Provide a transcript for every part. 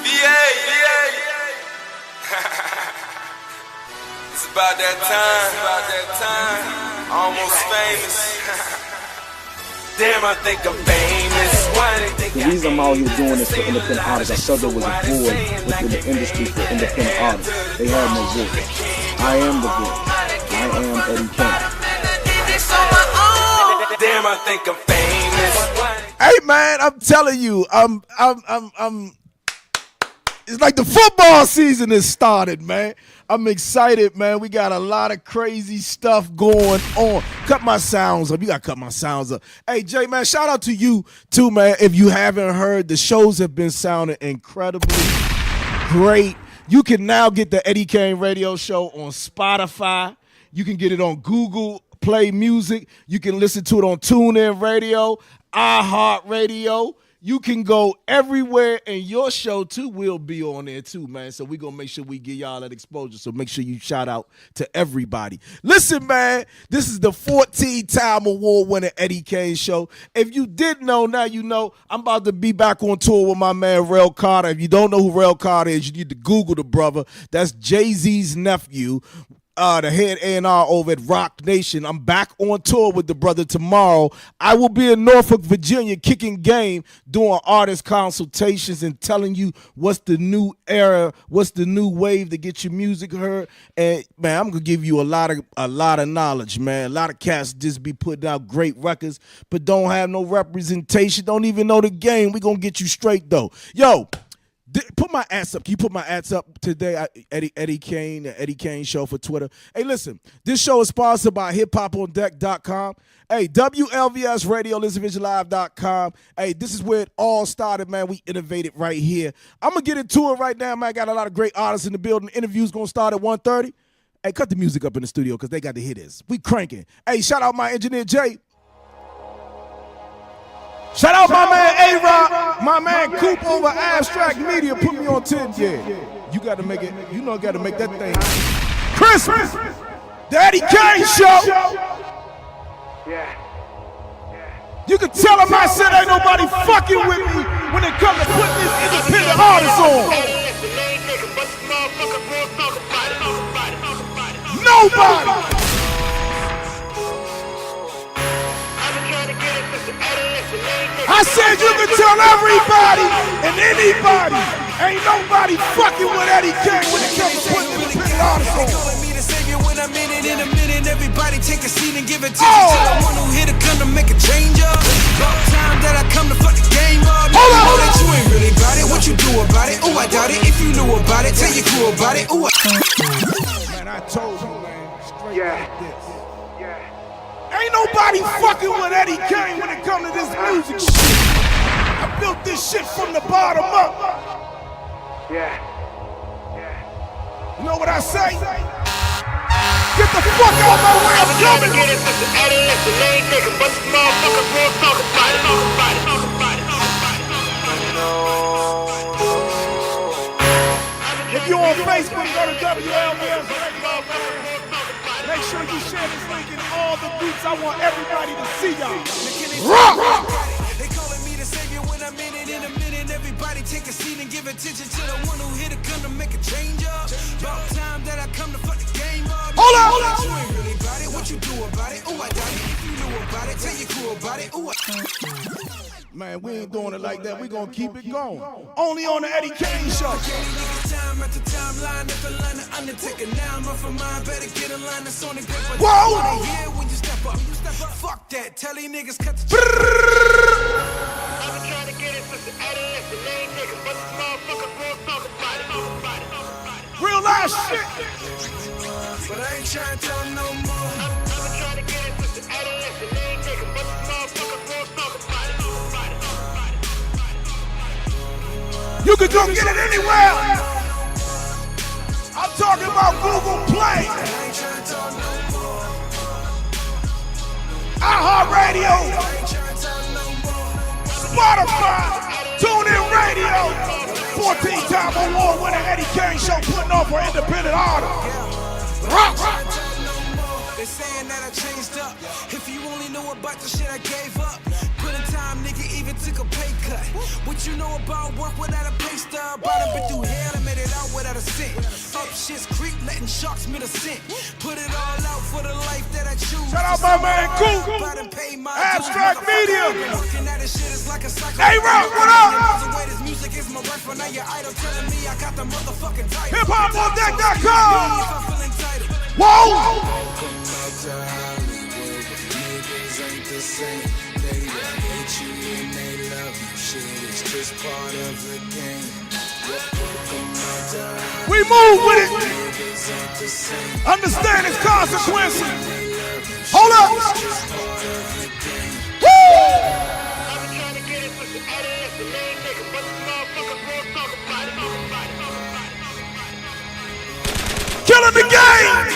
VA. It's about that time. Almost famous. Damn, I think I'm famous. The reason I'm out here doing this for independent artists, I saw there was a void within the industry for independent artists. They had no voice. I am the voice. I am Eddie Kayne. Damn, I think I'm famous. Hey man, I'm telling you, it's like the football season has started, man. I'm excited, man. We got a lot of crazy stuff going on. Cut my sounds up. You got to cut my sounds up. Hey, Jay, man, shout out to you, too, man. If you haven't heard, the shows have been sounding incredibly great. You can now get the Eddie Kayne radio show on Spotify. You can get it on Google Play Music. You can listen to it on TuneIn Radio, iHeartRadio. You can go everywhere, and your show, too, will be on there, too, man. So we're going to make sure we give y'all that exposure. So make sure you shout out to everybody. Listen, man, this is the 14-time award-winning Eddie Kayne show. If you didn't know, now you know. I'm about to be back on tour with my man, Rel Carter. If you don't know who Rel Carter is, you need to Google the brother. That's Jay-Z's nephew. The head A&R over at Rock Nation. I'm back on tour with the brother tomorrow. I will be in Norfolk, Virginia, kicking game, doing artist consultations and telling you what's the new era, what's the new wave to get your music heard. And man, I'm gonna give you a lot of knowledge, man. A lot of cats just be putting out great records, but don't have no representation, don't even know the game. We gonna get you straight though. Yo. Put my ads up. Can you put my ads up today? Eddie Kayne, the Eddie Kayne Show for Twitter. Hey, listen, this show is sponsored by hiphopondeck.com. Hey, WLVS Radio, ListenVisionLive.com. Hey, this is where it all started, man. We innovated right here. I'm going to get into it right now, man. I got a lot of great artists in the building. Interview's going to start at 1:30. Hey, cut the music up in the studio because they got to hear this. We cranking. Hey, shout out my engineer, Jay. Shout out my man A-Rock, my man Coop over Abstract Media. Put me on 10, yeah. You got to make it, you know, got to make that thing. Christmas, the Eddie Kayne Show. You can tell him I said ain't nobody fucking with me when it comes to putting this independent artist on. Nobody. I said you can tell everybody and anybody. Ain't nobody fucking with Eddie Kayne when it comes to putting independent artists on. Calling me the savior when I'm in it. In a minute, everybody take a seat and give attention to the one who hit a gun to make a change up. About time that I come to fuck the game up. Know that you ain't really about it. What you do about it? Oh, I doubt it. If you knew about it, tell your crew about it. Ooh. Man, I told you, man. Straight like this. Ain't nobody fucking with Eddie Kayne when it comes to this music shit. I built this shit from the bottom up. You know what I say? Get the fuck out of my way, I'm coming. If you're on Facebook, go to WLVS Radio. Make sure you share this link in all the groups. I want everybody to see y'all. Rock! They calling me the savior when I'm in it. In a minute, everybody take a seat and give attention to the one who hit a gun to make a change up. About time that I come to fuck the game up. Hold on. You ain't really about it. What you do about it? Oh, I doubt it. If you knew about it, tell your crew about it. Ooh. Man, we ain't doing it like that. We gonna keep it going. Only on the Eddie Kayne Show. Time at the timeline, if the line of Undertaker. Now I'm up for mine. Better get a line that's on the grip. Whoa! When you step up. Fuck that. Tell these niggas cut the I've been trying to get it since the Eddie is the main nigga, but this motherfucker won't talk about it. Real life shit. But I ain't trying to tell them no more. I've been trying to get it since the Eddie is the main nigga, but this motherfucker won't talk about it. You can go get it anywhere. I'm talking about Google Play, iHeartRadio, Spotify, TuneIn Radio. 14-time award-winning Eddie Kayne Show putting on for independent artists. Rock. They saying that I changed up. If you only knew about the shit I gave up. Put in time, nigga, even took a pay cut. What you know about work without a pay stub? I done been through hell and made it out without a cent. Up shit's creep, letting sharks mid a cent. Put it all out for the life that I choose. Shout out my man Coop. Abstract Media. Hey, Rock, what up? HipHopOnDeck.com. Whoa! We move with it. Understand its consequences. Hold up. Woo! Killing the game.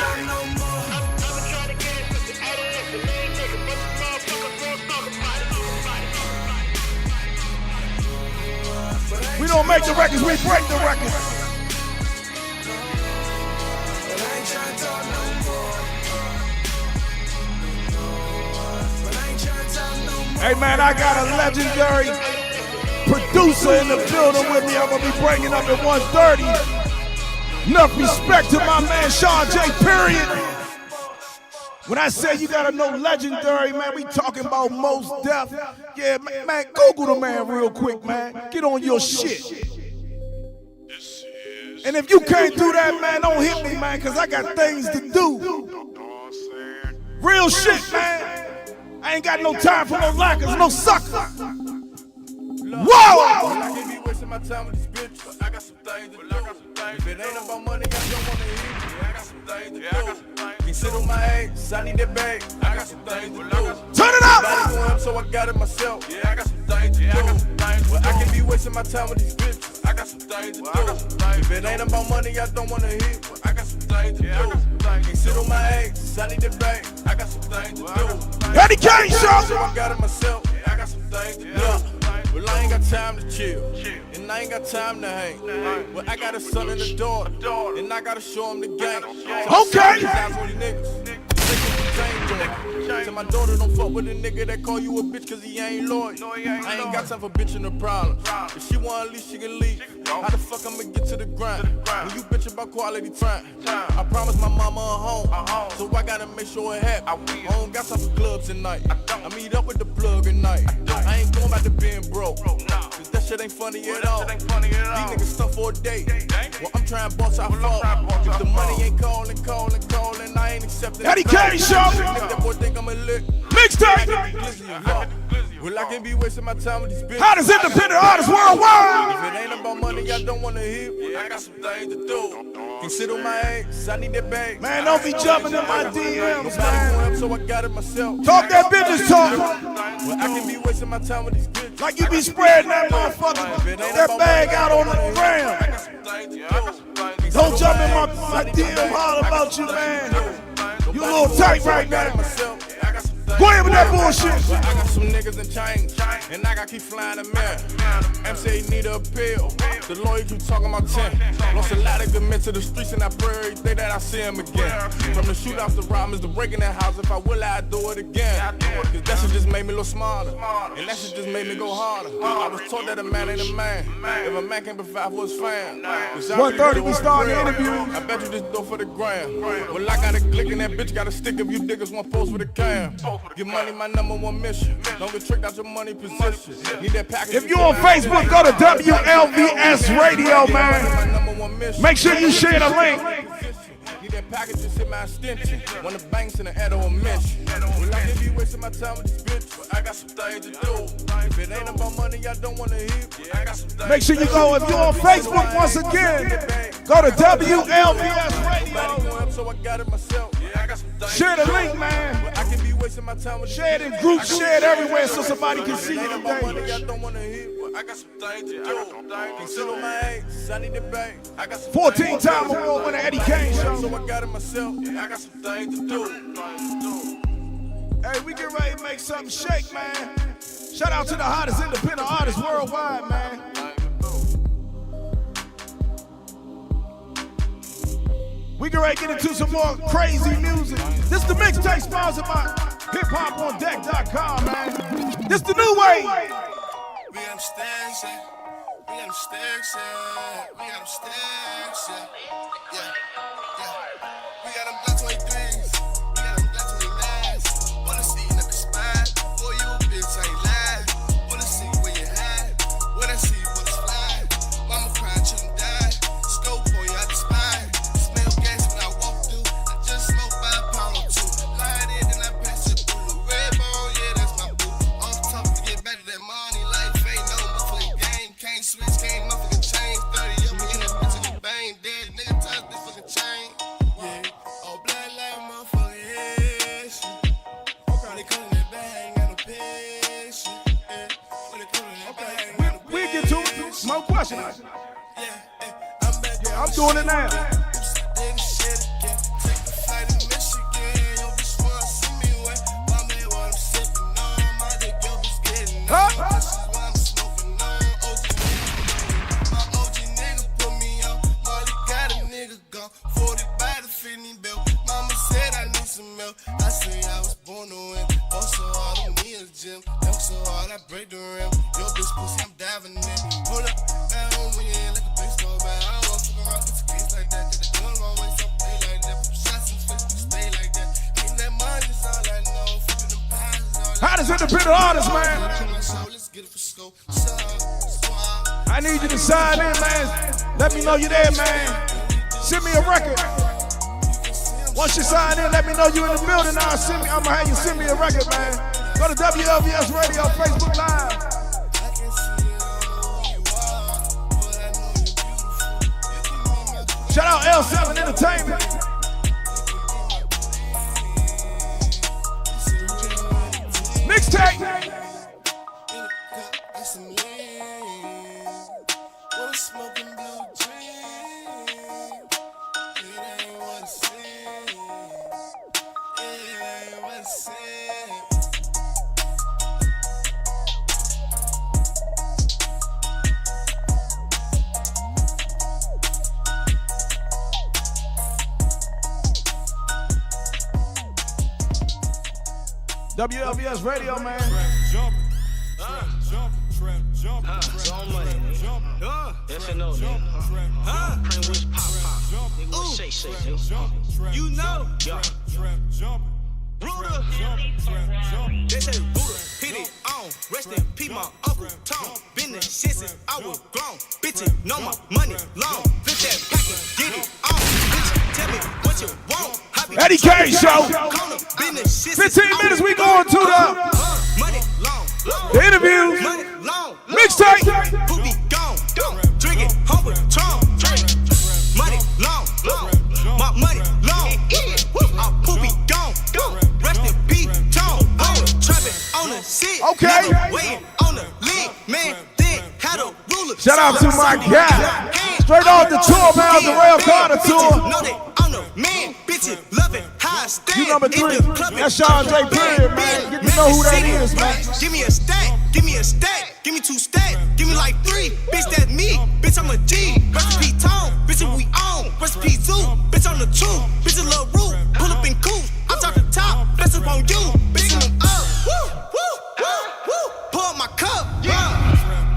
We don't make the records, we break the records. Hey man, I got a legendary producer in the building with me. I'm gonna be breaking up at 1:30. Enough respect to my man Sean J. Period. When I say you gotta know legendary, man, we talking about Mos Def. Yeah, man, Google the man real quick, man. Get on your shit. And if you can't do that, man, don't hit me, man, because I got things to do. Real shit, man. I ain't got no time for no lackers, no suckers. Whoa! I can't be wasting my time with these bitches. I got some things to do. If it ain't about money, I don't wanna hear it. I got some things to do. Can't sit on my ass, I need that bag. I got some things to do. Turn it up! So I got it myself. Yeah, I got some things to do. Well, I can't be wasting my time with these bitches. I got some things to do. If it ain't about money, I don't wanna hear it. I got some things to do. Can't sit on my ass, I need that bag. I got some things to do. Eddie Kayne show! So I got it myself. Yeah, I got some things to do. Well, I ain't got time to chill, and I ain't got time to hang. Well, I got a son and a daughter, and I gotta show him the game. Okay. Tell my daughter don't fuck with a nigga that call you a bitch cause he ain't loyal. I ain't got time for bitching the problem. If she wanna leave, she can leave. How the fuck I'ma get to the grind? When you bitch about quality time, I promised my mama a home, so I gotta make sure it happens. I don't got time for clubs tonight. I meet up with the plug at night. I ain't going back to being broke, cause that shit ain't funny at all. These niggas stuff for a day. Well, I'm trying to boss out fall. If the money ain't calling, I ain't accepting. Eddie Kayne show! That boy think I'm a lick. Mixtape! Well, I can't be wasting my time with these bitches. Hottest independent artists worldwide! If it ain't about money, I don't wanna hear. I got some things to do. Can sit on my ass, I need that bag. Man, don't be jumping in my DMs, man. So I got it myself. Talk that business talk. Well, I can be wasting my time with these bitches. Like you be spreading that motherfucker, that bag out on the ground. Don't jump in my DM all about you, man. You a little tight right now. Go ahead with that bullshit. I got some niggas in chains, and I gotta keep flying the mirror. M say he need a appeal. The lawyer keep talking about 10. Lost a lot of good men to the streets, and I pray every day that I see him again. From the shootouts to robbers to breaking that house, if I will, I do it again. Cause that shit just made me look smarter, and that shit just made me go harder. I was taught that a man ain't a man if a man can't provide for his fam. 1:30 we starting the interview. I bet you this do for the gram. Well, I got a click and that bitch got a stick if you niggas want post with a cam. Get money, my number one mission. Don't get tricked out your money position. Need that package. If you on Facebook, go to WLVS Radio, man. Make sure you share the link. Need that package just hit my extension. When the banks in the head of a mission. Well, I can't be wasting my time with this bitch. I got some things to do. If it ain't about money, I don't wanna hear. I got some things. Make sure you go, if you're on Facebook once again, go to WLVS Radio. So I got it myself. Share the link, man. I can be wasting my time with share it in groups, share it everywhere so somebody can see you today. I don't wanna hear. I got some things to do. Can sit on my ass, I need the bag. I got some 14-time award winner Eddie Kayne show. So I got it myself. I got some things to do. Hey, we get ready to make something shake, man. Shout out to the hottest independent artists worldwide, man. We can get into some more crazy music. This is the mixtape sponsored by hiphopOnDeck.com, man. This the new way. We understand shit. We understand shit. We understand shit. Yeah, yeah. We got them Black 23s. We got them Black 29s. Wanna see you in the spot. Boy, you a bitch, I ain't lying. Wanna see where you hide. When I see you, what's fly. Mama cried, children died. Scope for you, I despise. Smell gas when I walk through. I just smoke 5 pounds or 2. Light in and I pass it through the red bone. Yeah, that's my boo. Off top to get back to that money. Life ain't no motherfucking game. Can't switch, can't motherfucking change. 30 of me in that bitch in the bang. Dead nigga touch this fucking chain. Yeah, all black like motherfucking head shit. When they come in that bag, ain't got no patience. Yeah, when they come in that bag, ain't got no We get to it. No question. yeah, I'm back. Yeah, I'm doing it now. Take the flight to Michigan. Yo, bitch wanna see me wet. My man, what I'm sipping on. My dick, yo, bitch getting on. Huh? This is what I'm smoking on. OG nigga. My OG nigga put me on. Molly got a nigga gone. 40 by the fitting belt. Mama said I need some milk. I say I was born to win. Oh, so hard, I don't need a gym. Dunk so hard, I break the rim. Yo, bitch pussy, I'm diving in. Hold up, now I'm winning like a baseball bat. I don't want to fuck around, get a case like that. Get the gun my way, so play like that. Put shots in his face, we stay like that. Getting that money is all I know. Flipping them pies is all I know. Hottest independent artist, man. Let's get it for scope. Squad. I need you to sign in, man. Let me know you're there, man. Send me a record. Once you sign in, let me know you in the building. I'm gonna have you send me a record, man. Go to WLVS Radio, Facebook Live. I can see it all who you are, but I know you're beautiful. You can be my queen. Shout out L7 Entertainment. Mixtape. Got some lean. Wanna smoking blue dream. It ain't what it seems. It ain't what it seems. WLVS Radio, man. Yes and no, nigga. Pray wish pop pop. Nigga, what say, nigga. You know. Yeah. Ruder. They say Ruder. Hit it on. Rest in peace, my Uncle Tom. Been there since I was grown. Bitches know my money long. Flip that packet, get it on. Bitch, tell me what you want. Eddie Kayne Show. 15 minutes, we going to money long. the interviews. Money long. Mixtape. Who be gone? Drink it, home with Trump. Money long. My money long. Our poopy gone. Rest in peace, Tom. Trapping on the seat. Okay. Waiting on the lead. Man, then had a ruler. Shout out to my guy. Straight off the tour, man, the Rail Carter tour. Know that I'm the man. Bitches love it. How I stand. You number 3. That's Sean J. Period, man. Get to know who that is, man. Give me a stack. Give me a stack. Give me 2 stacks. Give me like 3. Bitch, that's me. Bitch, I'm a G. Recipe Tone. Bitch, we on. Recipe Zoo. Bitch, on the 2. Bitch, a little root. Pull up in cool. I'm top to top. Bless up on you. Bitch, I'm up. Woo, woo, woo, woo. Pour up my cup.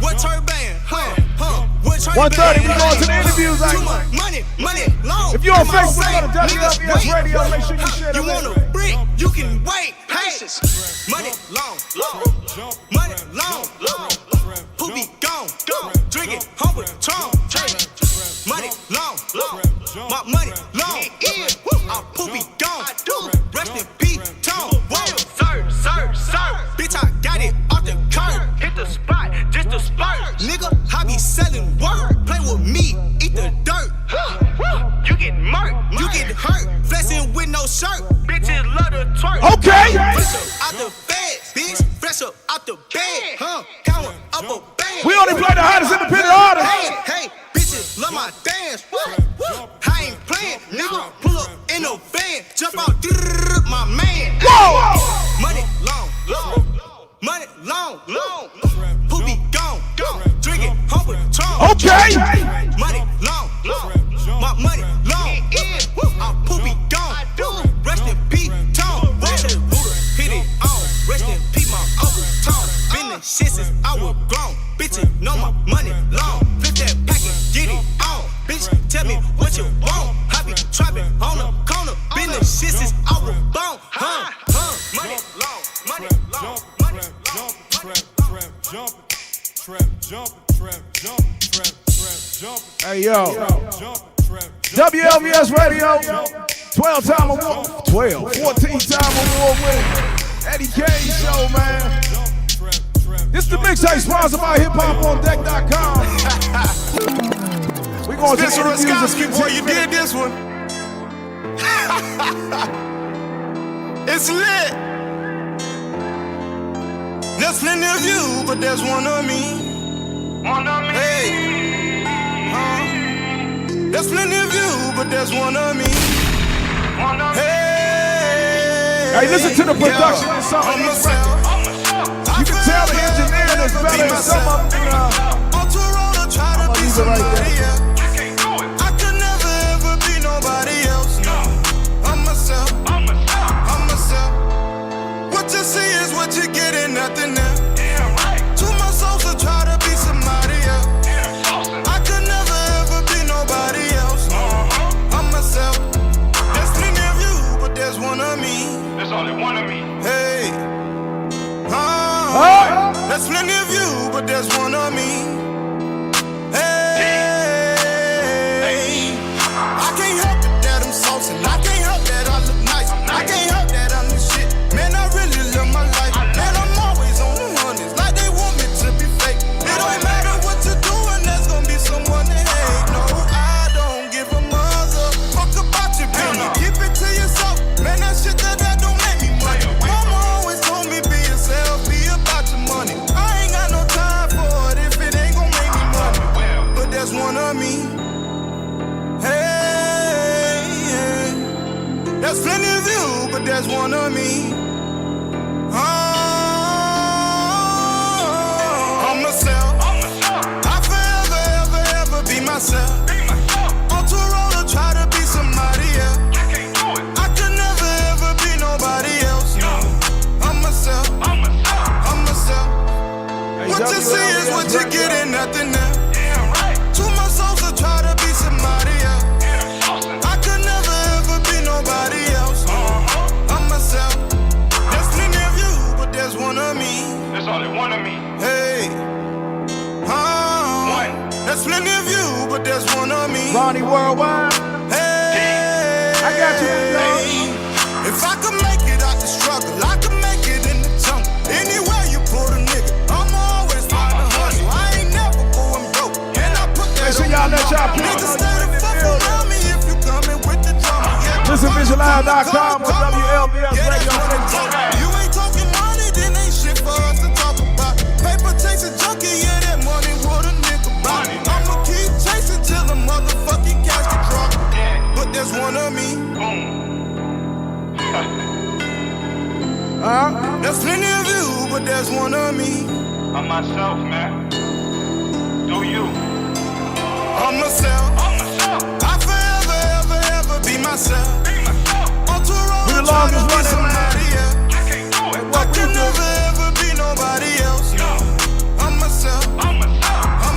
What turban? What turban? 1:30, we going to the interviews. Too Like, much money long. if you're on Facebook, Say, go to WLVS niggas, Radio. wait. Make sure you share the You want link. a brick? You can wait. Hey, money long. Money long. Who be gone? Drink it, home with Trump. Money long. My money long. Our poopy gone. Rest in peace, Tom. Whoa, sir. Bitch, I got it off the curb. Hit the spot, just the spurt. Nigga, I be selling work. Play with me, eat the dirt. You get murked, you get hurt. Flexing with no shirt. Bitches Hey, yo. WLVS Radio, 14-time award winning Eddie Kayne show, man. This is the mixtape sponsored by hiphopOnDeck.com. We're going to Spencer Raskowski, boy, you did this one. It's lit. There's plenty of you, but there's one of me. One of me. Hey. There's plenty of you, but there's one of me. One of me. Hey, listen to the production and some of these records. You can tell the engineering is better than some of them. I'm gonna leave it right there. I could never ever be nobody else. No, I'm myself. I'm myself. What you see is what you get and nothing else. To my soul, so try to be somebody else. I could never ever be nobody else. No, I'm myself. There's plenty of you, but there's one of me. There's only one of me. Hey. There's plenty of you, but there's one of me. Hey. I can't help it that I'm saucing. I can't help that I look nice. I can't help that I'm the shit. Man, I really love my life. Man, I'm always on the hundreds, like they want me to be fake. It don't matter what you're doing, there's gonna be someone to hate. No, I don't give a mother fuck about your penny. Keep it to yourself. Man, that shit that don't make me money. Mama always told me be yourself, be about your money. I ain't got no time for it if it ain't gon' make me money. But there's one of me. Hey, yeah. There's plenty of you, but there's one of me. I'm myself. I forever, ever, ever be myself. On Toronto, try to be somebody else. I could never ever be nobody else. No, I'm myself. I'm myself. What you see is what you get and nothing else. To my soul, so try to be somebody else. I could never ever be nobody else. No, I'm myself. There's plenty of you, but there's one of me. There's only one of me. Hey. There's plenty of you, but there's one of me. Ronnie Worldwide. Hey. I got you, dog. If I could make it out the struggle, I could make it in the jungle. Anywhere you put a nigga, I'm always trying to hustle. I ain't never going broke. And I put that Make sure y'all let y'all play. niggas stay the fuck around me if you coming with the drama. Yeah, ListenVisualLive.com or WLVS Radio. you ain't talking money, then ain't shit for us to talk about. Paper chase a junkie, yeah, that money would a nigga buy. I'ma keep chasing till the motherfucking cash get dropped. But there's one of me. There's plenty of you, but there's one of me. I'm myself, man. Do you? I'm myself. I forever, ever, ever be myself. On Toronto, We the try to longest be running, somebody else. I What we could do? never ever be nobody else. No, I'm myself. I'm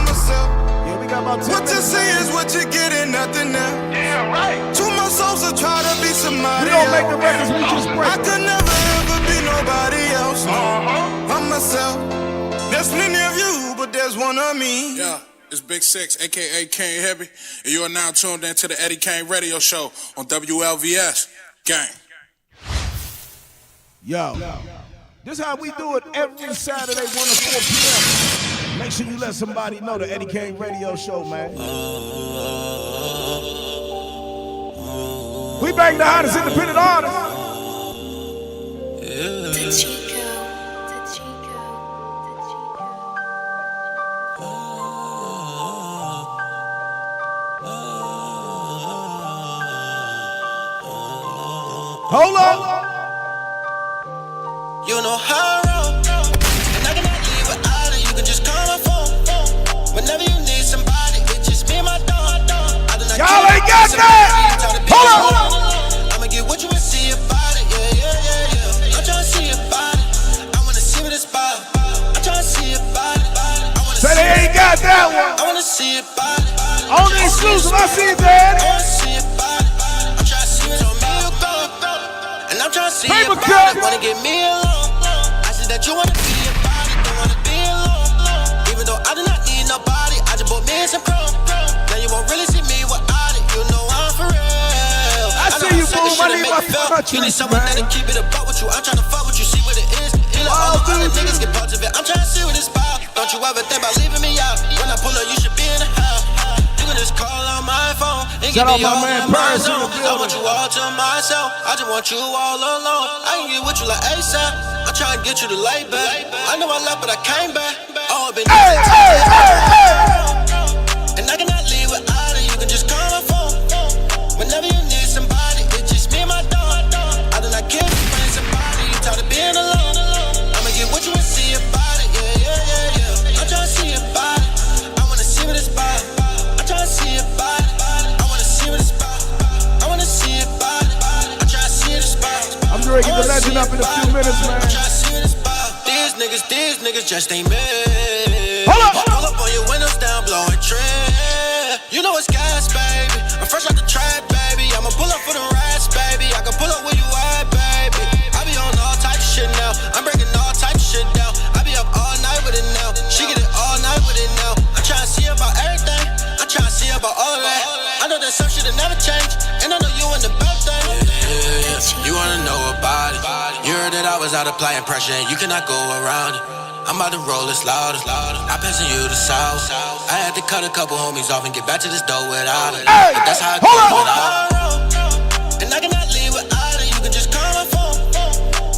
myself. Yeah, we got about 10 What you minutes. see is what you get and nothing else. Damn right. To my soul, so try to be somebody We don't make the else. records, we just I break them. could never ever be nobody else. No, I'm myself. There's plenty of you, but there's one of me. Yeah, it's Big Six, aka Kane Heavy, and you are now tuned in to the Eddie Kayne Radio Show on WLVS. Gang. Yo, this how we do it every Saturday, 1 to 4 p.m. Make sure you let somebody know the Eddie Kayne Radio Show, man. We bang the hottest independent artists. Hold up. You know how I roll, and I cannot leave without it. You can just call my phone. Whenever you need somebody, it's just me and my dog. Y'all ain't got that. Hold up. I'ma get what you wanna see about it. Yeah. I'm tryna see about it. I wanna see what it's about. I'm tryna see about it. Say they ain't got that one. I wanna see about it. On the exclusive, I see it, I Daddy. wanna see about it. I'm tryna see what's on me or go. And I'm tryna see Paper about cut. it. Wanna get me alone. I said that you wanna be about it. Don't wanna be alone. Even though I do not need nobody, I just bought me some pro. Now you won't really see me without it. You know I'm for real. I see you, boom. I need my country, you need someone that'll keep it above with you. I'm trying to fuck with you, see what it is. All the other niggas get parts of it. I'm trying to see what it's about. Don't you ever think about leaving me out. When I pull up, you should be in the house. You can just call on my phone and give me all on my zone. I want you all to myself. I just want you all alone. I can get with you like ASAP. I'm trying to get you to lay back. I know I left, but I came back. Oh, I've been and I cannot leave without it. You can just call my phone. Whenever you need somebody, it's just me and my dog. I do not care if you find somebody. You tired of being alone. I'ma get with you and see about it. Yeah. I'm trying to see about it. I wanna see what it's about. I'm trying to see about it. I wanna see what it's about. I wanna see about it. I'm trying to see what it's about. I'm gonna get the legend up in a few minutes, man. I'm trying to see what it's about. These niggas just ain't me. Pull up on your windows down, blowing trip. You know it's gas, baby. I'm fresh out the trap, baby. I'ma pull up for the rats, baby. I can pull up where you at, baby. I be on all types of shit now. I'm breaking all types of shit down. I be up all night with it now. She get it all night with it now. I'm trying to see about everything. I'm trying to see about all of that. I know that some shit will never change. And I know you in the belt thing. Yeah. You wanna know about it. You heard that I was out applying pressure and you cannot go around it. I'm about to roll it louder. I'm passing you the south. I had to cut a couple homies off and get back to this dough without it. But that's how I go without it. And I cannot leave without it. You can just call my phone.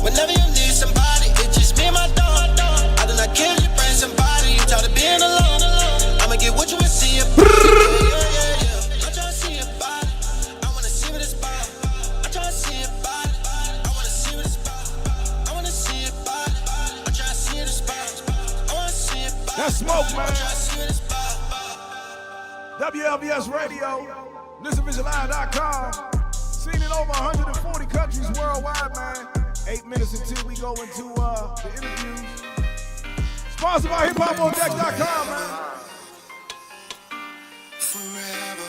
Whenever you need somebody, it's just me and my dog. I do not care if you bring somebody. You tired of being alone. I'ma get with you and see it. Yeah. I'm trying to see about it. I wanna see what it's about. I'm trying to see about it. I wanna see what it's about. I wanna see about it. I'm trying to see what it's about. That's smoke, man. WLVS Radio, ListenVisionLive.com. Seen in over 140 countries worldwide, man. 8 minutes until we go into the interviews. Sponsored by HipHopOnDeck.com, man. Forever.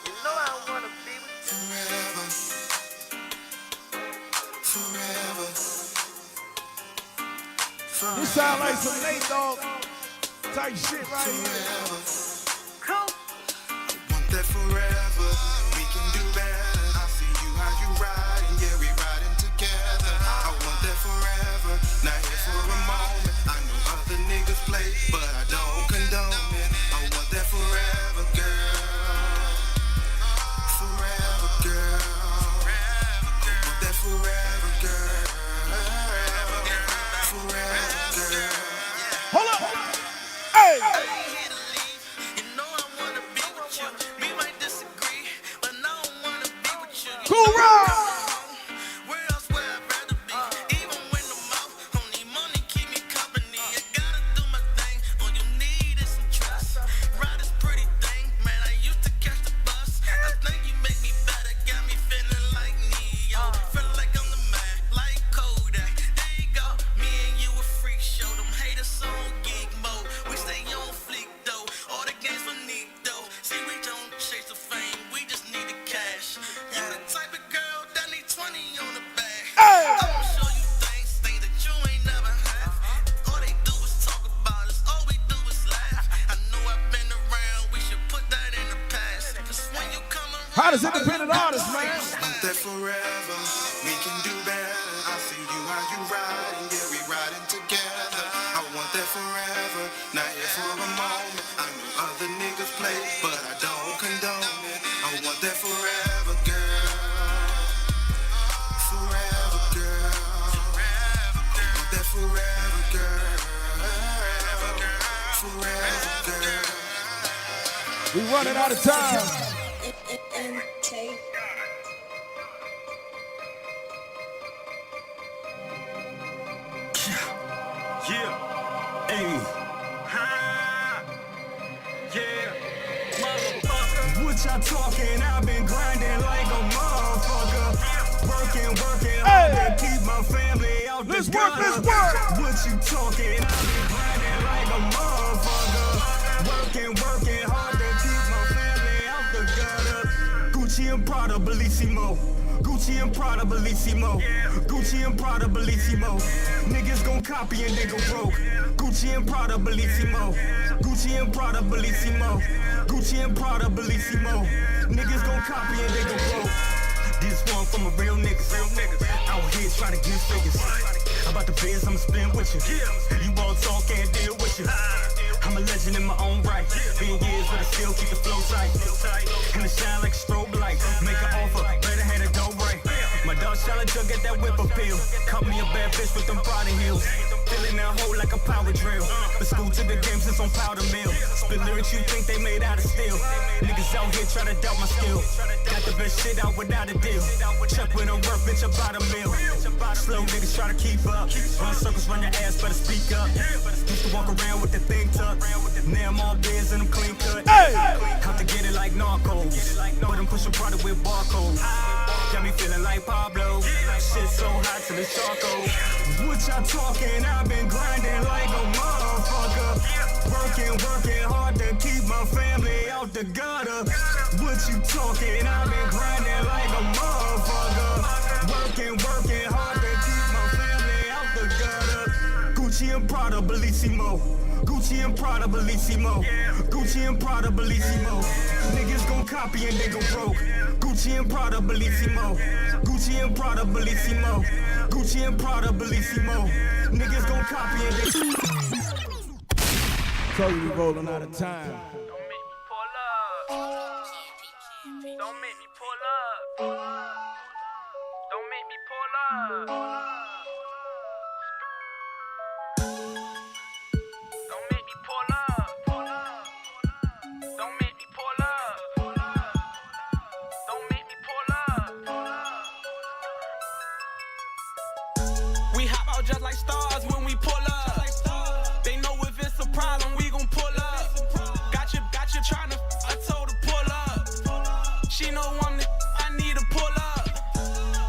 You know I wanna be with you. Forever. This sound like some Nate Dogg type shit right here. Cool. I want that forever. We can do better. I see you how you riding. Yeah, we riding together. I want that forever. Not here for a moment. I know other niggas play, but I don't condone it. I want that forever, girl. Forever, girl. I want that forever, girl. Hold up. Hey. Cool Rock. How does independent artists, man? That forever, we can do better. I see you how you riding, yeah, we riding together. I want that forever, not here for a moment. I know other niggas play, but I don't condone it. I want that forever, girl. Forever, girl. I want that forever, girl. Forever, girl. We running out of time. Yeah, ayy, yeah, motherfucker. What y'all talking? I've been grinding like a motherfucker. Working hard to keep my family out the gutter. Let's work. What you talking? I've been grinding like a motherfucker. Working hard to keep my family out the gutter. Gucci and Prada, Bellissimo. Gucci and Prada, Bellissimo. Gucci and Prada, Bellissimo. Niggas gon' copy and they go broke. Gucci and Prada, Bellissimo. Gucci and Prada, Bellissimo. Gucci and Prada, Bellissimo. Niggas gon' copy and they go broke. This one from a real niggas. Out here trying to get figures. About the biz, I'ma spin with you. You all talk, can't deal with you. I'm a legend in my own right. Been years, but I still keep the flow tight. And it shine like a strobe light. Make an offer, better have it dough right. My dog challenger, get that whip appeal. Caught me a bad bitch with them Prada heels. Filling that hole like a power drill. The school to the game since on powder mill. Spit lyrics you think they made out of steel. Niggas out here try to doubt my skill. Got the best shit out without a deal. Check with a work, bitch, about a meal. Slow niggas try to keep up. Run circles, run your ass, better speak up. Used to walk around with the thing tucked. Now I'm all biz and I'm clean cut. Have to get it like narcos. But I'm pushing product with barcodes. Got me feeling like Pablo. Shit so hot to the charcoal. What y'all talking? I've been grinding like a motherfucker. Working hard to keep my family out the gutter. What you talking? I've been grinding like a motherfucker. Working hard to keep my family out the gutter. Gucci and Prada, Bellissimo. Gucci and Prada, Bellissimo. Gucci and Prada, Bellissimo. Niggas gon' copy and they go broke. Gucci and Prada, Bellissimo. Gucci and Prada, Bellissimo. Gucci and Prada, Bellissimo. Niggas gon' copy and they. Told you we rolling out of time. Don't make me pull up. Don't make me pull up. Don't make me pull up. Don't make me pull up. Don't make me pull up. We hop out just like stars when we pull up. They know if it's a problem, we gon' pull up. Got you trying to. I told her pull up. She know I'm the. I need to pull up.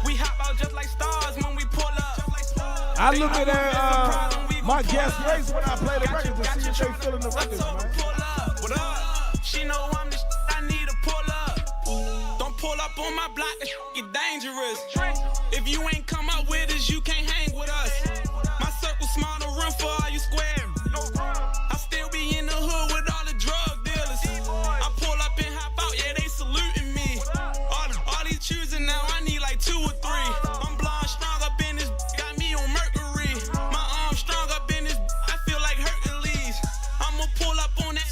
We hop out just like stars when we pull up. I look at my guest race when I play the records to see if they feeling the records, man. What up? She know I'm the. I need to pull up. Don't pull up on my block. It get dangerous. If you ain't come up with us, you can't hang with us. My circle small to run for all you square. I still be in the hood with all the drug dealers. I pull up and hop out, yeah, they saluting me. All these choosing now, I need like 2 or 3. I'm blonde, strong up in this, got me on Mercury. My arm strong up in this, I feel like Hercules. I'ma pull up on that,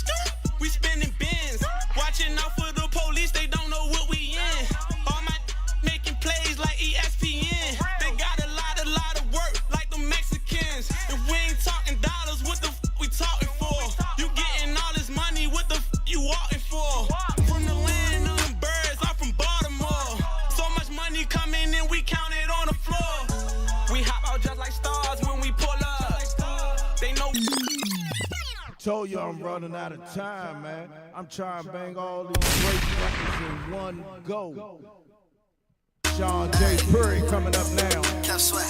we spinning bins. Watching out for the police, they don't know what we in. All my making plays like ESPN. They got a lot of work like the Mexicans. If we ain't talking dollars, what the we talking for? You getting all this money, what the you walking for? From the land of them birds, I'm from Baltimore. So much money coming in, we count it on the floor. We hop out just like stars when we pull up. They know. Told you I'm running out of time, man. I'm trying to bang all these great records in one go. Sean J. Perry coming up now. Kev Sweat.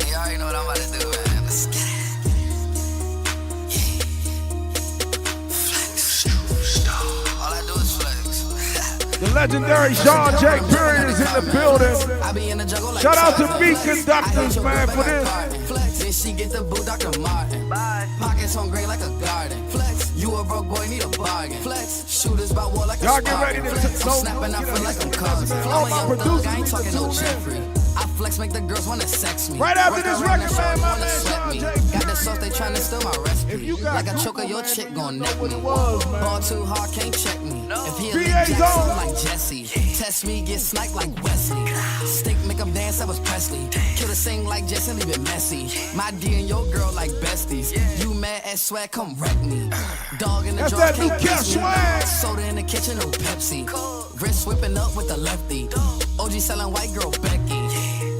You already know what I'm about to do, man. Let's get it. Flex. All I do is flex. The legendary Sean J. Perry is in the building. I be in the jungle like Shout out to beat conductors, man, for this. Then she get the boot, Dr. Martin. Pockets on gray like a garden. Flex. You a broke boy, need a bargain. Flex. Shooters by war like a y'all get ready to I'm snapping, I feel like I'm cousin. I'm a young thug, I ain't talking no Jeffrey. I flex, make the girls wanna sex me. Right after this record, man, my man Sean J. Got the sauce, they tryna steal my recipe. Like a choker, your chick gon' neck me. Ball too hard, can't check me. If he a Lee Jackson, like Jesse. Test me, get sniped like Wesley. Stick, make him dance, that was Presley. Kill the sing like Jesse, leave it messy. My D and your girl like besties. You mad at swag, come wreck me. Dog in the jar, can't kiss me. Soda in the kitchen, no Pepsi. Wrist whipping up with the lefty. OG selling white girl Becky.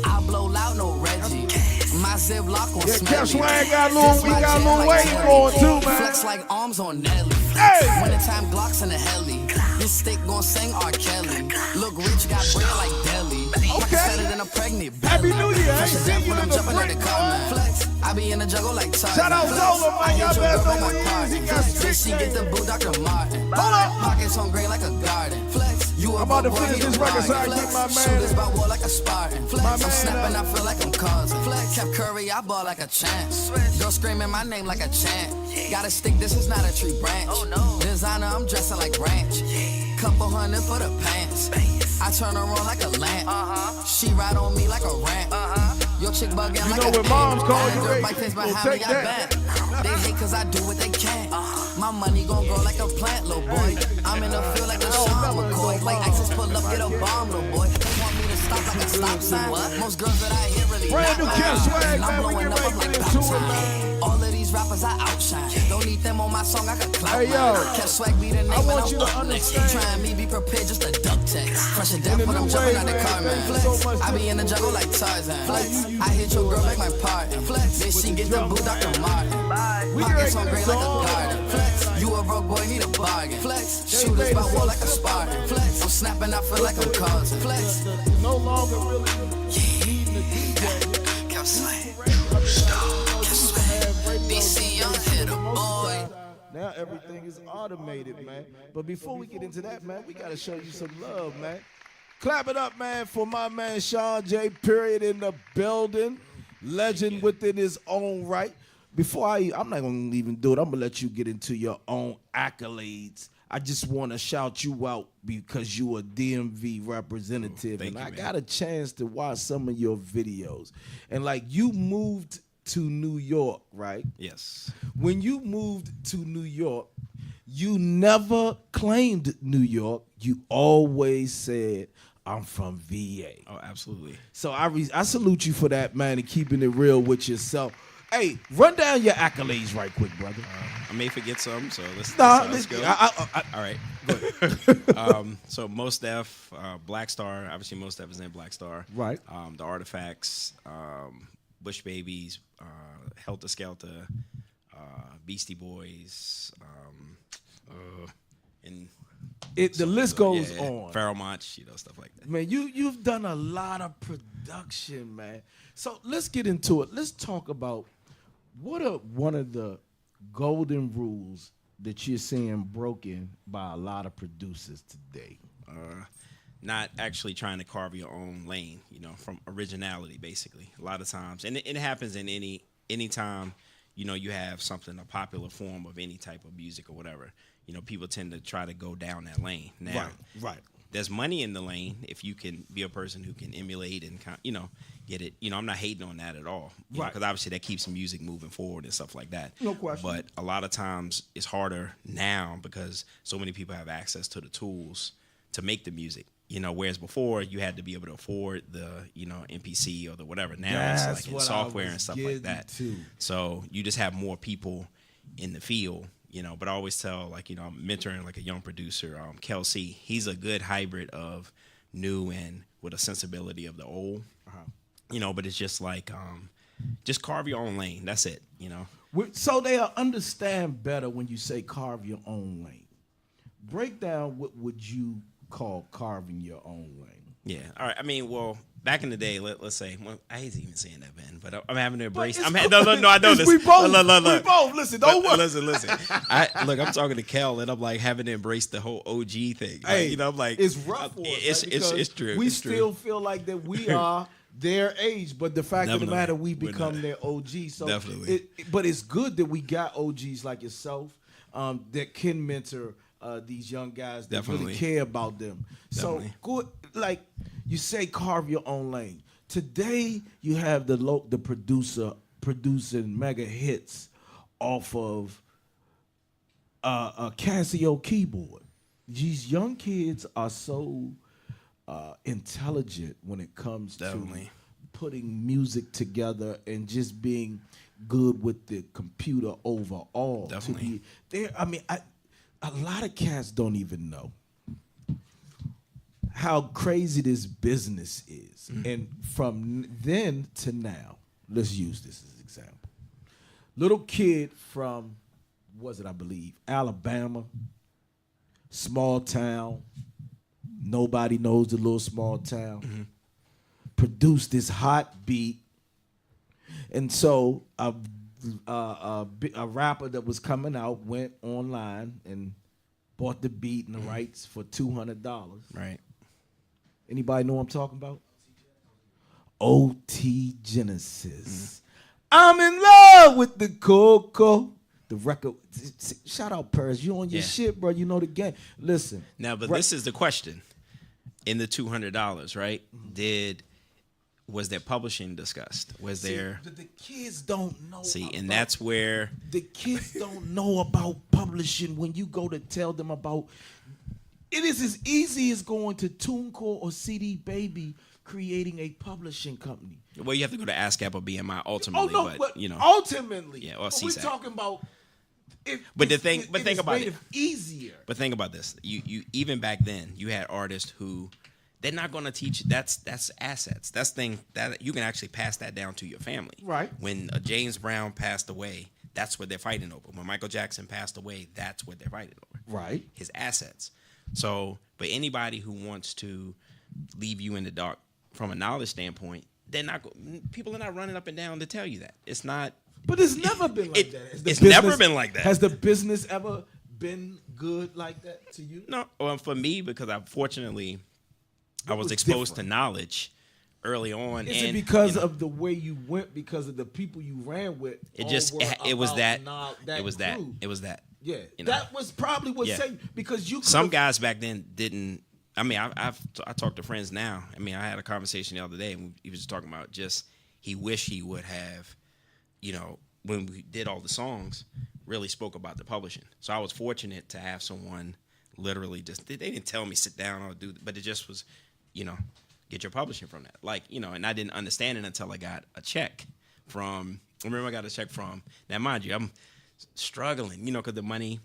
I blow loud, no Reggie. My zip lock on Smelly. We got a little weight going too, man. Flex like arms on Nelly. Wintertime Glocks in the heli. This stick gon' sing R. Kelly. Look rich, got bread like deli. Okay. Better than a pregnant belly. Happy New Year. I ain't seen you in the break, Flex. I be in the jungle like Tiger. Shout out Zola, man. Y'all better know what he is. He got She get the boot, Dr. Martin. Hold up. Pockets on gray like a garden. Flex. You I'm about to finish this record so I get my man. Shooters by war like a Spartan. I'm snapping, I feel like I'm causing. Kept Curry, I ball like a champ. Girl screaming my name like a champ. Got a stick, this is not a tree branch. Designer, I'm dressing like ranch. Couple hundred for the pants. I turn her on like a lamp. She ride on me like a ramp. Your chick bugging like a when moms call you, girl hey, bite face well, behind me, take I that. bet. They hate cause I do what they can. My money gon' grow like a plant, little boy. I'm in the field like a Sean McCoy. Like ISIS pull up, get a bomb, little boy. They want me to stop like a stop sign. Most girls that I hear really Brand new not Cat mine. Swag, I'm man. We blowing get up, right I'm like into it, pop man. sign. All of these rappers I outshine. Don't need them on my song, I could clout Hey, yo. mine. Kept Swag be the name, I and want I'm you to up next. understand. Trying me be prepared just a duck text. Fresh and death In a when I'm new jumping way, out the man. car, man. Thank you so much. I be in the jungle like Tarzan. I hit your girl like my partner. Then she get the blue Dr. Martin. Pockets on gray like a garden. You a broke boy, need a bargain. Shooters by war like a Spartan. I'm snapping, I feel like I'm causing. No longer really needing a DJ. Kept Swag. DC young hitter, boy. Now everything is automated, man. But before we get into that, man, we gotta show you some love, man. Clap it up, man, for my man Sean J. Period in the building. Legend within his own right. Before I'm not gonna even do it. I'm gonna let you get into your own accolades. I just want to shout you out because you a DMV representative, and I got a chance to watch some of your videos. And like, you moved to New York, right? Yes. When you moved to New York, you never claimed New York. You always said, I'm from VA. Oh, absolutely. So I salute you for that, man, and keeping it real with yourself. Hey, run down your accolades right quick, brother. I may forget some, so let's go. All right. So Mos Def, Black Star. Obviously, Mos Def is in Black Star. Right. The Artifacts, Bush Babies, Helter Skelter, Beastie Boys, and the list goes on. Pharoah Monch, stuff like that. Man, you've done a lot of production, man. So let's get into it. Let's talk about what are one of the golden rules that you're seeing broken by a lot of producers today? Not actually trying to carve your own lane, from originality, basically. A lot of times, and it happens in any time, you have something, a popular form of any type of music or whatever. People tend to try to go down that lane. Now, right. There's money in the lane if you can be a person who can emulate and get it. I'm not hating on that at all, Right. Because obviously that keeps music moving forward and stuff like that. No question. But a lot of times it's harder now because so many people have access to the tools to make the music. Whereas before you had to be able to afford the, MPC or the whatever. Now it's like in software and stuff like that. So you just have more people in the field. But I always tell, I'm mentoring a young producer, Kelsey. He's a good hybrid of new and with a sensibility of the old. But it's just just carve your own lane. That's it. So they'll understand better when you say carve your own lane. Break down what would you call carving your own lane? Yeah. All right. I mean, well, back in the day, let's say, I hate even saying that, man, but I'm having to embrace. No, I know this. We both. Look. We both. Listen, don't worry. Listen. I'm talking to Kel, and I'm having to embrace the whole OG thing. Hey, I'm it's rough for us. It's true. We still feel like that we are their age, but the fact of the matter, we become their OG. So definitely. But it's good that we got OGs like yourself that can mentor these young guys that really care about them. Definitely. So good, like you say, carve your own lane. Today you have the producer producing mega hits off of a Casio keyboard. These young kids are so intelligent when it comes to putting music together and just being good with the computer overall. Definitely. A lot of cats don't even know how crazy this business is. And from then to now, let's use this as an example. Little kid from, Alabama, small town, nobody knows the little small town, produced this hot beat. And so a rapper that was coming out went online and bought the beat and the rights for $200. Right. Anybody know what I'm talking about? OT Genesis. I'm in love with the Coco. The record. Shout out, Paris. You on your shit, bro. You know the game. Listen. Now, but this is the question. In the $200, right? Was there publishing discussed? Was there? The kids don't know. And that's where the kids don't know about publishing. When you go to tell them about, it is as easy as going to TuneCore or CD Baby, creating a publishing company. Well, you have to go to ASCAP or BMI ultimately, but you know, ultimately, yeah. Or we're talking about. But think about it. Easier. But think about this. You even back then, you had artists who they're not going to teach. That's assets. That's thing that you can actually pass that down to your family. Right. When James Brown passed away, that's what they're fighting over. When Michael Jackson passed away, that's what they're fighting over. Right. His assets. So, but anybody who wants to leave you in the dark from a knowledge standpoint, people are not running up and down to tell you that. It's not. But it's never been like that. It's never been like that. Has the business ever been good like that to you? No. Well, for me, because I was exposed to knowledge early on. Is it because of the way you went? Because of the people you ran with? It was that. Yeah, you know? That was probably what saved, because you. Some guys back then didn't. I mean, I talk to friends now. I mean, I had a conversation the other day, and he was just talking about he wished he would have, you know, when we did all the songs, really spoke about the publishing. So I was fortunate to have someone literally they didn't tell me sit down or do, but it just was, you know, get your publishing from that. Like, you know, and I didn't understand it until I got a check from. I remember I got a check from. Now, mind you, I'm struggling, you know, because the money.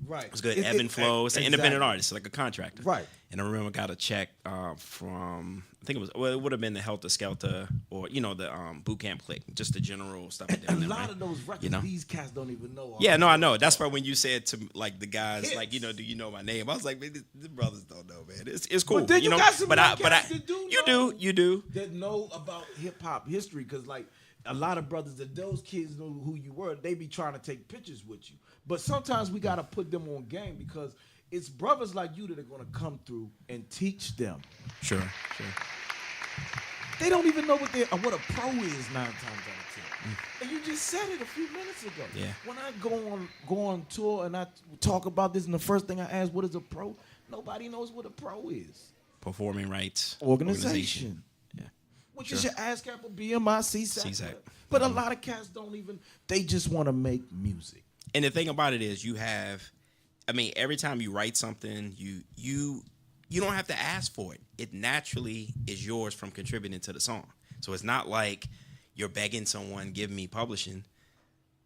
Right. It was good. Ebb and flow. It's an independent artist, like a contractor. Right. And I remember I got a check from, I think it would have been the Helter Skelter or, you know, the boot camp click, just the general stuff. A lot of those records, you know? These cats don't even know. Yeah, no, I know. That's why when you said to, like, the guys, like, you know, do you know my name? I was like, man, the brothers don't know, man. It's cool. But then you know? got some cats that you do. That know about hip-hop history, because, like, a lot of brothers, that those kids know who you were, they be trying to take pictures with you. But sometimes we got to put them on game, because it's brothers like you that are going to come through and teach them. Sure. They don't even know what a pro is 9 times out of 10. And you just said it a few minutes ago. Yeah. When I go on tour and I talk about this, and the first thing I ask, what is a pro? Nobody knows what a pro is. Performing rights. Organization. Which is your ASCAP or BMI, CSAC. But a lot of cats don't even, they just want to make music. And the thing about it is every time you write something, you don't have to ask for it. It naturally is yours from contributing to the song. So it's not like you're begging someone, give me publishing.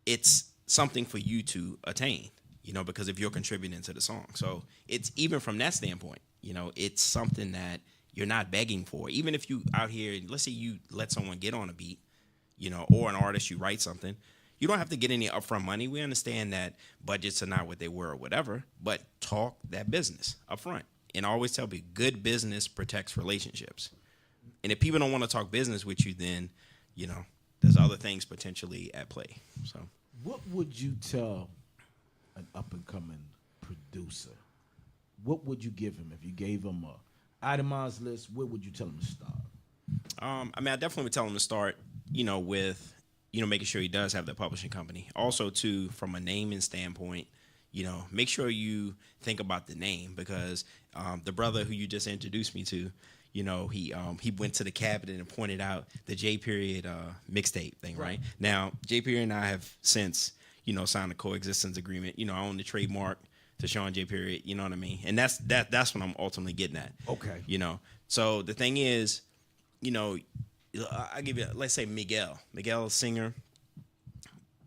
It's something for you to attain, you know, because if you're contributing to the song. So it's even from that standpoint, you know, it's something that you're not begging for. Even if you out here, let's say you let someone get on a beat, you know, or an artist, you write something, you don't have to get any upfront money. We understand that budgets are not what they were or whatever, but talk that business upfront. And I always tell people, good business protects relationships. And if people don't want to talk business with you, then, you know, there's other things potentially at play. So, what would you tell an up-and-coming producer? What would you give him if you gave him a itemized list? Where would you tell him to start? I definitely would tell him to start, you know, with, you know, making sure he does have the publishing company. Also, too, from a naming standpoint, you know, make sure you think about the name, because the brother who you just introduced me to, you know, he went to the cabinet and pointed out the J Period mixtape thing, right? Now, J Period and I have since, you know, signed a coexistence agreement. You know, I own the trademark to Sean J Period, you know what I mean? And that's what I'm ultimately getting at. Okay. You know, so the thing is, you know, I give you, let's say Miguel, a singer.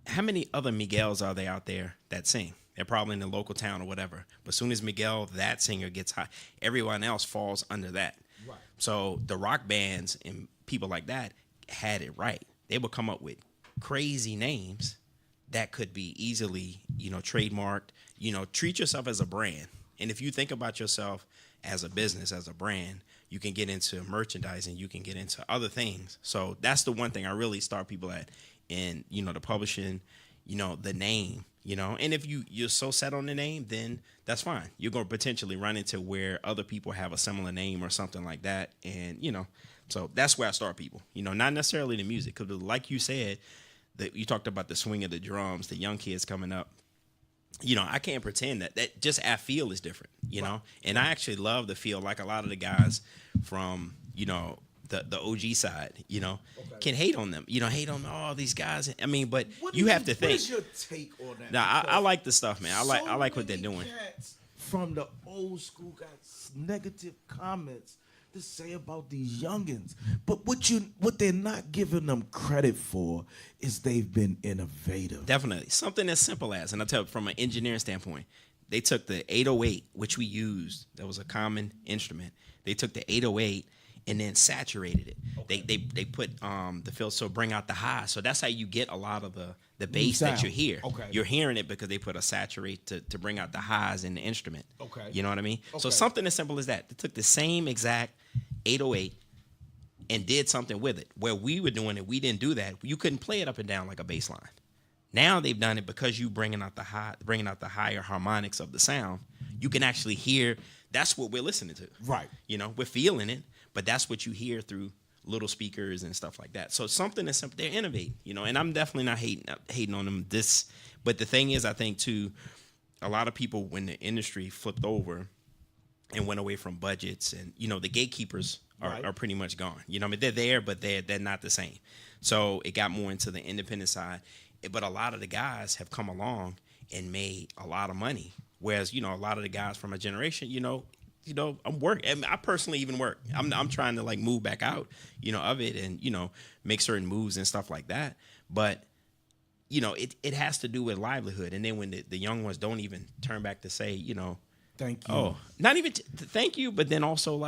How many other Miguels are there out there that sing? They're probably in the local town or whatever. But as soon as Miguel, that singer, gets hot, everyone else falls under that. Right. So the rock bands and people like that had it right. They would come up with crazy names that could be easily, you know, trademarked. You know, treat yourself as a brand. And if you think about yourself as a business, as a brand, you can get into merchandising, you can get into other things. So that's the one thing I really start people at. And, you know, the publishing, the name, and if you're so set on the name, then that's fine. You're going to potentially run into where other people have a similar name or something like that. And, so that's where I start people, not necessarily the music. Because like you said, that you talked about the swing of the drums, the young kids coming up. I can't pretend that just our feel is different, and I actually love the feel, like a lot of the guys from, the OG side, can hate on them, hate on all these guys. I mean, but you have to think. What's your take on that? Now, I like the stuff, man. I like what they're doing. Cats from the old school got negative comments to say about these youngins, but what they're not giving them credit for is they've been innovative. Definitely. Something as simple as, and I'll tell you from an engineering standpoint, they took the 808, which we used, that was a common instrument. They took the 808 and then saturated it. Okay. They put the fill, so bring out the high. So that's how you get a lot of the bass that you hear. Okay. You're hearing it because they put a saturate to bring out the highs in the instrument. Okay. You know what I mean? Okay. So something as simple as that. They took the same exact 808 and did something with it. Where we were doing it, we didn't do that. You couldn't play it up and down like a bass line. Now they've done it because you bringing out the higher harmonics of the sound. You can actually hear. That's what we're listening to. Right. We're feeling it, but that's what you hear through little speakers and stuff like that. So something that's simple. They're innovating, and I'm definitely not hating on them. But the thing is, I think too, a lot of people, when the industry flipped over and went away from budgets, and the gatekeepers are pretty much gone. I mean, they're there, but they're not the same. So it got more into the independent side. But a lot of the guys have come along and made a lot of money. Whereas, a lot of the guys from a generation, I'm working. I personally even work. I'm trying to move back out, of it, and make certain moves and stuff like that. But it has to do with livelihood. And then when the young ones don't even turn back to say, thank you. Oh, not even thank you, but then also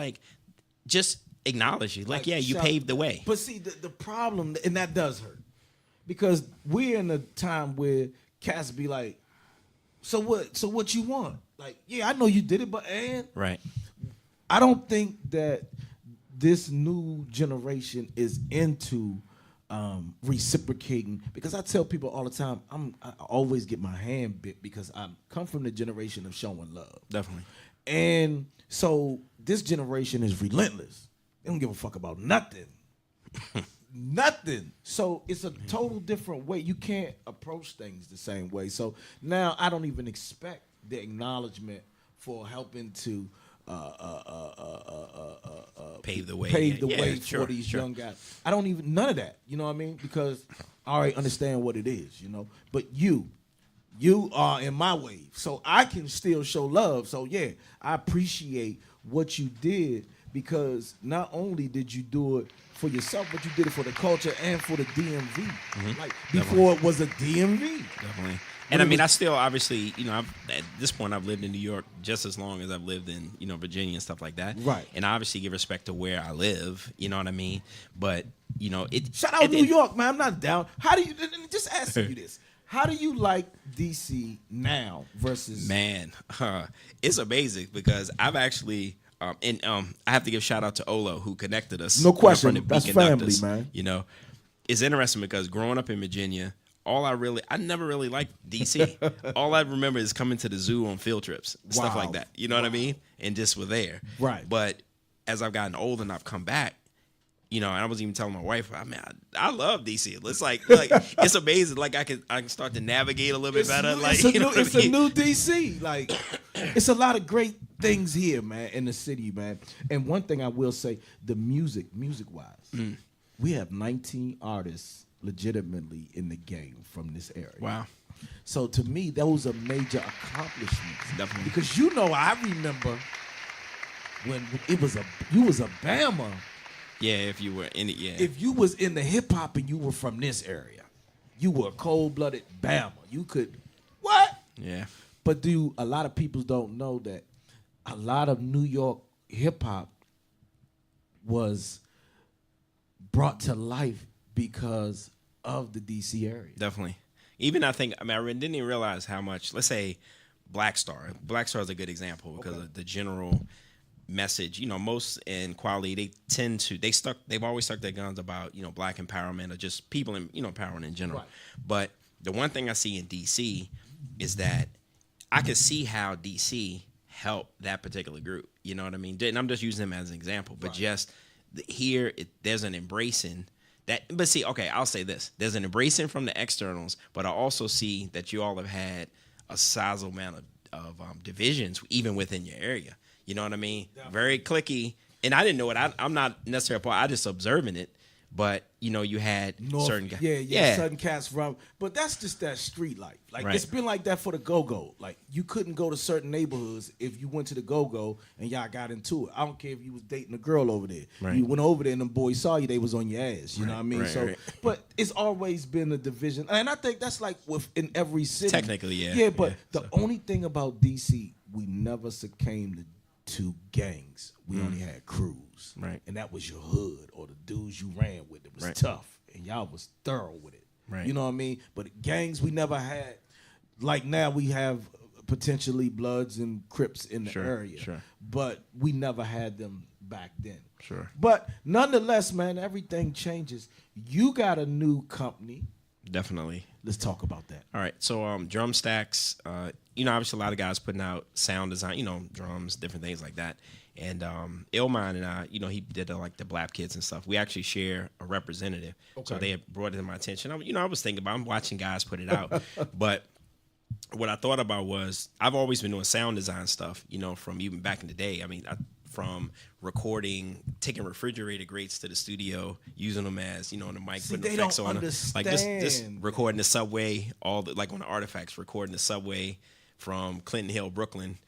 just acknowledge you. You paved the way. But see, the problem, and that does hurt, because we're in a time where cats be like, so what you want? I know you did it, but right. I don't think that this new generation is into reciprocating, because I tell people all the time, I always get my hand bit because I come from the generation of showing love. Definitely. And so this generation is relentless. They don't give a fuck about nothing. Nothing. So it's a total different way. You can't approach things the same way. So now I don't even expect the acknowledgement for helping to pave the way. Pave the way for these young guys. I don't even, none of that. You know what I mean? Because I already understand what it is, But you are in my wave, so I can still show love. So yeah, I appreciate what you did, because not only did you do it for yourself, but you did it for the culture and for the DMV. Mm-hmm. Before it was a DMV. Definitely. And I mean, I still obviously, at this point, I've lived in New York just as long as I've lived in, Virginia and stuff like that. Right. And I obviously give respect to where I live. You know what I mean? But shout out New York, man. I'm not down. How do you? Just asking you this. How do you like DC now versus? Man, it's amazing, because I've actually. I have to give shout out to Olo, who connected us. No question. That's family, man. It's interesting because growing up in Virginia, I never really liked DC. All I remember is coming to the zoo on field trips, stuff like that. You know what I mean? And just were there. Right. But as I've gotten older and I've come back, and I was even telling my wife, I love DC. It's like it's amazing. I can start to navigate a little bit better. It's a new DC. It's a lot of great things here, man, in the city, man. And one thing I will say, the music wise, we have 19 artists legitimately in the game from this area. Wow. So to me, those are major accomplishments. Definitely. Because I remember when you was a Bama. Yeah, if you were in it, yeah. If you was in the hip hop and you were from this area, you were a cold-blooded Bama. You could, what? Yeah. But a lot of people don't know that a lot of New York hip hop was brought to life because of the DC area. Definitely. Even I didn't even realize how much, let's say Black Star. Black Star is a good example because of the general message. Most in quality, they've always stuck their guns about, Black empowerment or just people in, empowerment in general. Right. But the one thing I see in DC is that I could see how DC helped that particular group. You know what I mean? And I'm just using them as an example, but just here, there's an embracing that. But see, okay, I'll say this: there's an embracing from the externals, but I also see that you all have had a sizable amount of divisions even within your area. You know what I mean? Definitely. Very cliquey, and I didn't know it. I'm not necessarily a part. I just observing it. But, you know, you had certain guys. Yeah, certain cats from. But that's just that street life. Like, it's been like that for the go-go. Like, you couldn't go to certain neighborhoods if you went to the go-go and y'all got into it. I don't care if you was dating a girl over there. Right. You went over there and them boys saw you, they was on your ass. You know what I mean? But it's always been a division. And I think that's like in every city. Technically, yeah. Yeah, but the only thing about D.C., we never succumbed to gangs. We only had crews. Right. And that was your hood or the dudes you ran with. It was tough. And y'all was thorough with it. Right. You know what I mean? But gangs we never had. Like now we have potentially Bloods and Crips in the area. Sure. But we never had them back then. Sure. But nonetheless, man, everything changes. You got a new company. Definitely. Let's talk about that. All right. So Drum Stacks, you know, obviously a lot of guys putting out sound design, you know, drums, different things like that. And Illmind and I, you know, he did like the Blap Kids and stuff. We actually share a representative. Okay. So they had brought it to my attention. I was thinking about, I'm watching guys put it out. But what I thought about was I've always been doing sound design stuff, you know, from even back in the day. I mean, from recording, taking refrigerator grates to the studio, using them as, you know, on the mic, putting effects on them. Like this recording the subway, like on the Artifacts, recording the subway from Clinton Hill, Brooklyn,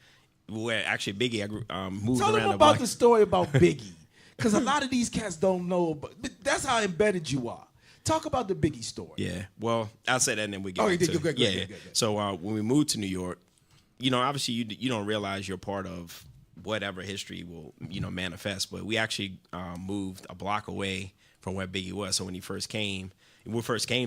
where actually Biggie, I moved around. Tell them about the story about Biggie, because a lot of these cats don't know, but that's how embedded you are. Talk about the Biggie story. Yeah, well, I'll say that and then we get into it. Good. So when we moved to New York, you know, obviously you don't realize you're part of whatever history will, you know, manifest. But we actually moved a block away from where Biggie was. So when we first came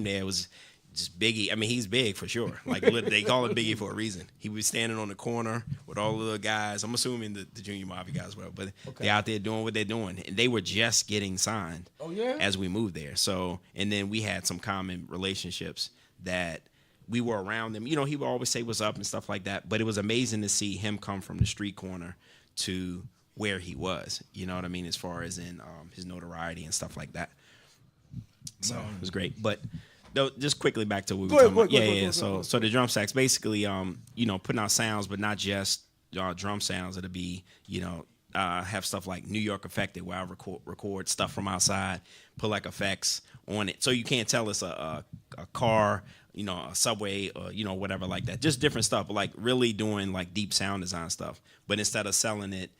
there, it was just Biggie. I mean, he's big for sure. Like they call him Biggie for a reason. He was standing on the corner with all the little guys. I'm assuming the Junior Mafia guys were, but they're out there doing what they're doing. And they were just getting signed as we moved there. So, and then we had some common relationships that we were around them. You know, he would always say what's up and stuff like that. But it was amazing to see him come from the street corner to where he was. You know what I mean? As far as in his notoriety and stuff like that. So it was great. But just quickly back to what we were talking about. So the Drum Stacks, basically, you know, putting out sounds, but not just drum sounds. It'll be, you know, have stuff like New York Affected, where I record stuff from outside, put like effects on it, so you can't tell it's a car, you know, a subway, or, you know, whatever like that. Just different stuff, but like really doing like deep sound design stuff. But instead of selling it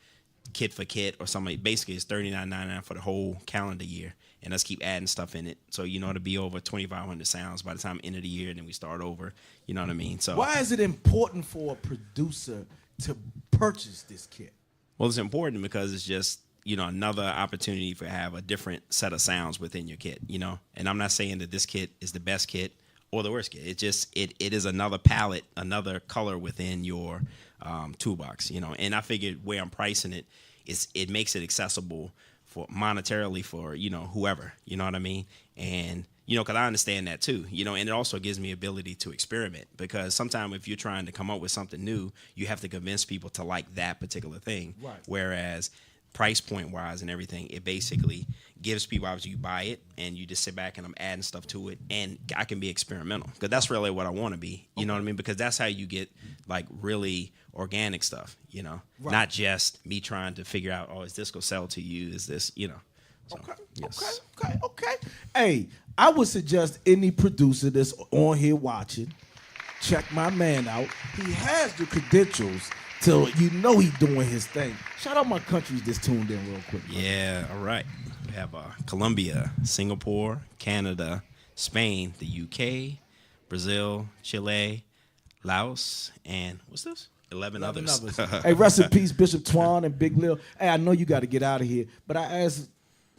kit for kit or something, basically it's $39.99 for the whole calendar year. And let's keep adding stuff in it. So, you know, it'll be over 2,500 sounds by the time end of the year, and then we start over. You know what I mean? So why is it important for a producer to purchase this kit? Well, it's important because it's just, you know, another opportunity for have a different set of sounds within your kit, you know? And I'm not saying that this kit is the best kit or the worst kit. It just, it is another palette, another color within your toolbox, you know? And I figured where I'm pricing it is it makes it accessible for monetarily for, you know, whoever, you know what I mean? And, you know, because I understand that too, you know, and it also gives me ability to experiment, because sometimes if you're trying to come up with something new, you have to convince people to like that particular thing. Right. Whereas price point wise and everything, it basically gives people, obviously you buy it and you just sit back and I'm adding stuff to it, and I can be experimental, because that's really what I want to be, you know what I mean? Because that's how you get like really organic stuff, you know, not just me trying to figure out, oh, is this gonna sell to you? Is this, you know? So, Okay. Hey, I would suggest any producer that's on here watching, check my man out. He has the credentials to, you know, he's doing his thing. Shout out my countries that's tuned in real quick. Yeah, all right. We have Colombia, Singapore, Canada, Spain, the UK, Brazil, Chile, Laos, and what's this? 11 others. Hey, rest in peace, Bishop Twan and Big Lil. Hey, I know you got to get out of here, but I asked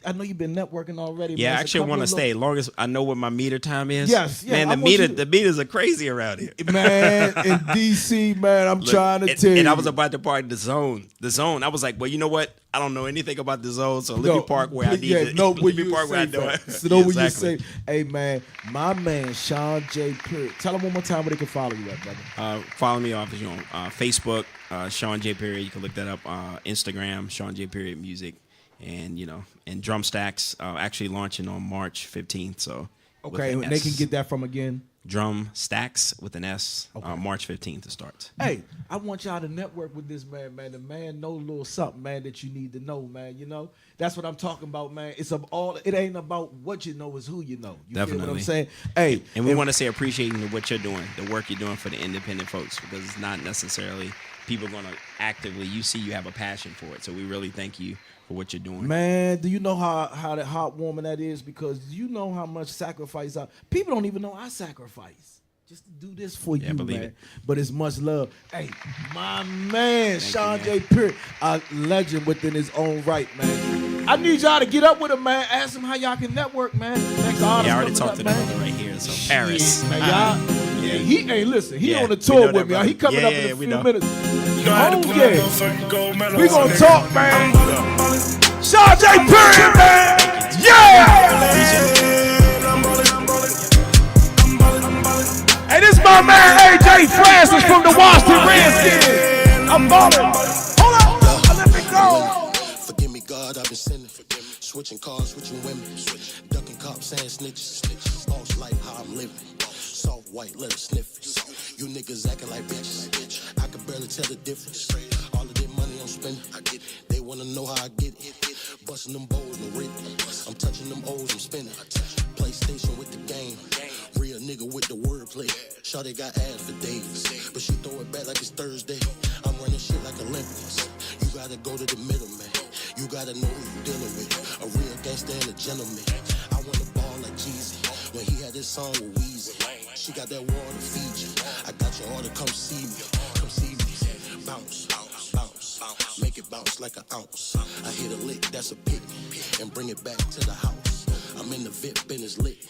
I know you've been networking already. Yeah, man. I actually want to stay as long as I know what my meter time is. Yes, yeah, man. The meters are crazy around here. Man, in DC, man, I'm trying to tell you. And I was about to park the zone. The zone. I was like, well, you know what? I don't know anything about the zone, so let me park where I need to. No, let me park where I know it. So know what you say. Hey, man, my man, Sean J. Period. Tell him one more time where they can follow you at, brother. Follow me off on Facebook, Sean J. Period. You can look that up. Instagram, Sean J. Period Music. And, and Drum Stacks actually launching on March 15th. So okay, and they can get that from again? Drum Stacks with an S. Okay. March 15th it starts. Hey, I want y'all to network with this man, man. The man know a little something, man, that you need to know, man. That's what I'm talking about, man. It ain't about what you know, it's who you know. You Definitely. feel what I'm saying? Hey, and we want to say appreciating what you're doing, the work you're doing for the independent folks, because it's not necessarily people going to actively. You see, you have a passion for it, so we really thank you for what you're doing. Man, do you know how that heartwarming that is? Because you know how much sacrifice people don't even know I sacrifice just to do this for you, man. It. But it's much love. Hey, my man, Sean J. Period, a legend within his own right, man. I need y'all to get up with him, man. Ask him how y'all can network, man. Next I already talked to the brother right here. So Paris, man, y'all. Yeah, he on the tour with me. He coming up in a few minutes. We gonna talk, man. Sean J. Period, man. Yeah. Hey, this is my man AJ Francis from the Washington Redskins. I'm ballin'. Hold on, let me go. Forgive me, God, I've been sinning. Switching cars, switching women, ducking cops, saying snitches. Boss like how I'm living. Soft white, let 'em sniff it. You niggas acting like bitches. I can barely tell the difference. All of that money I'm spending, I get it. They wanna know how I get it. Busting them bowls, no rip. I'm touching them O's, I'm spinning. PlayStation with the game. Real nigga with the wordplay. Shawty got ass for days, but she throw it back like it's Thursday. I'm running shit like Olympics. You gotta go to the middle, man. You gotta know who you dealing with. A real gangster and a gentleman. I wanna ball like Jeezy when he had this song with Weezy. She got that water to feed you. I got your order, come see me. Come see me. Bounce, bounce, bounce. Make it bounce like an ounce. I hit a lick, that's a pick, and bring it back to the house. I'm in the VIP business lit.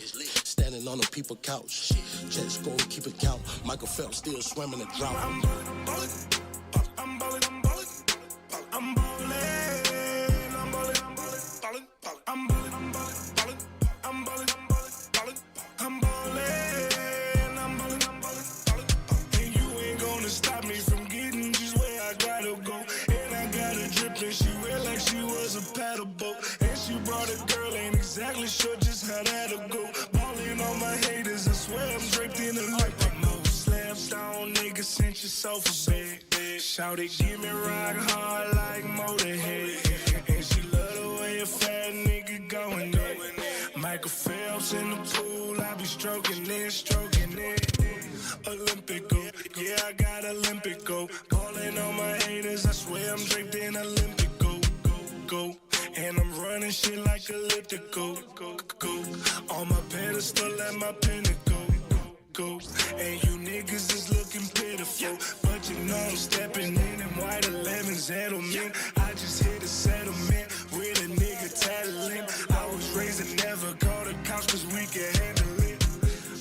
Standing on a people couch. Check score, keep it count. Michael Phelps still swimming the drought. I'm ballin'. I'm ballin'. I'm ballin'. I'm ballin'. I'm ballin'. I'm ballin'. I'm ballin'. I'm ballin'. I'm ballin'. I'm ballin'. And you ain't gonna stop me from getting just where I gotta go. And I got a drip and she wet like she was a paddle boat. And she brought a girl, ain't exactly sure just how that'll go. Ballin' on my haters, I swear I'm draped in a Olympic mode. Slaps down, nigga, sent yourself a bed. Shout it, give me rock hard like Motorhead. And she love the way a fat nigga going there. Michael Phelps in the pool, I be stroking it. Olympico, yeah, I got Olympico. Ballin' on my haters, I swear I'm draped in Olympico. Go. And I'm running shit like elliptical. Go. On my pedestal at my pinnacle. Go. And you niggas is looking pitiful. But you know I'm stepping in them white 11s, Edelman. I just hit a settlement with a nigga tattling. I was raised to never call the cops cause we can handle it.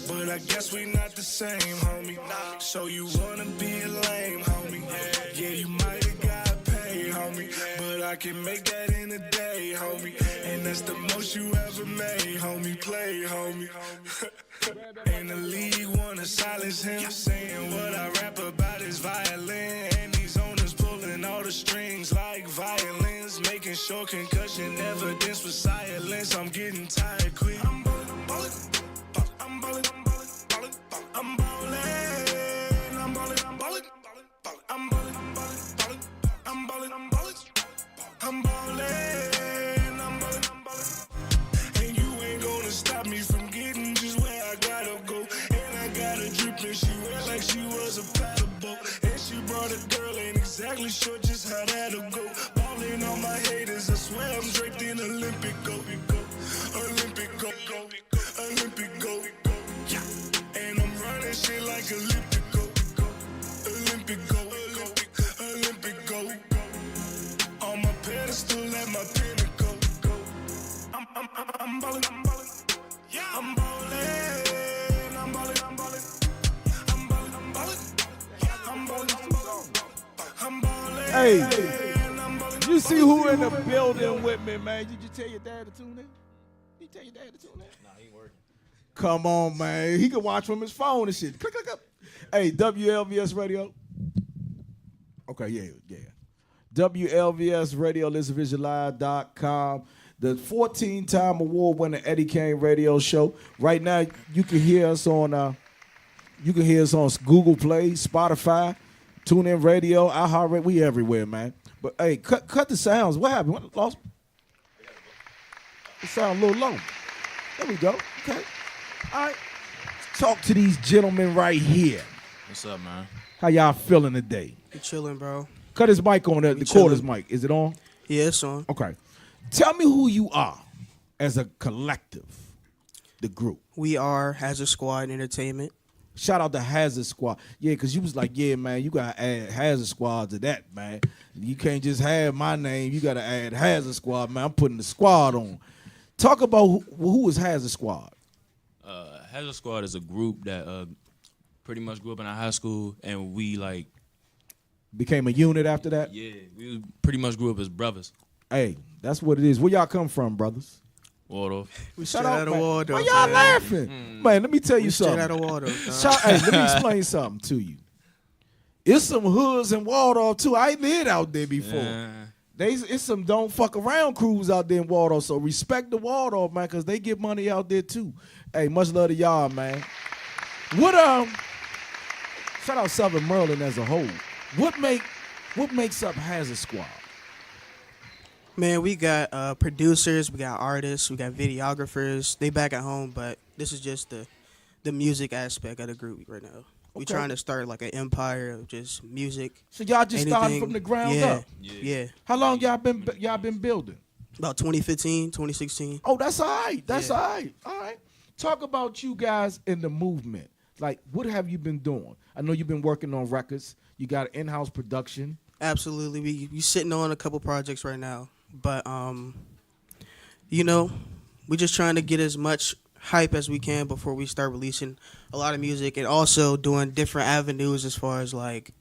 But I guess we not the same, homie. So you wanna be a lame, homie. Yeah, you might have got paid, homie. But I can make that in a day, homie. And that's the most you ever made, homie. Play, homie. And the league wanna silence him, saying what I rap about is violin. And these owners pulling all the strings like violins, making sure concussion evidence was silence. I'm getting tired quick. I'm ballin'. I'm ballin'. I'm ballin'. I'm ballin'. I'm ballin'. I'm ballin'. I'm ballin'. I'm ballin'. I'm ballin'. I'm ballin'. And you ain't gonna stop me from getting just where I gotta go. And I got a drip and she wet like she was a paddle boat. And she brought a girl, ain't exactly sure just how that'll go. Ballin' on my haters, I swear I'm draped in Olympico. Olympico. Olympico. And I'm running shit like Olympico. Olympico. On my pedestal at my pinnacle. ballin', I'm ballin'. I'm ballin', I'm ballin', I'm ballin'. I'm ballin', I'm ballin'. I'm ballin', I'm ballin'. I'm ballin'. Hey, you see who in the building with me, man? Did you tell your dad to tune in? Did you tell your dad to tune in? Nah, he ain't working. Come on, man. He can watch from his phone and shit. Click, click, click. Hey, WLVS Radio. Okay, yeah. WLVS Radio, listenvisionlive.com. The 14-time award-winning Eddie Kayne radio show. Right now, you can hear us on Google Play, Spotify, TuneIn Radio, iHeartRadio. We everywhere, man. But hey, cut the sounds. What happened? What lost? It sound a little low. There we go. Okay. All right. Talk to these gentlemen right here. What's up, man? How y'all feeling today? You chilling, bro. Cut his mic on there. The quarters mic. Is it on? Yeah, it's on. Okay. Tell me who you are as a collective, the group. We are Hazard Squad Entertainment. Shout out to Hazard Squad. Yeah, because you was like, yeah, man, you got to add Hazard Squad to that, man. You can't just have my name. You got to add Hazard Squad, man. I'm putting the squad on. Talk about who is Hazard Squad. Hazard Squad is a group that pretty much grew up in our high school, and we, like... Became a unit after that? Yeah, we pretty much grew up as brothers. Hey, that's what it is. Where y'all come from, brothers? Waldorf. We straight out of Waldorf. Why y'all laughing? Man, let me tell you something. Straight out of Waldorf. Hey, let me explain something to you. It's some hoods in Waldorf, too. I lived out there before. Yeah. It's some don't fuck around crews out there in Waldorf, so respect the Waldorf, man, because they get money out there, too. Hey, much love to y'all, man. Shout out Southern Maryland as a whole. What makes up Hazard Squad? Man, we got producers, we got artists, we got videographers. They back at home, but this is just the music aspect of the group right now. We trying to start like an empire of just music. So y'all just started from the ground up? Yeah. How long y'all been building? About 2015, 2016. Oh, that's all right. All right. Talk about you guys in the movement. Like, what have you been doing? I know you've been working on records. You got in-house production. Absolutely. We sitting on a couple projects right now. But, we just trying to get as much hype as we can before we start releasing a lot of music, and also doing different avenues as far as, like,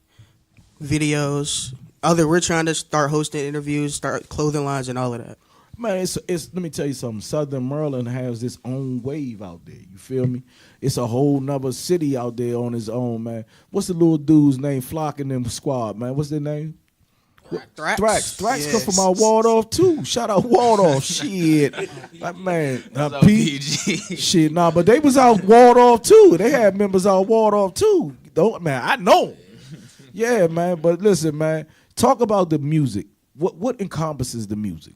videos. We're trying to start hosting interviews, start clothing lines, and all of that. Man, it's let me tell you something. Southern Maryland has its own wave out there. You feel me? It's a whole nother city out there on its own, man. What's the little dude's name? Flock and them squad, man. What's their name? Thrax. Thrax come from our Waldorf too. Shout out Waldorf. Shit. Like, man, PG. Shit, nah, but they was out Waldorf too. They had members out Waldorf too. Man, I know. Yeah, man. But listen, man, talk about the music. What encompasses the music?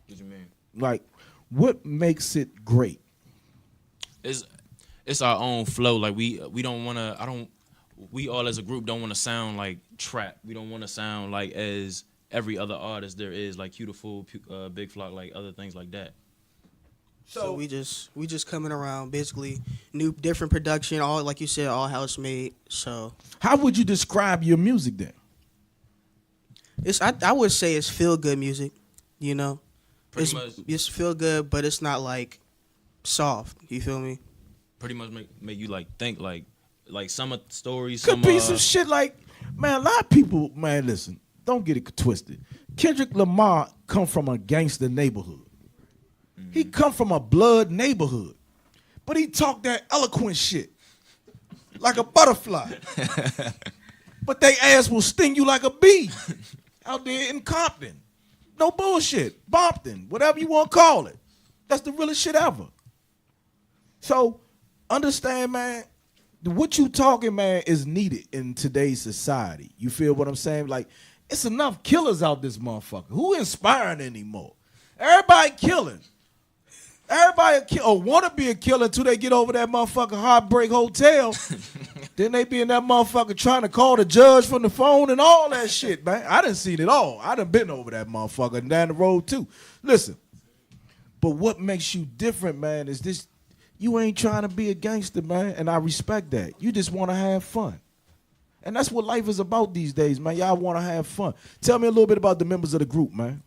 What you mean? Like, what makes it great? It's our own flow. Like we don't want to. We all as a group don't want to sound like trap. We don't want to sound like as every other artist there is, like Q the Fool, Big Flock, like other things like that. So we just coming around, basically different production, all like you said, all house made. So how would you describe your music then? I would say it's feel good music, you know. Pretty much. It's feel good, but it's not like soft. You feel me? Pretty much make you like think like some of the stories. Could be some shit like, man, a lot of people, man, listen, don't get it twisted. Kendrick Lamar come from a gangster neighborhood. Mm-hmm. He come from a blood neighborhood. But he talk that eloquent shit like a butterfly. But they ass will sting you like a bee out there in Compton. No bullshit. Bompton, whatever you want to call it. That's the realest shit ever. So, understand, man, what you talking, man, is needed in today's society. You feel what I'm saying? Like, it's enough killers out this motherfucker. Who inspiring anymore? Everybody killing. Everybody want to be a killer until they get over that motherfucking Heartbreak Hotel. Then they be in that motherfucker trying to call the judge from the phone and all that shit, man. I done seen it all. I done been over that motherfucker and down the road too. Listen, but what makes you different, man, is this. You ain't trying to be a gangster, man, and I respect that. You just want to have fun. And that's what life is about these days, man. Y'all want to have fun. Tell me a little bit about the members of the group, man.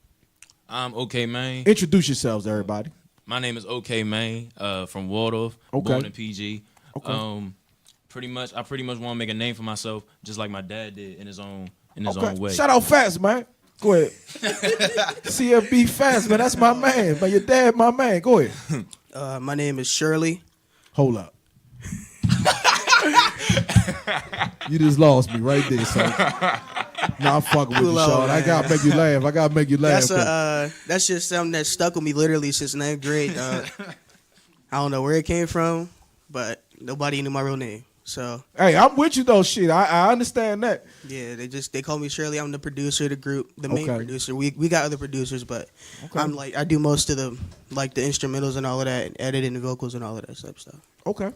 Okay, man. Introduce yourselves, everybody. My name is OK Maine, from Waldorf, born in PG. Okay. I pretty much want to make a name for myself, just like my dad did in his own way. Shout out Fast, man. Go ahead. CFB Fast, man. That's my man. But your dad, my man. Go ahead. My name is Shirley. Hold up. You just lost me right there, son. Nah, I'm fucking with you, Sean. I gotta make you laugh. That's just something that stuck with me literally since 9th grade. I don't know where it came from, but nobody knew my real name. So hey, I'm with you though. Shit, I understand that. Yeah, they call me Shirley. I'm the producer of the group, the main producer. We got other producers, but I'm I do most of the the instrumentals and all of that, and editing the vocals and all of that type of stuff. Okay.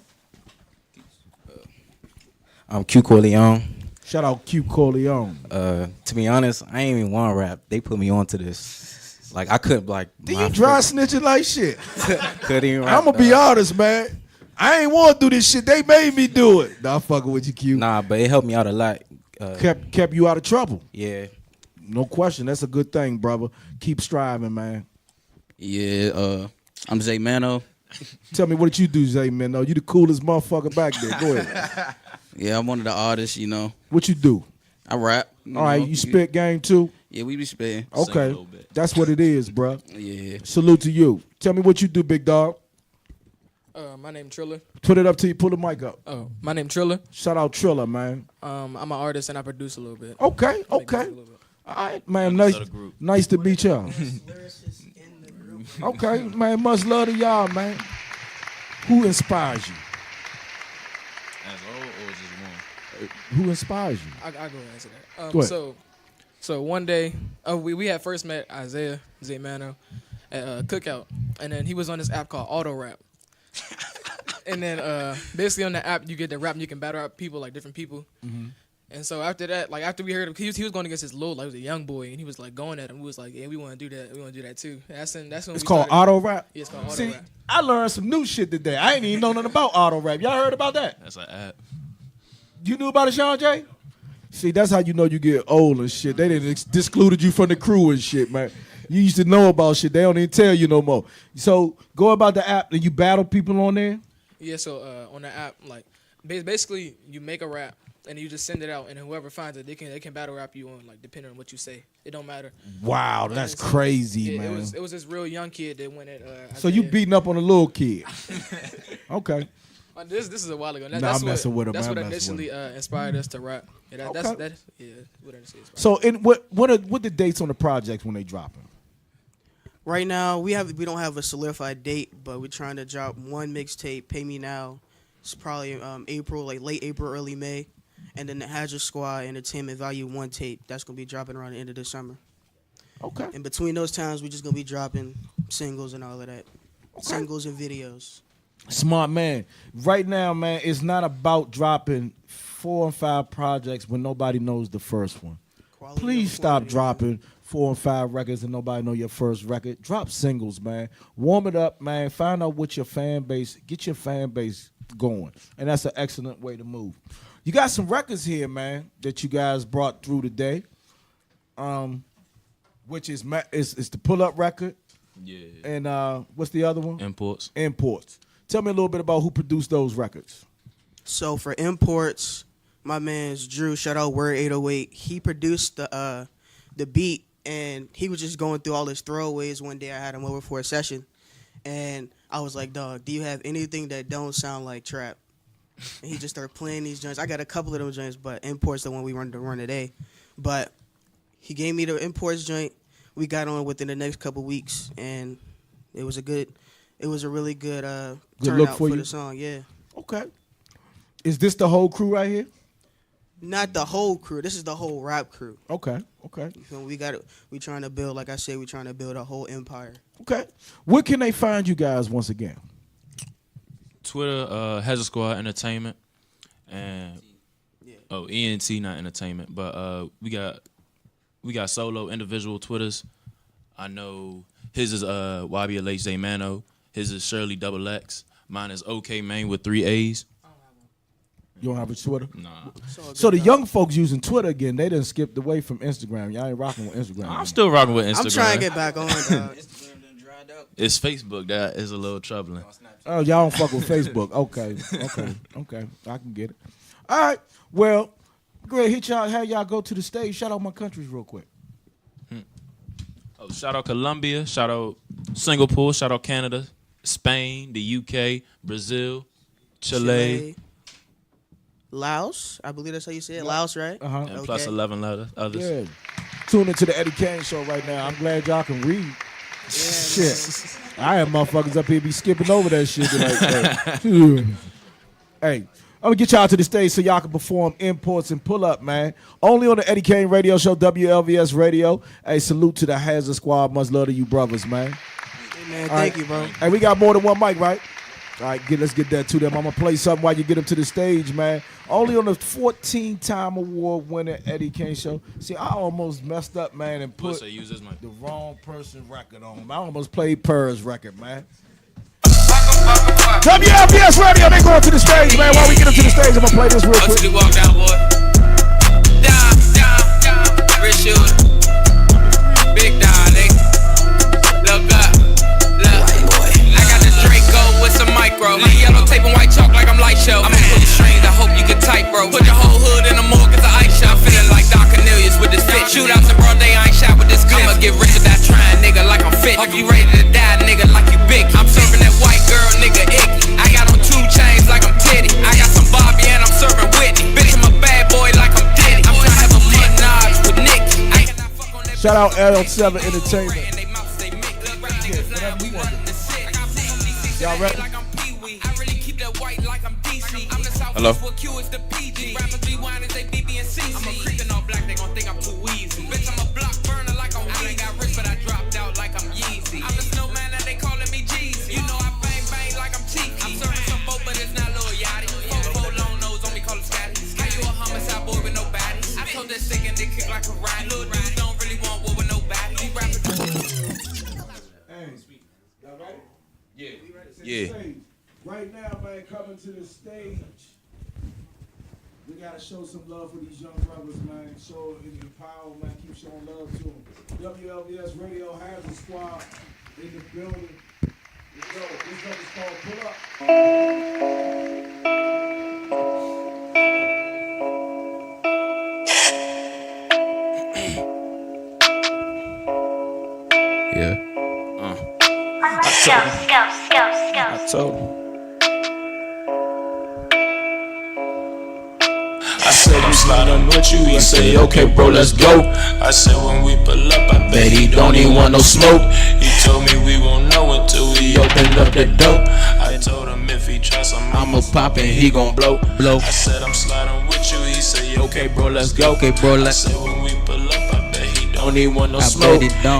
I'm Q Corleone. Shout out Q Corleone. To be honest, I ain't even want to rap. They put me onto this. Like I couldn't Did you dry snitching like shit? Couldn't even rap. I'm gonna be honest, man. I ain't want to do this shit. They made me do it. Nah, I'm fucking with you, Q. Nah, but it helped me out a lot. Kept you out of trouble. Yeah. No question. That's a good thing, brother. Keep striving, man. Yeah. I'm Zay Mano. Tell me what you do, Zay Mano. You the coolest motherfucker back there. Go ahead. Yeah, I'm one of the artists, you know. What you do? I rap. All right, you spit game too? Yeah, we be spitting. Okay. That's what it is, bro. Yeah. Salute to you. Tell me what you do, big dog. My name Triller. Put it up till you pull the mic up. Oh, my name Triller. Shout out Triller, man. I'm an artist and I produce a little bit. Okay. All right, man. Nice to meet y'all. Okay, man. Much love to y'all, man. Who inspires you? As old or just one? Who inspires you? I go ahead and answer that. Go ahead. So one day, we had first met Isaiah Zay Mano at a cookout, and then he was on this app called Auto Rap. And then basically on the app you get to rap and you can battle out people, like different people. Mm-hmm. And so after that, like after we heard him, he was going against his little, like he was a young boy, and he was like going at him. We was like, yeah, we want to do that. We want to do that too. That's when it's called Auto Rap. Yeah, it's called Auto See, Rap. I learned some new shit today. I ain't even know nothing about Auto Rap. Y'all heard about that? That's an app. You knew about it, Sean J? See, that's how you know you get old and shit. They didn't discluded you from the crew and shit, man. You used to know about shit. They don't even tell you no more. So go about the app and you battle people on there? Yeah, so on the app, like basically you make a rap and you just send it out, and whoever finds it, they can battle rap you on, like depending on what you say. It don't matter. Wow, that's crazy, man. It was this real young kid that went at. So you beating up on a little kid? Okay. This is a while ago. I'm messing with him. That's what initially inspired us to rap. Yeah, Okay. What initially inspired. So what the dates on the projects when they dropping? Right now, we don't have a solidified date, but we're trying to drop one mixtape, Pay Me Now. It's probably April, like late April, early May. And then the Hazard Squad Entertainment Value 1 tape, that's going to be dropping around the end of the summer. Okay. In between those times, we're just going to be dropping singles and all of that. Okay. Singles and videos. Smart man. Right now, man, it's not about dropping 4 and 5 projects when nobody knows the first one. Please stop dropping 4 and 5 records and nobody know your first record. Drop singles, man. Warm it up, man. Find out what your fan base, get your fan base going. And that's an excellent way to move. You got some records here, man, that you guys brought through today. Which is the pull-up record. Yeah. And what's the other one? Imports. Tell me a little bit about who produced those records. So for Imports, my man's Drew, shout out Word 808. He produced the beat, and he was just going through all his throwaways one day. I had him over for a session, and I was like, dog, do you have anything that don't sound like trap? And he just started playing these joints. I got a couple of those joints, but Imports the one we wanted to run today. But he gave me the Imports joint. We got on within the next couple weeks, and it was a really good turnout for the song. Yeah. Okay. Is this the whole crew right here? Not the whole crew. This is the whole rap crew. Okay. We trying to build, like I said, we trying to build a whole empire. Okay. Where can they find you guys once again? Twitter, Hazard Squad Entertainment, and ENT, not entertainment, but we got solo individual Twitters. I know his is YBLH Zay Mano. His is Shirley XX. Mine is OK Maine with 3 A's. You don't have a Twitter? Nah. So the young folks using Twitter again, they done skipped away from Instagram. Y'all ain't rocking with Instagram. I'm still rocking with Instagram. I'm trying to get back on, dog. It's Facebook that is a little troubling. Oh, y'all don't fuck with Facebook. Okay. I can get it. All right. Well, go ahead, hit y'all. Have y'all go to the stage. Shout out my countries real quick. Oh, shout out Colombia. Shout out Singapore. Shout out Canada, Spain, the UK, Brazil, Chile. Laos, I believe that's how you say it. Laos, right? And plus 11 others. Yeah. Tune into the Eddie Kayne show right now. I'm glad y'all can read. Shit. I have motherfuckers up here be skipping over that shit. Hey, I'm gonna get y'all to the stage so y'all can perform imports and pull up, man. Only on the Eddie Kayne radio show, WLVS Radio. Hey, salute to the Hazard Squad. Much love to you brothers, man. Hey, man, thank you, bro. Hey, we got more than one mic, right? All right, let's get that to them. I'm going to play something while you get them to the stage, man. Only on the 14-time award winner Eddie Kayne show. See, I almost messed up, man, and put the wrong person record on. I almost played Purr's record, man. WLVS Radio, they going to the stage, man. While we get them to the stage, I'm going to play this real quick. Walk down, boy. Down. Rich shooter. Big down, nigga. Look up. With some micro, yellow tape and white chalk like I'm light show. I'ma pull the strings, I hope you can tight, bro. Put your whole hood in the morgue, it's an ice shop. Feeling like Doc Cornelius with this fit. Shootouts in broad day, I ain't shot with this clip. I'ma get rich without trying, nigga, like I'm fit. Hope you ready to die, nigga, like you big. I'm serving that white girl, nigga, icky. I got on 2 chains like I'm Teddy. I got some Bobby and I'm serving Whitney. Bitch, I'm a bad boy like I'm Diddy. I'm trying to have a Menage with Nicky. Shout out L7 Entertainment. Y'all ready? Hello. Yeah. Right now, man, coming to the stage. We gotta show some love for these young brothers, man. Show the power, man. Keep showing love to them. WLVS Radio has a squad in the building. Let's go. This stuff is called Pull Up. Yeah. I told him. I said I'm sliding with you, he say okay bro let's go. I said when we pull up I bet he don't even want no smoke. He told me we won't know until we open up the door. I told him if he tries some I'ma pop and he gon' blow. I said I'm sliding with you, he say okay bro let's go. I said when we pull up I bet he don't even want no smoke. He told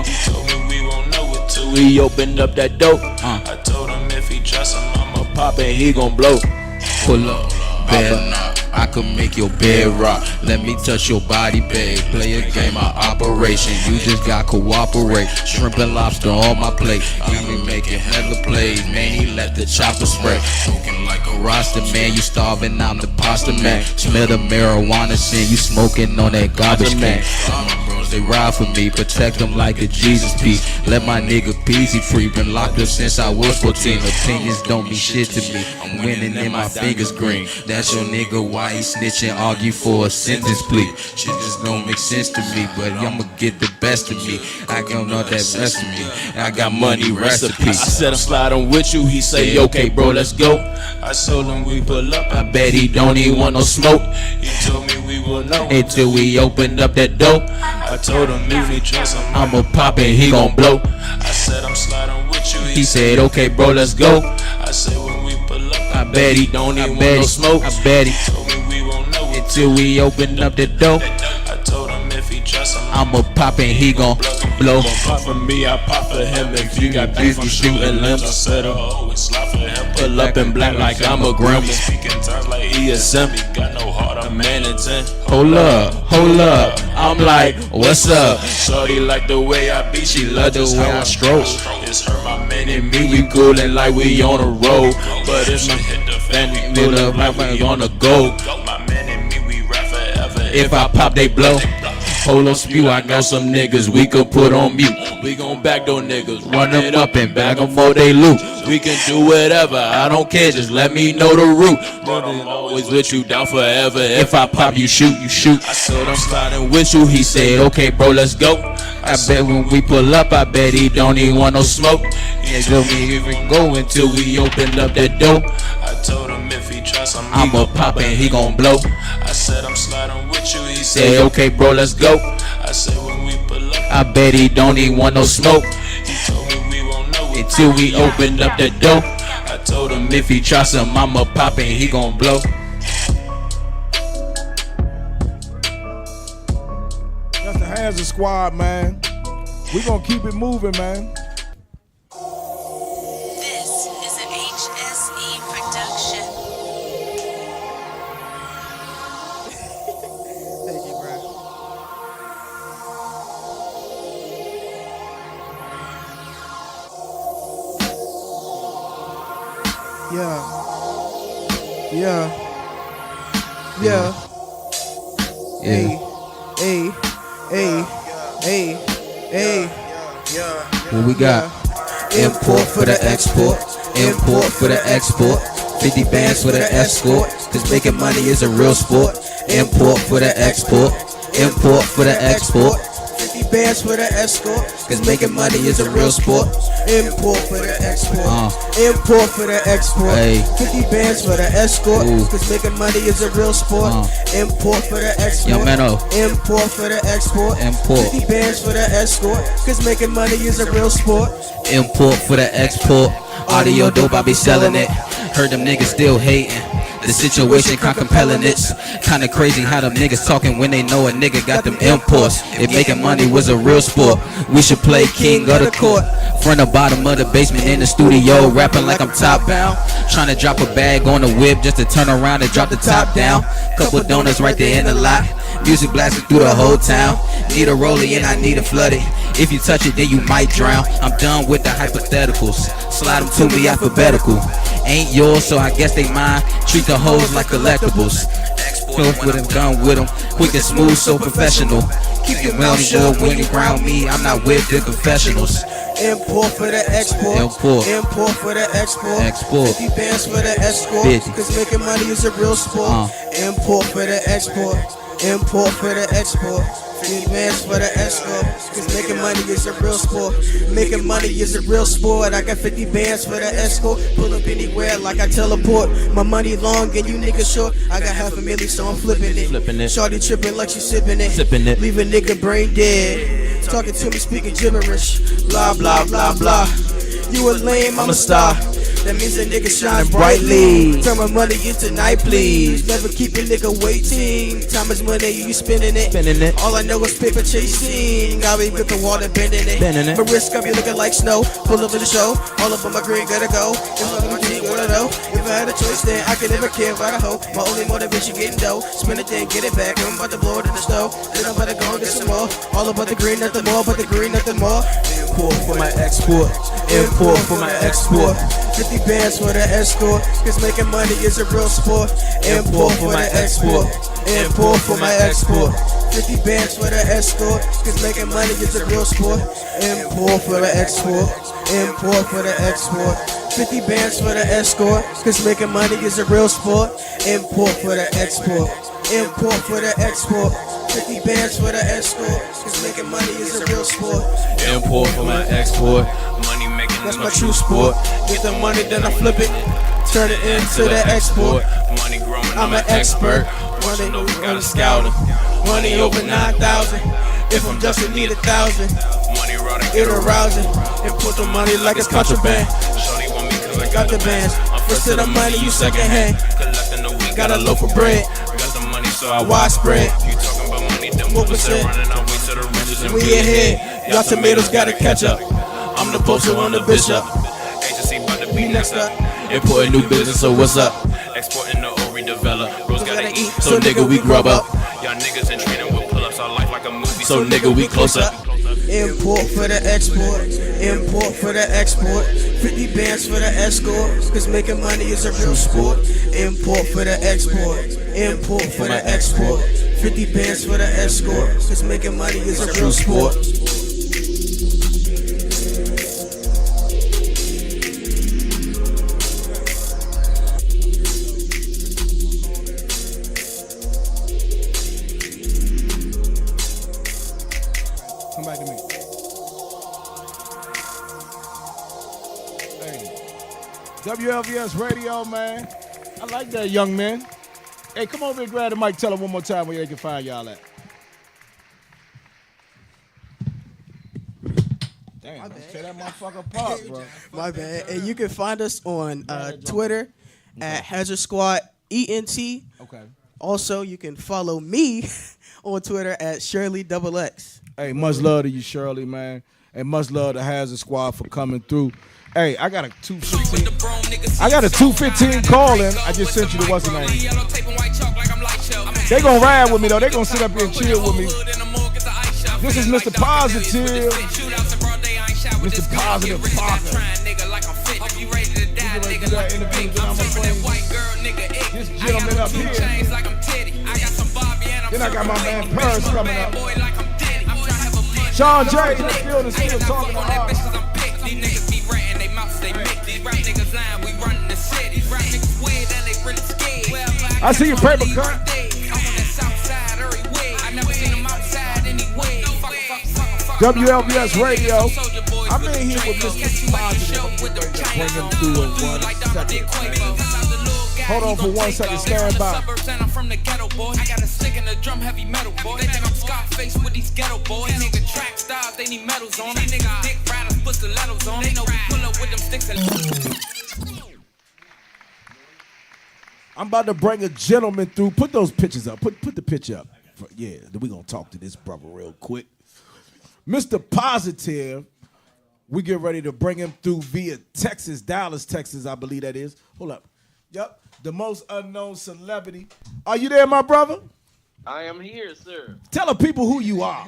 me we won't know until we open up that door. I told him if he tries some I'ma pop and he gon' blow. Pull up, bed. I could make your bed rock. Let me touch your body, babe. Play a game of operation. You just got cooperate. Shrimp and lobster on my plate. You be making hella plays. Man, he let the chopper spray. Smoking like a roster, man. You starving, I'm the pasta man. Smell the marijuana scent. You smoking on that garbage can. They ride for me, protect them like a Jesus piece. Let my nigga Peasy free, been locked up since I was 14. Opinions don't mean shit to me. I'm winning and my fingers green. That's your nigga, why he snitching, argue for a sentence plea. Shit just don't make sense to me, but I'ma get the best of me. I don't know that rest of me. I got money recipes. I said I'm sliding with you, he say okay bro let's go. I told him we pull up, I bet he don't even want no smoke. He told me we will know until we opened up that door. I told him if he tries some I'ma pop and he gon' blow. I said I'm sliding with you, he said okay bro let's go. I said when we pull up I bet he don't even want no smoke. I bet he told me we won't know until we open up the door. I told him if he trusts him I'ma pop and he gon' blow. Pop for me, I pop for him. If you got beef, I'm shooting limbs. I said I'll always slide for him. Pull up in black like I'm a grandma. Speaking times like ESM. Got no heart, I'm man in 10. Hold up, I'm like, what's up? Shorty like the way I beat, she love the way I stroke. It's her, my man, and me, we coolin' like we on a road. But if we hit the fan, we pull up like we on a go. My man and me, we rap forever. If I pop, they blow. polo spew. I got some niggas we could put on mute. We gon' backdoor niggas, run them up and bag them for they loot. We can do whatever, I don't care, just let me know the route. But I'm always with you, down forever. If I pop, you shoot, you shoot. I said I'm sliding with you, he said, okay bro, let's go. I bet when we pull up, I bet he don't even want no smoke. He told me even go until we open up that door. I told him if he tries something, I'ma pop and he gon' blow. I said I'm sliding with you, he Say said okay bro, let's go. I said when we pull up, I bet he don't even want no smoke. he told me we won't know it Until we open up that door. I told him If he try some, I'ma pop and he gon' blow. That's the Hazard Squad, man. We gonna keep it moving, man. This is an HSE production. Thank you, bro. Yeah. Hey. What we got? Import for the export. Import for the export. 50 bands for the escort. Cause making money is a real sport. Import for the export. Import for the export. 50 bands for the escort. Cause making money is a real sport. Import for the export. Import for the export. Hey. 50 bands for the escort. Cause making money is a real sport. Import for the export. Yo, Mano. Import for the export. Import. 50 bands for the escort. Cause making money is a real sport. Import for the export. Audio dope, I be selling it. Heard them niggas still hating. The situation kinda compelling, it's kinda crazy how them niggas talking when they know a nigga got them imports. If making money was a real sport, we should play king of the court. Front or bottom of the basement in the studio, rapping like I'm top bound. Trying to drop a bag on the whip just to turn around and drop the top down. Couple donuts right there in the lot. Music blasting through the whole town. Need a rollie and I need a flooded. If you touch it, then you might drown. I'm done with the hypotheticals. Slide them to me alphabetical. Ain't yours, so I guess they mine. Treat the hoes like collectibles. Export with them, gun with them. Quick and smooth, so professional. Keep your mouth shut when you round me. I'm not with the confessionals. Import for the export. Import. Import for the export. Export. 50 bands for the escort. 50. Cause making money is a real sport. Import for the export. Import for the export. 50 bands for the escort. Cause making money is a real sport. Making money is a real sport. I got 50 bands for the escort. Pull up anywhere like I teleport. My money long and you niggas short. I got $500,000, so I'm flipping it. Shorty tripping like she sipping it. Leave a nigga brain dead. Talking to me, speaking gibberish. Blah, blah, blah, blah. You a lame, I'm a star. That means a nigga shine brightly. Turn my money into night, please. Never keep a nigga waiting. Time is money, you spending it. All I know is paper chasing. I be with the water bending it. My wrist got me looking like snow. Pull up to the show. All up on my green, gotta go. If I'm gonna what I know. If I had a choice, then I could never care about a hoe. My only motivation getting dough. Spend it, then get it back. I'm about to blow it in the snow. Then I'm about to go and get some more. All about the green, nothing more. But the green, nothing more. Import for my export. Import for my export. 50 bands for the escort. Cause making money is a real sport. Import for my export. Import for my export. 50 bands for the escort. Cause making money is a real sport. Import for the export. Import for the export. 50 bands for the escort. Cause making money is a real sport. Import for the export. Import for the export. 50 bands for the escort. Cause making money is a real sport. Import for my export. money making That's my true sport. Get the money, then I flip it. Turn it into the export. Money growing, I'm an expert. Money, gotta scout it. money over 9,000. If I'm just in need 1,000. Money rolling, Get arousing. And put the money like it's contraband. Shorty want me cause I Got the bands. First to the money, you second hand. collecting the week. Got a loaf of bread. Got the money, so I Widespread. You talking about money, them What movers percent? running our way to the riches and We ahead. Y'all tomatoes gotta catch up. I'm the poster on the bishop. Agency about to be next up. Importing new business, so what's up? Exporting the old redevelop. Bros gotta eat, So nigga, we grub up. Y'all niggas in training with pull-ups. Our life like a movie. So nigga, we close up. Import for the export. Import for the export. 50 bands for the escort. Cause making money is a real sport. Import for the export. Import for the export. 50 bands for the escort, cause making money is a real sport. Come back to me. Hey, WLVS Radio, man. I like that, young man. Hey, come over and grab the mic. Tell them one more time where they can find y'all at. Damn, let's tear that motherfucker apart, bro. My bad. And you can find us on Twitter at Hazard Squad ENT. Okay. Also, you can follow me on Twitter at Shirley XX. Hey, much love to you, Shirley, man. And much love to Hazard Squad for coming through. Hey, I got a 215 call in. I just sent you the what's the name. They gonna ride with me though. They gonna sit up here and chill with me. This is Mr. Positive. Mr. Positive Parker. This gentleman up here. Then I got my man Paris coming up. Sean J. in the building still talking to us. I see your paper cut. WLBS Radio. I'm in here with Mr. Positive. Bring him through in 1 second. Hold on for 1 second. Stand by. I'm from the ghetto, boy. I got a stick in the drum, heavy metal, boy. They think I'm Scarface with these ghetto boys. Nigga track stars, they need medals on. These niggas dick riders, put stilettos on. They know we pull up with them sticks and. I'm about to bring a gentleman through. Put those pictures up. Put the picture up. Yeah, we're going to talk to this brother real quick. Mr. Positive, we get ready to bring him through via Texas, Dallas, Texas, I believe that is. Hold up. Yep, the most unknown celebrity. Are you there, my brother? I am here, sir. Tell the people who you are.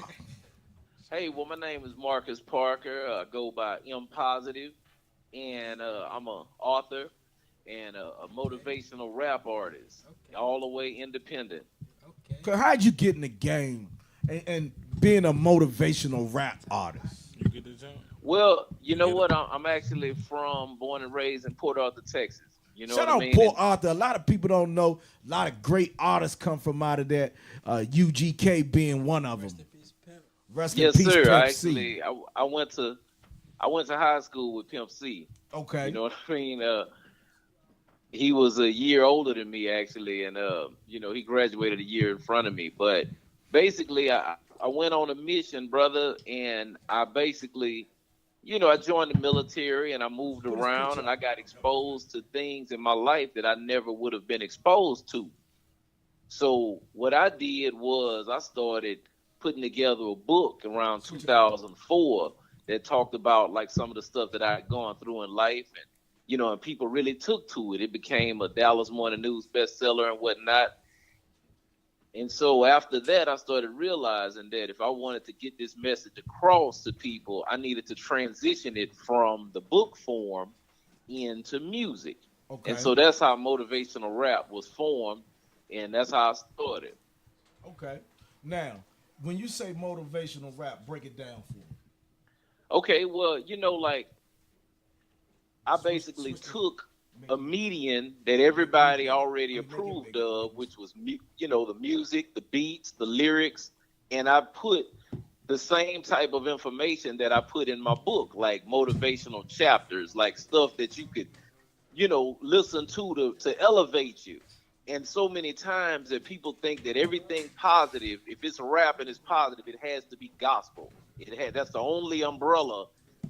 Hey, well, my name is Marcus Parker. I go by M Positive, and I'm an author and a motivational rap artist, all the way independent. Okay. How'd you get in the game and being a motivational rap artist? Well, you know what? I'm actually born and raised in Port Arthur, Texas. You know Shout what out I mean? Port Arthur. A lot of people don't know. A lot of great artists come from out of that. UGK being one of them. Rest in Yes, peace, sir. Pimp C. I went to high school with Pimp C. Okay. You know what I mean? He was a year older than me, actually, and he graduated a year in front of me. But basically, I went on a mission, brother, and I basically, I joined the military and I moved around and I got exposed to things in my life that I never would have been exposed to. So what I did was I started putting together a book around 2004 that talked about like some of the stuff that I had gone through in life, and and people really took to it. It became a Dallas Morning News bestseller and whatnot. And so after that, I started realizing that if I wanted to get this message across to people, I needed to transition it from the book form into music. Okay. And so that's how motivational rap was formed, and that's how I started. Okay. Now, when you say motivational rap, break it down for me. Okay, well, I basically took a median that everybody already approved of, which was, the music, the beats, the lyrics, and I put the same type of information that I put in my book, like motivational chapters, like stuff that you could, listen to elevate you. And so many times that people think that everything positive, if it's rap and it's positive, it has to be gospel. That's the only umbrella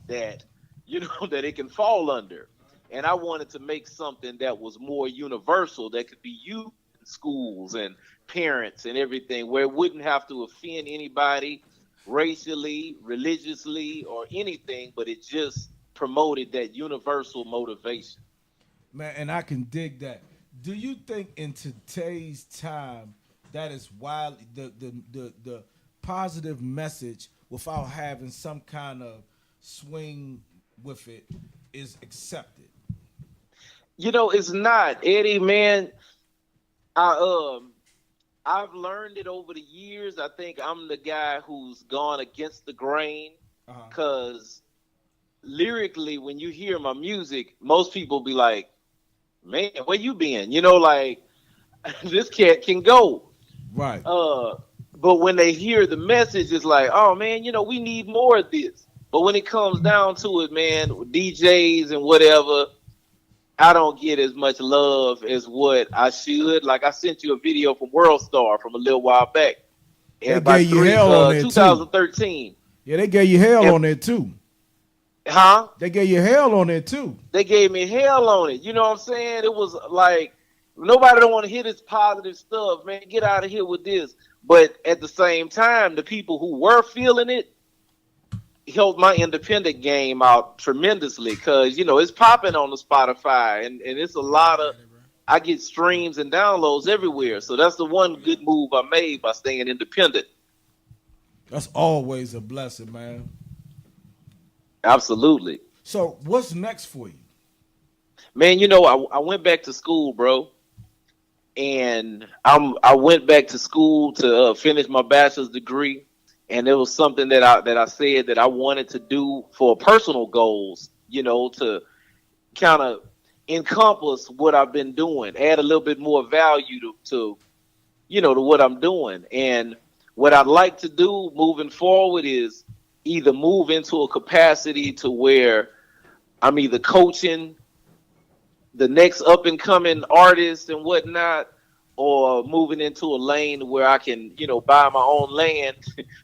that, that it can fall under. And I wanted to make something that was more universal, that could be used in schools and parents and everything, where it wouldn't have to offend anybody racially, religiously, or anything, but it just promoted that universal motivation. Man, and I can dig that. Do you think in today's time that is wild, the positive message without having some kind of swing with it is accepted? It's not, Eddie, man. I've learned it over the years. I think I'm the guy who's gone against the grain because lyrically, when you hear my music, most people be like, man, where you been? You know, like, this cat can go. Right. But when they hear the message, it's like, oh, man, you know, we need more of this. But when it comes down to it, man, DJs and whatever, I don't get as much love as what I should. Like, I sent you a video from World Star from a little while back. They gave you hell on there, 2013. Too. Yeah, they gave you hell on there, too. Huh? They gave you hell on there, too. They gave me hell on it. You know what I'm saying? It was like, nobody don't want to hear this positive stuff, man. Get out of here with this. But at the same time, the people who were feeling it helped my independent game out tremendously because, you know, it's popping on the Spotify and it's a lot of, I get streams and downloads everywhere. So that's the one good move I made by staying independent. That's always a blessing, man. Absolutely. So what's next for you? Man, you know, I went back to school, bro. And I went back to school to finish my bachelor's degree. And it was something that I said that I wanted to do for personal goals, you know, to kind of encompass what I've been doing, add a little bit more value to you know, to what I'm doing. And what I'd like to do moving forward is either move into a capacity to where I'm either coaching the next up and coming artists and whatnot, or moving into a lane where I can, you know, buy my own land,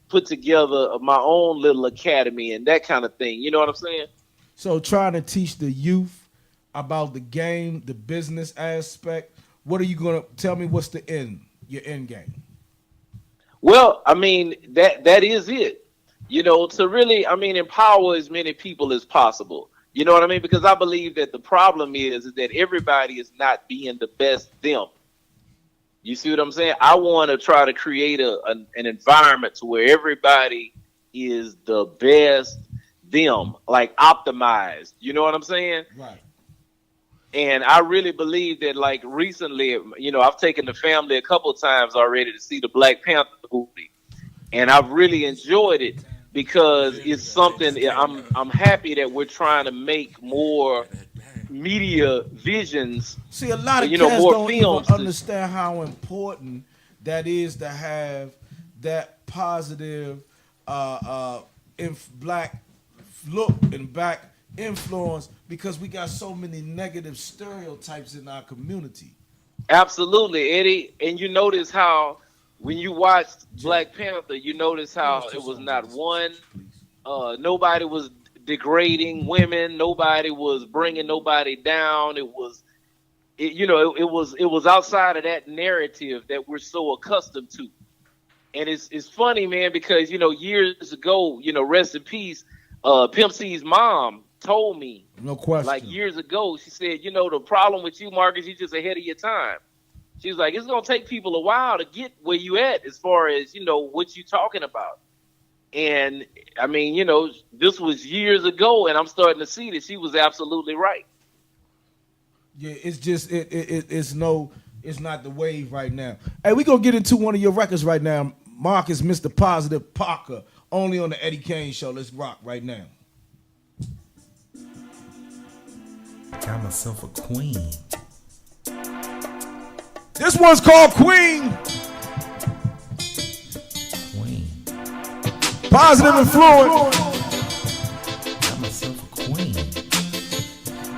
put together my own little academy and that kind of thing. You know what I'm saying? So trying to teach the youth about the game, the business aspect. What are you going to tell me? What's the end, your end game? Well, I mean, that is it, you know, to really, I mean, empower as many people as possible. You know what I mean? Because I believe that the problem is that everybody is not being the best them. You see what I'm saying? I want to try to create an environment to where everybody is the best them, like optimized. You know what I'm saying? Right. And I really believe that, like, recently, you know, I've taken the family a couple of times already to see the Black Panther movie, and I've really enjoyed it because it's something. I'm happy that we're trying to make more media visions. See, a lot of you know, cats more don't films even understand how important that is to have that positive black look and black influence, because we got so many negative stereotypes in our community. Absolutely, Eddie. And you notice how when you watched Black Panther, you notice how it was not one, nobody was degrading women, nobody was bringing nobody down. It was outside of that narrative that we're so accustomed to. And it's funny, man, because, you know, years ago, you know, rest in peace, Pimp C's mom told me, no question, like years ago, she said, you know, the problem with you, Marcus, you're just ahead of your time. She was like, it's going to take people a while to get where you at as far as, you know, what you talking about. And I mean, you know, this was years ago, and I'm starting to see that she was absolutely right. Yeah, it's just it's not the wave right now. Hey, we gonna get into one of your records right now. Marcus, Mr. Positive Parker, only on the Eddie Kayne Show. Let's rock right now. Got myself a queen. This one's called Queen. Positive influence. Got myself a queen.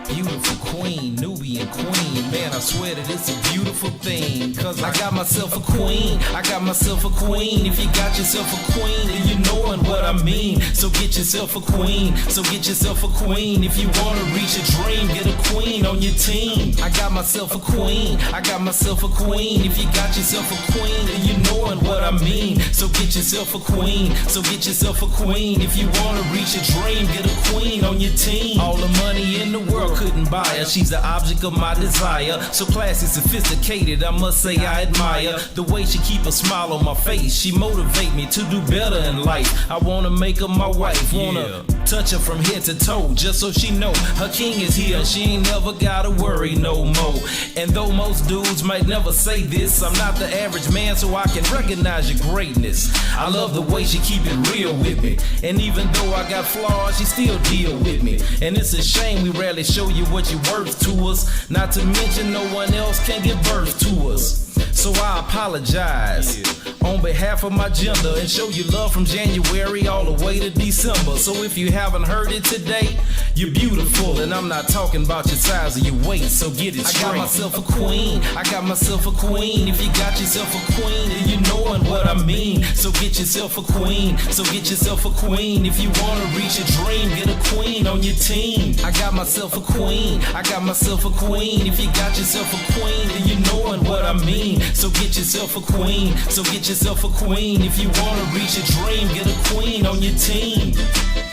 Beautiful queen, Nubian queen. Man, I swear that it's a beautiful thing. Cause I got myself a queen. I got myself a queen. If you got yourself a queen, then you knowin' what I mean. So get yourself a queen. So get yourself a queen. If you wanna reach a dream, get a queen on your team. I got myself a queen. I got myself a queen. If you got yourself a queen, then you knowin' what I mean. So get yourself a queen. So get yourself a queen. If you wanna reach a dream, get a queen on your team. All the money in the world couldn't buy her. She's the object of my desire. So classy, sophisticated, I must say I admire the way she keep a smile on my face. She motivate me to do better in life. I wanna make her my wife. Wanna touch her from head to toe, just so she know her king is here. She ain't never gotta worry no more. And though most dudes might never say this, I'm not the average man, so I can recognize your greatness. I love the way she keep it real with me, and even though I got flaws, she still deal with me. And it's a shame we rarely show you what you're worth to us, not to mention no one else can give birth to us. So I apologize on behalf of my gender and show you love from January all the way to December. So if you haven't heard it today, you're beautiful, and I'm not talking about your size or your weight, so get it straight. I got myself a queen, I got myself a queen. If you got yourself a queen, then you knowin' what I mean. So get yourself a queen, so get yourself a queen. If you wanna reach your dream, get a queen on your team. I got myself a queen, I got myself a queen. If you got yourself a queen, then you knowin' what I mean. So get yourself a queen, so get yourself a queen. If you wanna reach your dream, get a queen on your team.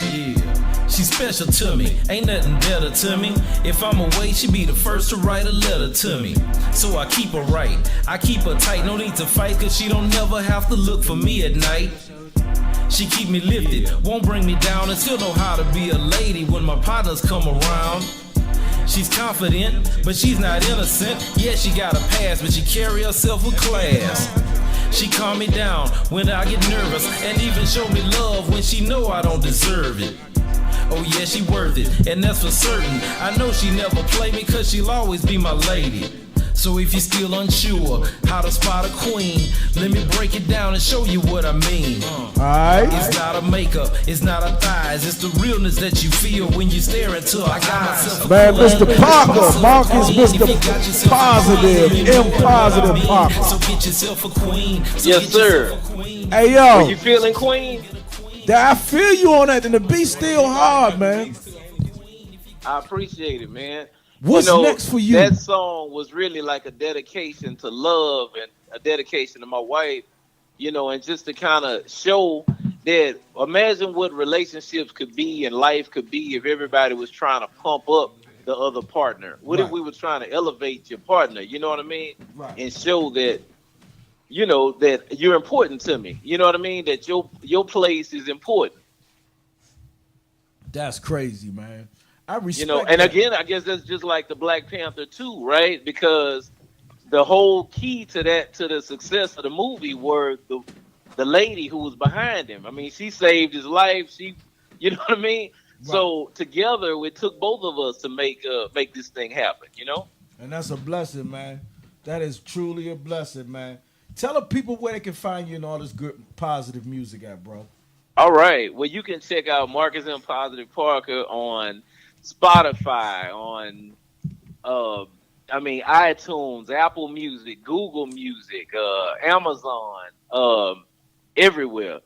Yeah, she's special to me, ain't nothing better to me. If I'm away, she be the first to write a letter to me. So I keep her right, I keep her tight, no need to fight, cause she don't never have to look for me at night. She keep me lifted, won't bring me down, and still know how to be a lady when my partners come around. She's confident, but she's not innocent. Yeah, she got a past, but she carry herself with class. She calm me down when I get nervous, and even show me love when she know I don't deserve it. Oh yeah, she worth it, and that's for certain. I know she never play me, cause she'll always be my lady. So if you're still unsure how to spot a queen, let me break it down and show you what I mean. Alright. It's not a makeup, it's not a thighs, it's the realness that you feel when you stare into her eyes. Man, Mr. Parker, Marcus, Mr. Positive, M Positive Parker. So get yourself a queen. Yes, sir. Hey, yo. Were you feeling queen? I feel you on that, and the beat's still hard, man. I appreciate it, man. What's next for you? That song was really like a dedication to love and a dedication to my wife, and just to kind of show that imagine what relationships could be and life could be if everybody was trying to pump up the other partner. What if we were trying to elevate your partner, you know what I mean? Right. And show that, that you're important to me. You know what I mean? That your place is important. That's crazy, man. I respect and that. again, I guess that's just like the Black Panther 2, right? Because the whole key to the success of the movie were the lady who was behind him. I mean, she saved his life. She, you know what I mean? Right. So together, it took both of us to make this thing happen, And that's a blessing, man. That is truly a blessing, man. Tell the people where they can find you and all this good, positive music at, bro. All right. Well, you can check out Marcus M. Positive Parker on Spotify, on iTunes, Apple Music, Google Music, Amazon, everywhere.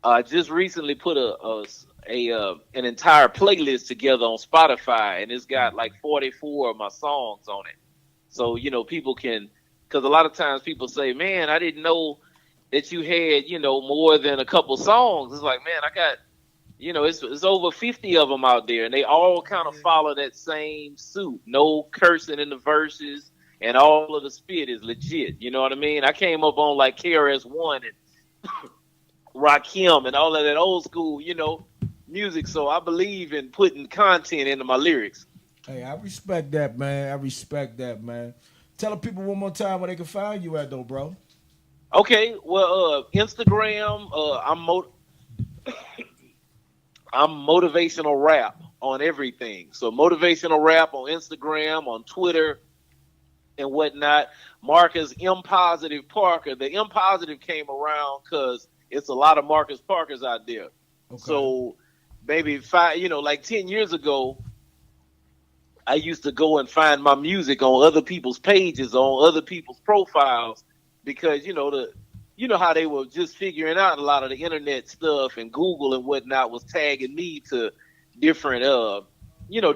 I just recently put an entire playlist together on Spotify, and it's got like 44 of my songs on it. So people can, because a lot of times people say, "Man, I didn't know that you had more than a couple songs." It's like, man, I got. It's over 50 of them out there, and they all kind of follow that same suit. No cursing in the verses, and all of the spit is legit. You know what I mean? I came up on like KRS-One and Rakim and all of that old school, music. So I believe in putting content into my lyrics. Hey, I respect that, man. Tell the people one more time where they can find you at, though, bro. Okay, well, Instagram, I'm motivational rap on everything. So motivational rap on Instagram, on Twitter, and whatnot. Marcus M. Positive Parker. The M. Positive came around because it's a lot of Marcus Parkers out there. Okay. So maybe 10 years ago, I used to go and find my music on other people's pages, on other people's profiles, because how they were just figuring out a lot of the internet stuff, and Google and whatnot was tagging me to different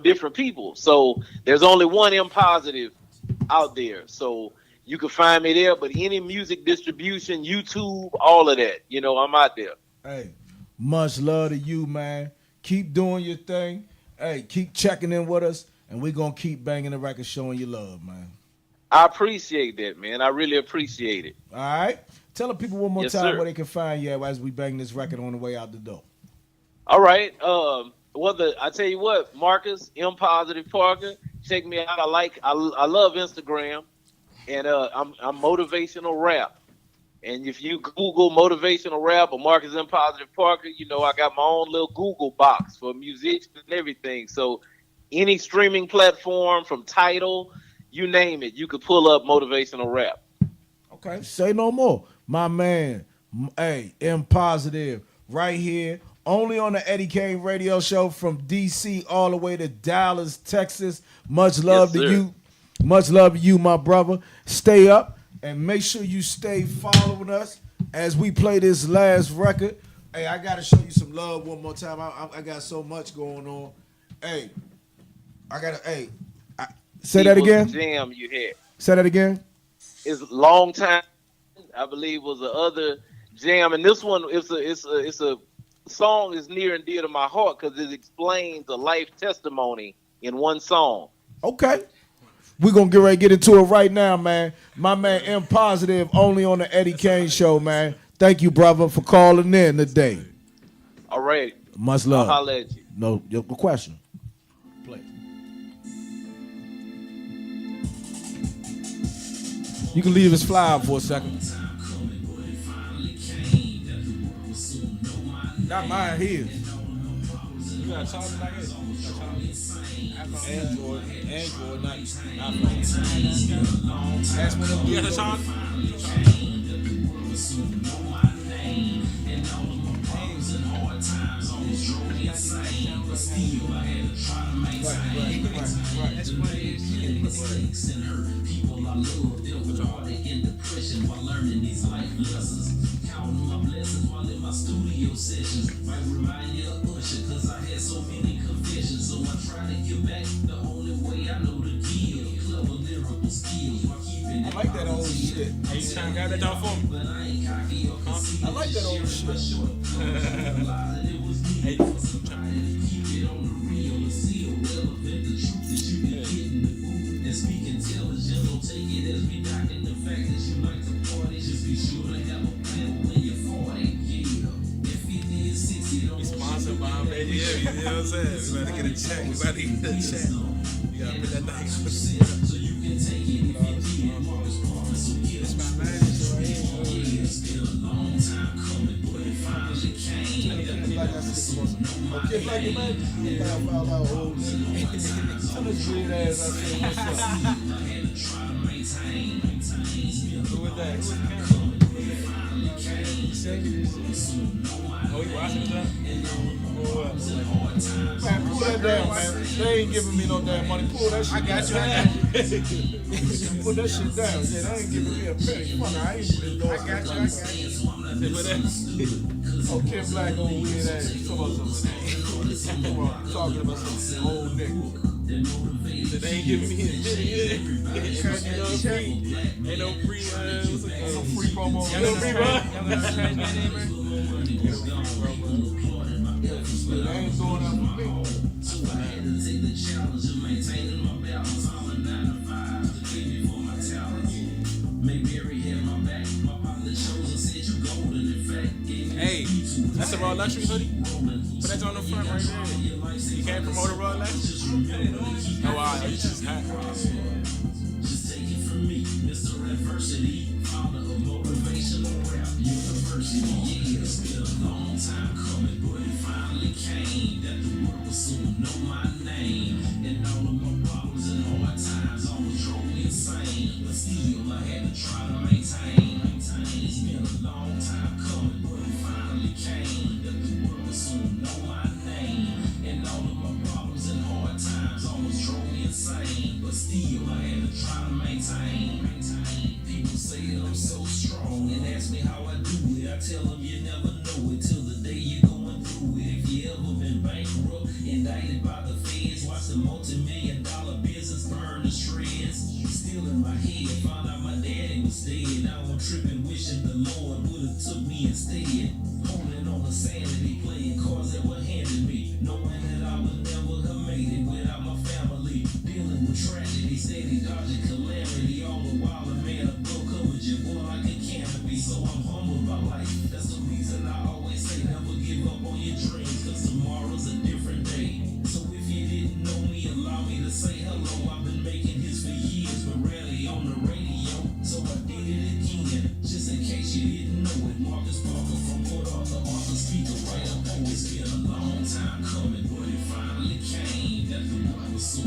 different people. So there's only one M Positive out there. So you can find me there, but any music distribution, YouTube, all of that, I'm out there. Hey, much love to you, man. Keep doing your thing. Hey, keep checking in with us, and we're going to keep banging the record, showing you love, man. I appreciate that, man. I really appreciate it. All right. Tell the people one more time sir. where they can find you as we bang this record on the way out the door. All right. I tell you what, Marcus M Positive Parker, check me out. I love Instagram, and I'm motivational rap. And if you Google motivational rap or Marcus M Positive Parker, I got my own little Google box for musicians and everything. So any streaming platform from Tidal, you name it, you could pull up motivational rap. Okay, say no more. My man, hey, M Positive, right here, only on the Eddie Kayne radio show from DC all the way to Dallas, Texas. Much love to you. Much love to you, my brother. Stay up and make sure you stay following us as we play this last record. Hey, I got to show you some love one more time. I got so much going on. Hey, say that again. Jam you had. Say that again. It's long time, I believe, was the other jam, and this one it's a song is near and dear to my heart because it explains a life testimony in one song. Okay, we're gonna get ready to get into it right now, man. My man M Positive, only on the Eddie Kayne show, man. Thank you, brother, for calling in today. All right, much love. I'll holler at you. No, your question. You can leave his fly out for a second. Not mine, his. You got a charger like it? Android, not iPhone. Ask one of them. You got a charger? People I love deal with heartache and depression while learning these life lessons. Counting my blessings while in my studio sessions. Might remind you of Usher, cause I had so many confessions. So I try to give back the only way I know to give. Clever lyrical skills while keeping it. I like that old shit. Hey, you trying to grab that down for me? But I ain't cocky or conceited. I like that old shit. Hey, I'm trying to keep it on the real and still relevant. The truth that you be getting the food and speak intelligent. Don't take it as me knocking the fact that you like to party. Just be sure to have a plan when you're 40. Yeah, if 50 and 60 don't. Be sponsored by baby. Yeah, you know what I'm saying? We about to get a check. We about to get a check. You gotta put that thing so you can take it. It's my man. Still a long time coming, but it finally came. Okay, like it, man. Yeah, I found out old nigga. Tell this weird ass I said, what's up? Who was that? Oh, you watching that? Man, pull that down, man. They ain't giving me no damn money. Pull that shit down. I got you. Pull that shit down. Yeah, they ain't giving me a penny. Fuck, I ain't been doing I got you. Okay, black old weird ass. You talking about something? Talking about some old nigga. They ain't giving me a penny. Ain't no free, no free promo. Ain't no free run. They ain't doing that for me. I had to take the challenge of maintaining my balance. I'm a 9 to 5 to keep me for my talent. Make Mary have my back. My partner chose and said you golden. In fact, gave me. Hey, that's a Raw Luxury hoodie. Put that on the front right there. You can't promote a Raw Luxury. Oh wow, you just hot. Just take it from me, Mr. Adversity, founder of motivational rap university. Yeah, it's been a long time coming, but it finally came that the world will soon know my name. And all of my problems and hard times almost drove me insane, but still I had to try to maintain. It's been a long time coming, but it finally came that the world will soon know my name. And all of my problems and hard times almost drove me insane, but still I had to try to maintain. People say that I'm so strong and ask me how I do it. I tell them you never know it till the day you're going through it. If you ever been bankrupt, indicted by the feds, watch the multi-million-dollar business burn to shreds. Still in my head, found out my daddy was dead. Now I'm tripping, wishing the Lord would've took me instead. Holding on to sanity, playing cards that were handed me, knowing that I would never have made it without my family. Dealing with tragedy, steady dodging calamity, all the while a man above covered your boy like a canopy. So I'm humble about life. That's the reason I always say never give up on your dreams, cause tomorrow's a different day.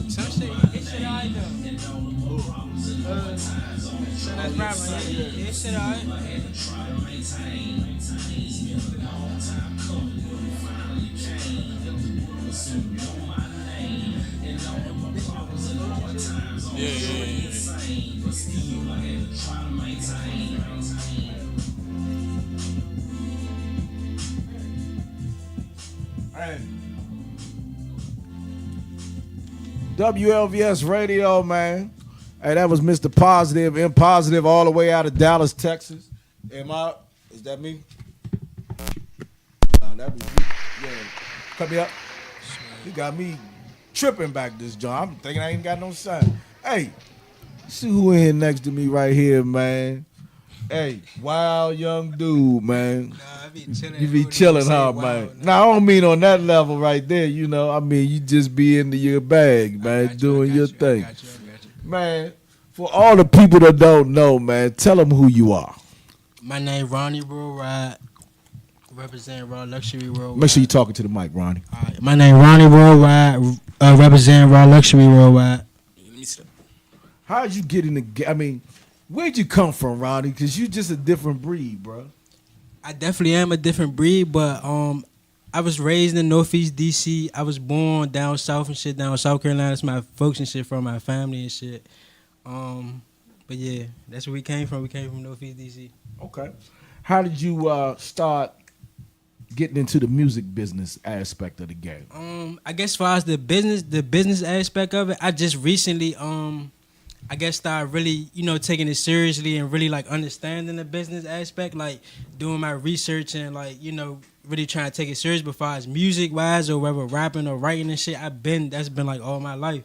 Some shit, it shit alright though. So that's rap right here. Yeah, it shit alright. Hey. WLVS Radio, man. Hey, that was Mr. Positive, Impositive, all the way out of Dallas, Texas. Is that me? No, that was you. Yeah. Cut me up. You got me tripping back this joint. I'm thinking I ain't got no sign. Hey, see who in here next to me right here, man. Hey, wild young dude, man. Nah, I be chilling. You be chilling, huh, man? Nah, I don't mean on that level right there, you know. I mean, you just be into your bag, man, doing your thing. Man, for all the people that don't know, man, tell them who you are. My name Ronnie Worldwide, representing Raw Luxury Worldwide. Make sure you're talking to the mic, Ronnie. All right. My name Ronnie Worldwide, representing Raw Luxury Worldwide. How'd you get in the? I mean, where'd you come from, Ronnie? Because you just a different breed, bro. I definitely am a different breed, but I was raised in Northeast DC. I was born down south and shit, down South Carolina. That's my folks and shit from my family and shit. But yeah, that's where we came from. We came from Northeast DC. Okay. How did you start getting into the music business aspect of the game? I guess as far as the business aspect of it, I just recently I guess started really, taking it seriously and really like understanding the business aspect, like doing my research and like, really trying to take it serious. But as far as music wise or whether rapping or writing and shit, that's been like all my life.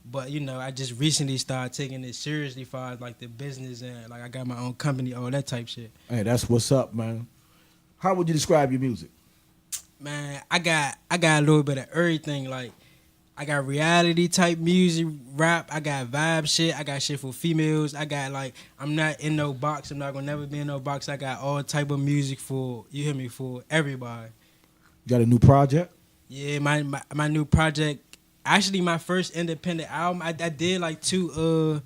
But I just recently started taking it seriously as far as like the business and like I got my own company, all that type shit. Hey, that's what's up, man. How would you describe your music? Man, I got a little bit of everything. Like I got reality type music, rap. I got vibe shit. I got shit for females. I got like I'm not in no box. I'm not gonna never be in no box. I got all type of music for for everybody. You got a new project? Yeah, my new project. Actually, my first independent album. I did like two.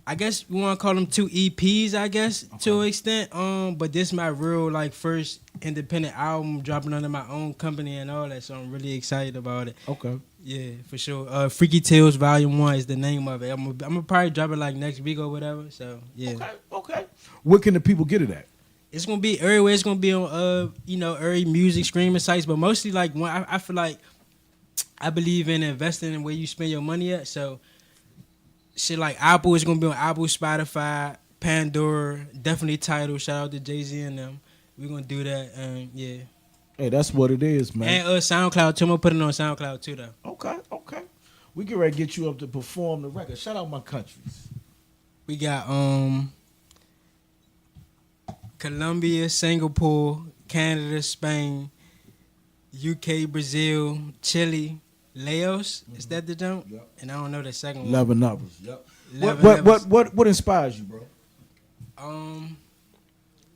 I guess we want to call them two EPs. I guess to an extent. But this is my real like first independent album dropping under my own company and all that. So I'm really excited about it. Okay. Yeah, for sure. Freaky Tales Volume 1 is the name of it. I'm gonna probably drop it like next week or whatever. So yeah. Okay. Where can the people get it at? It's gonna be everywhere. It's gonna be on every music streaming sites, but mostly like when I feel like I believe in investing in where you spend your money at. So shit like Apple is gonna be on Apple, Spotify, Pandora, definitely Tidal. Shout out to Jay-Z and them. We're gonna do that, and yeah. Hey, that's what it is, man. And SoundCloud too. I'm gonna put it on SoundCloud too, though. Okay. We get ready to get you up to perform the record. Shout out my countries. We got Colombia, Singapore, Canada, Spain, UK, Brazil, Chile, Laos. Is that the jump? Yep. And I don't know the second one. 11 numbers. Yep. 11 What inspires you, bro?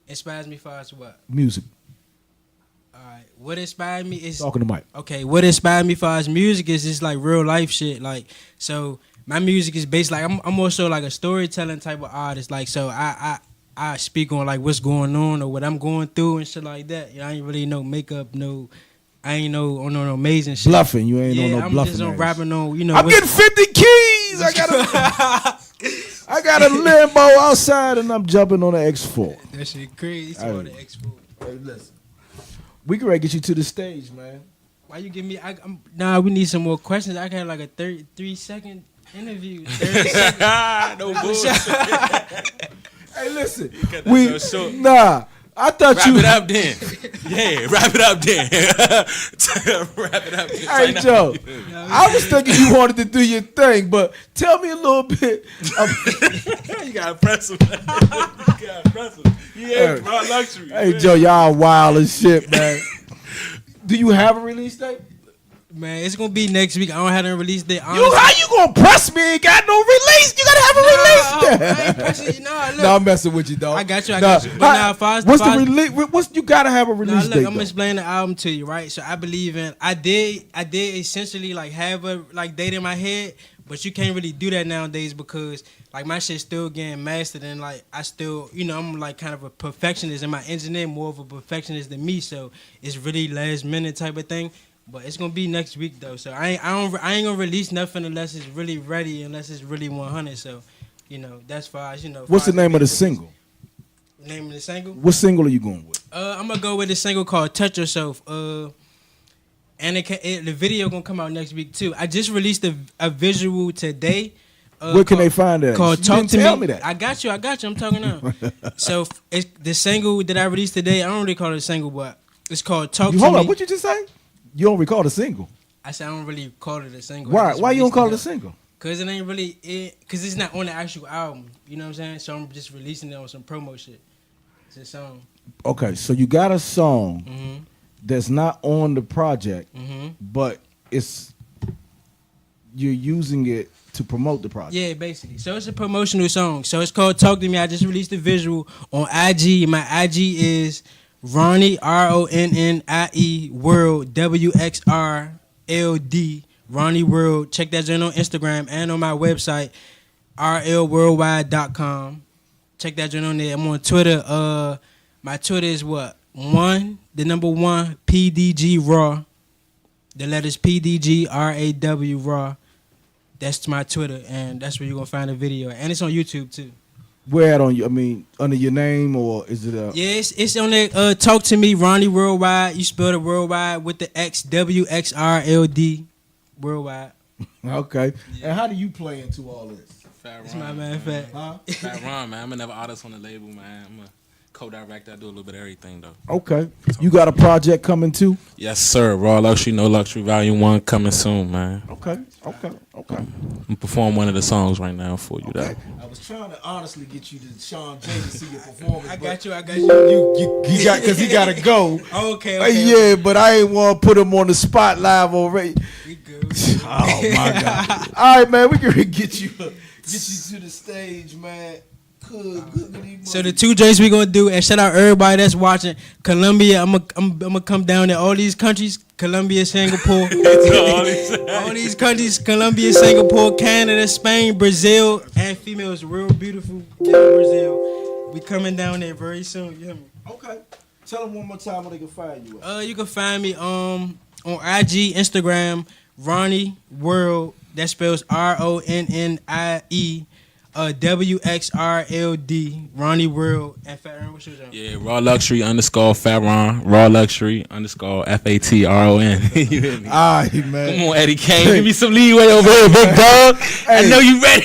Inspires me far as what? Music. All right. What inspired me is Talking to Mike. Okay. What inspired me far as music is just like real life shit. Like so, my music is based like I'm also like a storytelling type of artist. Like so, I speak on like what's going on or what I'm going through and shit like that. I ain't really no makeup, I ain't no amazing shit. Bluffing, you ain't on no bluffing. I'm just on rapping on, I'm getting 50 keys. I got a Lambo outside and I'm jumping on an X4. That shit crazy. Hey. On the X4. Hey, listen. We can ready to get you to the stage, man. Why you give me? Nah, we need some more questions. I got like a 33-second interview. 30 seconds. No bullshit. Hey, listen. So I thought wrap you it up then. Yeah, wrap it up then. Wrap it up then. Hey, Joe, I was thinking you wanted to do your thing, but tell me a little bit. You gotta press him. You ain't Raw Luxury. Hey, man. Joe, y'all wild as shit, man. Do you have a release date? Man, it's gonna be next week. I don't have no release date. How you gonna press me? Ain't got no release. You gotta have a release. I ain't pressing you. Look. No, I'm messing with you, dog. I got you. But now, what's the release? You gotta have a release date. I'm gonna explain the album to you, right? So I believe in. I did essentially like have a date in my head, but you can't really do that nowadays because like my shit's still getting mastered and like I still, I'm like kind of a perfectionist and my engineer more of a perfectionist than me, so it's really last minute type of thing. But it's gonna be next week though, so I ain't gonna release nothing unless it's really ready, unless it's really 100. So, that's far as What's the name of the single? Name of the single? What single are you going with? I'm gonna go with a single called "Touch Yourself." And the video gonna come out next week too. I just released a visual today. Where can they find that? Called "Talk to tell Me." me that. I got you. I'm talking now. So it's the single that I released today. I don't really call it a single, but it's called "Talk to Me." Hold on, what you just say? You don't recall the single? I said I don't really call it a single. Why? Why you don't call it a single? Cause it ain't really cause it's not on the actual album. You know what I'm saying? So I'm just releasing it on some promo shit. It's a song. Okay, so you got a song that's not on the project, but you're using it to promote the project. Yeah, basically. So it's a promotional song. So it's called "Talk to Me." I just released the visual on IG. My IG is Ronnie RONNIE World WXRLD Ronnie World. Check that joint on Instagram and on my website rlworldwide.com. Check that joint on there. I'm on Twitter. My Twitter is what? 1 PDG Raw. The letters PDGRAW Raw. That's my Twitter, and that's where you're gonna find the video. And it's on YouTube too. Where at on you? I mean, under your name or is it a? Yeah, it's on there. Talk to Me, Ronnie Worldwide. You spell it worldwide with the X WXRLD Worldwide. Okay. Yeah. And how do you play into all this? It's my man, Fat. Huh? Fat Ron, man. I'm another artist on the label, man. I'm a co-director. I do a little bit of everything, though. Okay. You got a project coming too? Yes, sir. Raw Luxury, No Luxury, Volume 1 coming soon, man. Okay. I'm performing one of the songs right now for you, though. I was trying to honestly get you to Sean J to see your performance. I got you. You got because he got to go. Okay. Yeah, but I ain't want to put him on the spot live already. We good. Oh my God! All right, man, we can get you to the stage, man. So the two joints we gonna do, and shout out everybody that's watching. Colombia, I'm gonna come down there. All these countries, Colombia, Singapore, all these countries, Colombia, Singapore, Canada, Spain, Brazil, and females, real beautiful, Brazil. We coming down there very soon. You hear me? Okay. Tell them one more time where they can find you at. You can find me on IG, Instagram, Ronnie World. That spells RONNIE. WXRLD Ronnie World and Fat Ron. What's your name? Yeah, Raw Luxury _ Fat Ron. Raw Luxury _ FATRON. You hear me? All right, man. Come on, Eddie Kayne. Give me some leeway over here, big dog. I know you ready.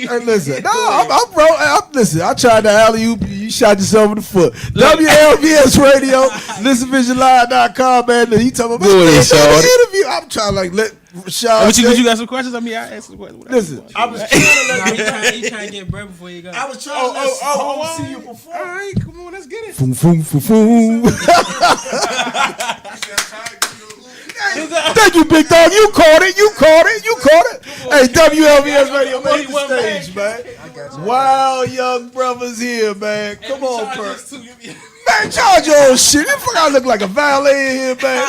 Hey, listen. No, I'm listen. I tried to alley oop. You shot yourself in the foot. WLVS Radio. ListenVisionLive.com, man. You talking about the interview? I'm trying to let Sean. What you got some questions? I mean, I asked some questions. Listen, I was trying to let he trying to get bread before you go. I was trying to see you perform. All right, come on, let's get it. Foom, foom, foom, foom. Thank you, big dog. You caught it. Hey, WLVS Radio, man, hit the stage, man. Wild young brothers here, man. Come on, Perk. Man, charge your own shit. You fuck, I look like a valet in here, man.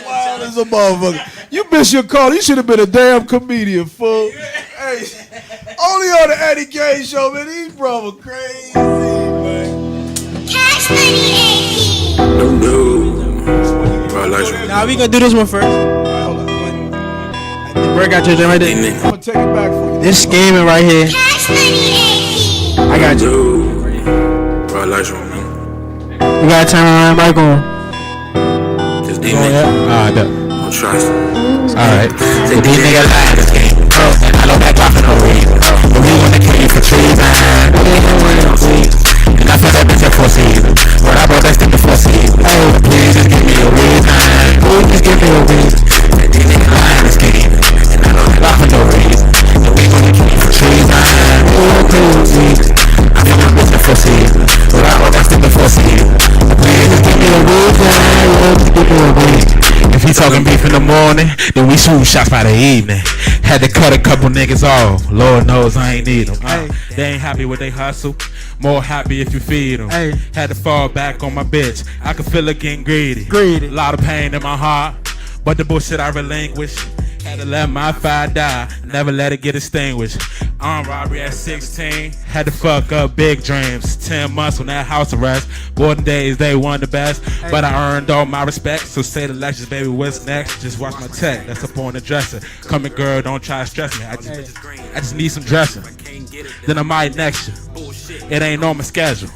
Wild as a motherfucker. You missed your call. You should have been a damn comedian, fool. Hey, only on the Eddie Kayne show, man. These brothers crazy, man. Cash money, Nah, we gonna do this one first. Hold on. The break got your right there. I'm gonna take it back for you. This scheming right here. Cash money, I got you. Raw Luxury, man. You gotta turn around mic on. Just these niggas. Alright, Don't trust. alright. Say these niggas lie in this game. And I know that drop for no reason. But we wanna kill you for treason. And I feel that bitch at 4 seasons. But I brought that stick to 4 seasons. Oh, please just give me a reason. Please just give me a reason. Say these niggas lie in this game. And I know that drop for no reason. But we wanna kill you for treason. Please. I feel that bitch at 4 seasons. But I brought that stick to 4 seasons. Please just give me a reason. If he talking beef in the morning, then we swoop shots by the evening. Had to cut a couple niggas off. Lord knows I ain't need them. They ain't happy with they hustle. More happy if you feed them. Had to fall back on my bitch. I could feel her getting greedy. A lot of pain in my heart, but the bullshit I relinquished. Had to let my fire die, never let it get extinguished. Armed robbery at 16, had to fuck up big dreams. 10 months on that house arrest. Boarding days, they weren't the best, but I earned all my respect. So say the lectures, baby, what's next? Just watch my tech, that's up on the dresser. Come in, girl, don't try to stress me. I just need some dressing. Then I might next you. It ain't on my schedule.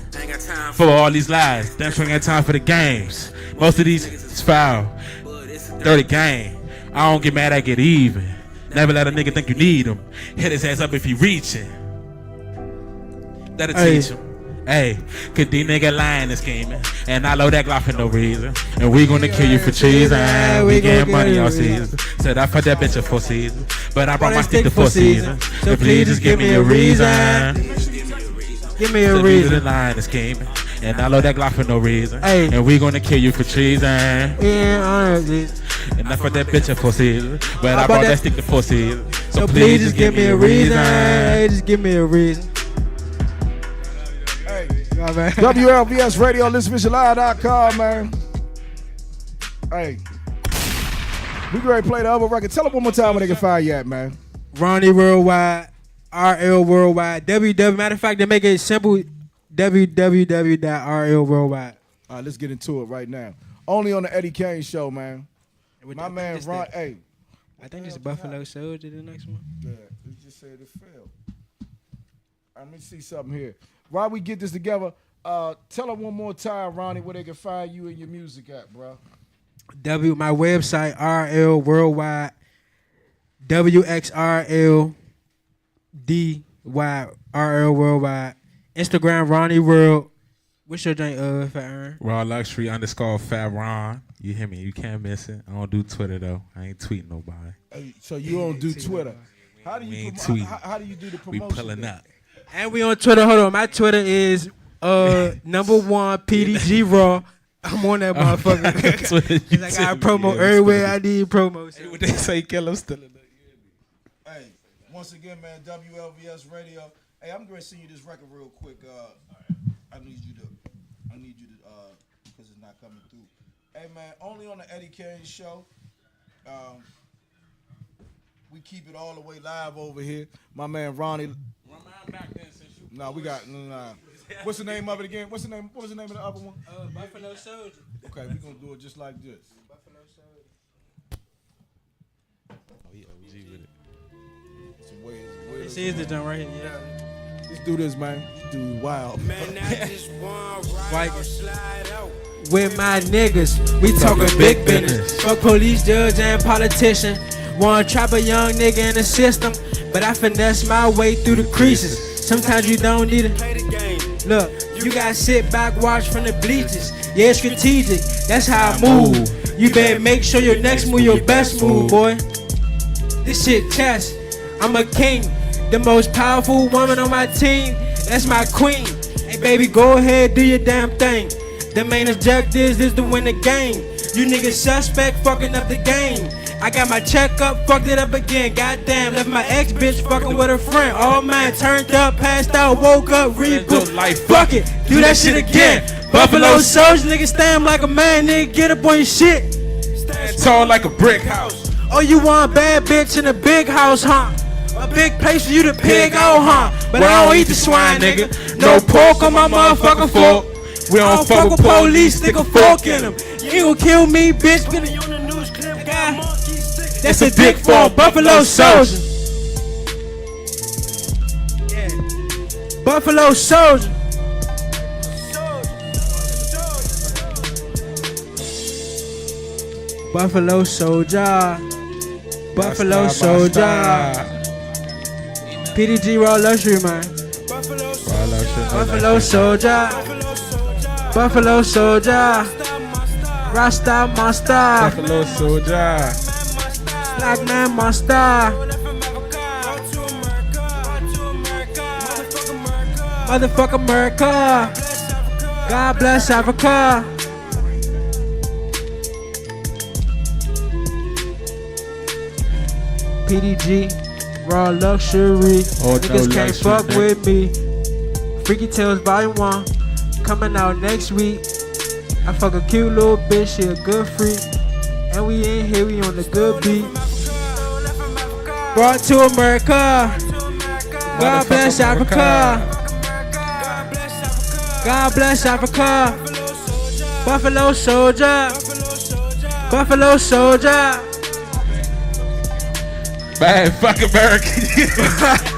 For all these lies, then ain't got time for the games. Most of these is foul, dirty game. I don't get mad, I get even. Never let a nigga think you need him. Hit his ass up if he reaching. That'll teach him. Hey, cause these niggas lying and scheming. And I load that Glock for no reason. And we gonna kill you for cheese. And we getting money all season. Said I fucked that bitch at 4 seasons. But I brought my stick to 4 seasons. So please just give me a reason. Give me a reason. Lying and scheming. And I load that Glock for no reason. And we gonna kill you for cheese. And I fucked that bitch at 4 seasons. But I brought that stick to 4 seasons. So please just give me a reason. Hey, just give me a reason. Hey, WLVS Radio, ListenFishLive.com, man. Hey, we ready to play the other record. Tell them one more time where they can find you at, man. Ronnie Worldwide, RL Worldwide, WW. Matter of fact, they make it simple. www.rlworldwide. All right, let's get into it right now. Only on the Eddie Kayne show, man. My man Ron, hey. I think it's Buffalo Soldier, the next one. Yeah, it just said it failed. Let me see something here. While we get this together, tell them one more time, Ronnie, where they can find you and your music at, bro. My website, RL Worldwide, WXRLDY, RL Worldwide. Instagram, Ronnie World. What's your name, Fat Aaron? Raw Luxury _ Fat Ron. You hear me? You can't miss it. I don't do Twitter though. I ain't tweeting nobody. Hey, so you don't do Twitter? How do you do the promotion? We pulling up. And we on Twitter. Hold on, my Twitter is #1 PDG Raw. I'm on that motherfucker. I got promo everywhere I need promo. Hey, what they say, kill him still in the Hey, once again, man, WLVS Radio. Hey, I'm gonna send you this record real quick. I need you to, because it's not coming through. Hey, man, only on the Eddie Kayne show. We keep it all the way live over here. My man Ronnie. No, we got. Nah. What's the name of it again? What was the name of the other one? Buffalo Soldier. Okay, we're gonna do it just like this. Buffalo Soldier. Oh, yeah, OG with it. This is the jump right here. Yeah. Let's do this, man. Dude, wow. With my niggas, we talking big business. Fuck police, judge, and politician. Wanna trap a young nigga in the system, but I finesse my way through the creases. Sometimes you don't need it. Look, you gotta sit back, watch from the bleachers. Yeah, it's strategic. That's how I move. You better make sure your next move your best move, boy. This shit chess. I'm a king. The most powerful woman on my team, that's my queen. Hey baby, go ahead, do your damn thing. The main objective is to win the game. You niggas suspect, fucking up the game. I got my check up, fucked it up again. Goddamn, left my ex bitch fucking with her friend. All mine turned up, passed out, woke up, reboot. Fuck it, do that shit again. Buffalo Soldier, nigga, stand like a man, nigga, get up on your shit. Stand tall like a brick house. Oh, you want a bad bitch in a big house, huh? A big place for you to pig out, huh? But I don't eat the swine, nigga. No pork on my motherfucking fork. We don't fuck with police, stick a fork in them. You ain't gon' kill me, bitch. That's a dick for a Buffalo Soldier. Yeah. Buffalo Soldier. Buffalo Soldier. Buffalo Soldier. PDG Raw Luxury, man. Buffalo Soldier. Buffalo Soldier. Rasta Monster. Buffalo Soldier. Black Man Monster. Motherfucker America. God bless Africa. PDG, raw luxury. Oh, Niggas no can't luxury, fuck man. with me. Freaky Tales Volume 1, coming out next week. I fuck a cute little bitch, she a good freak. And we in here, we on the good beat. Brought to America. God bless Africa. God bless Africa. Buffalo Soldier. Buffalo Soldier. Man, fuck America.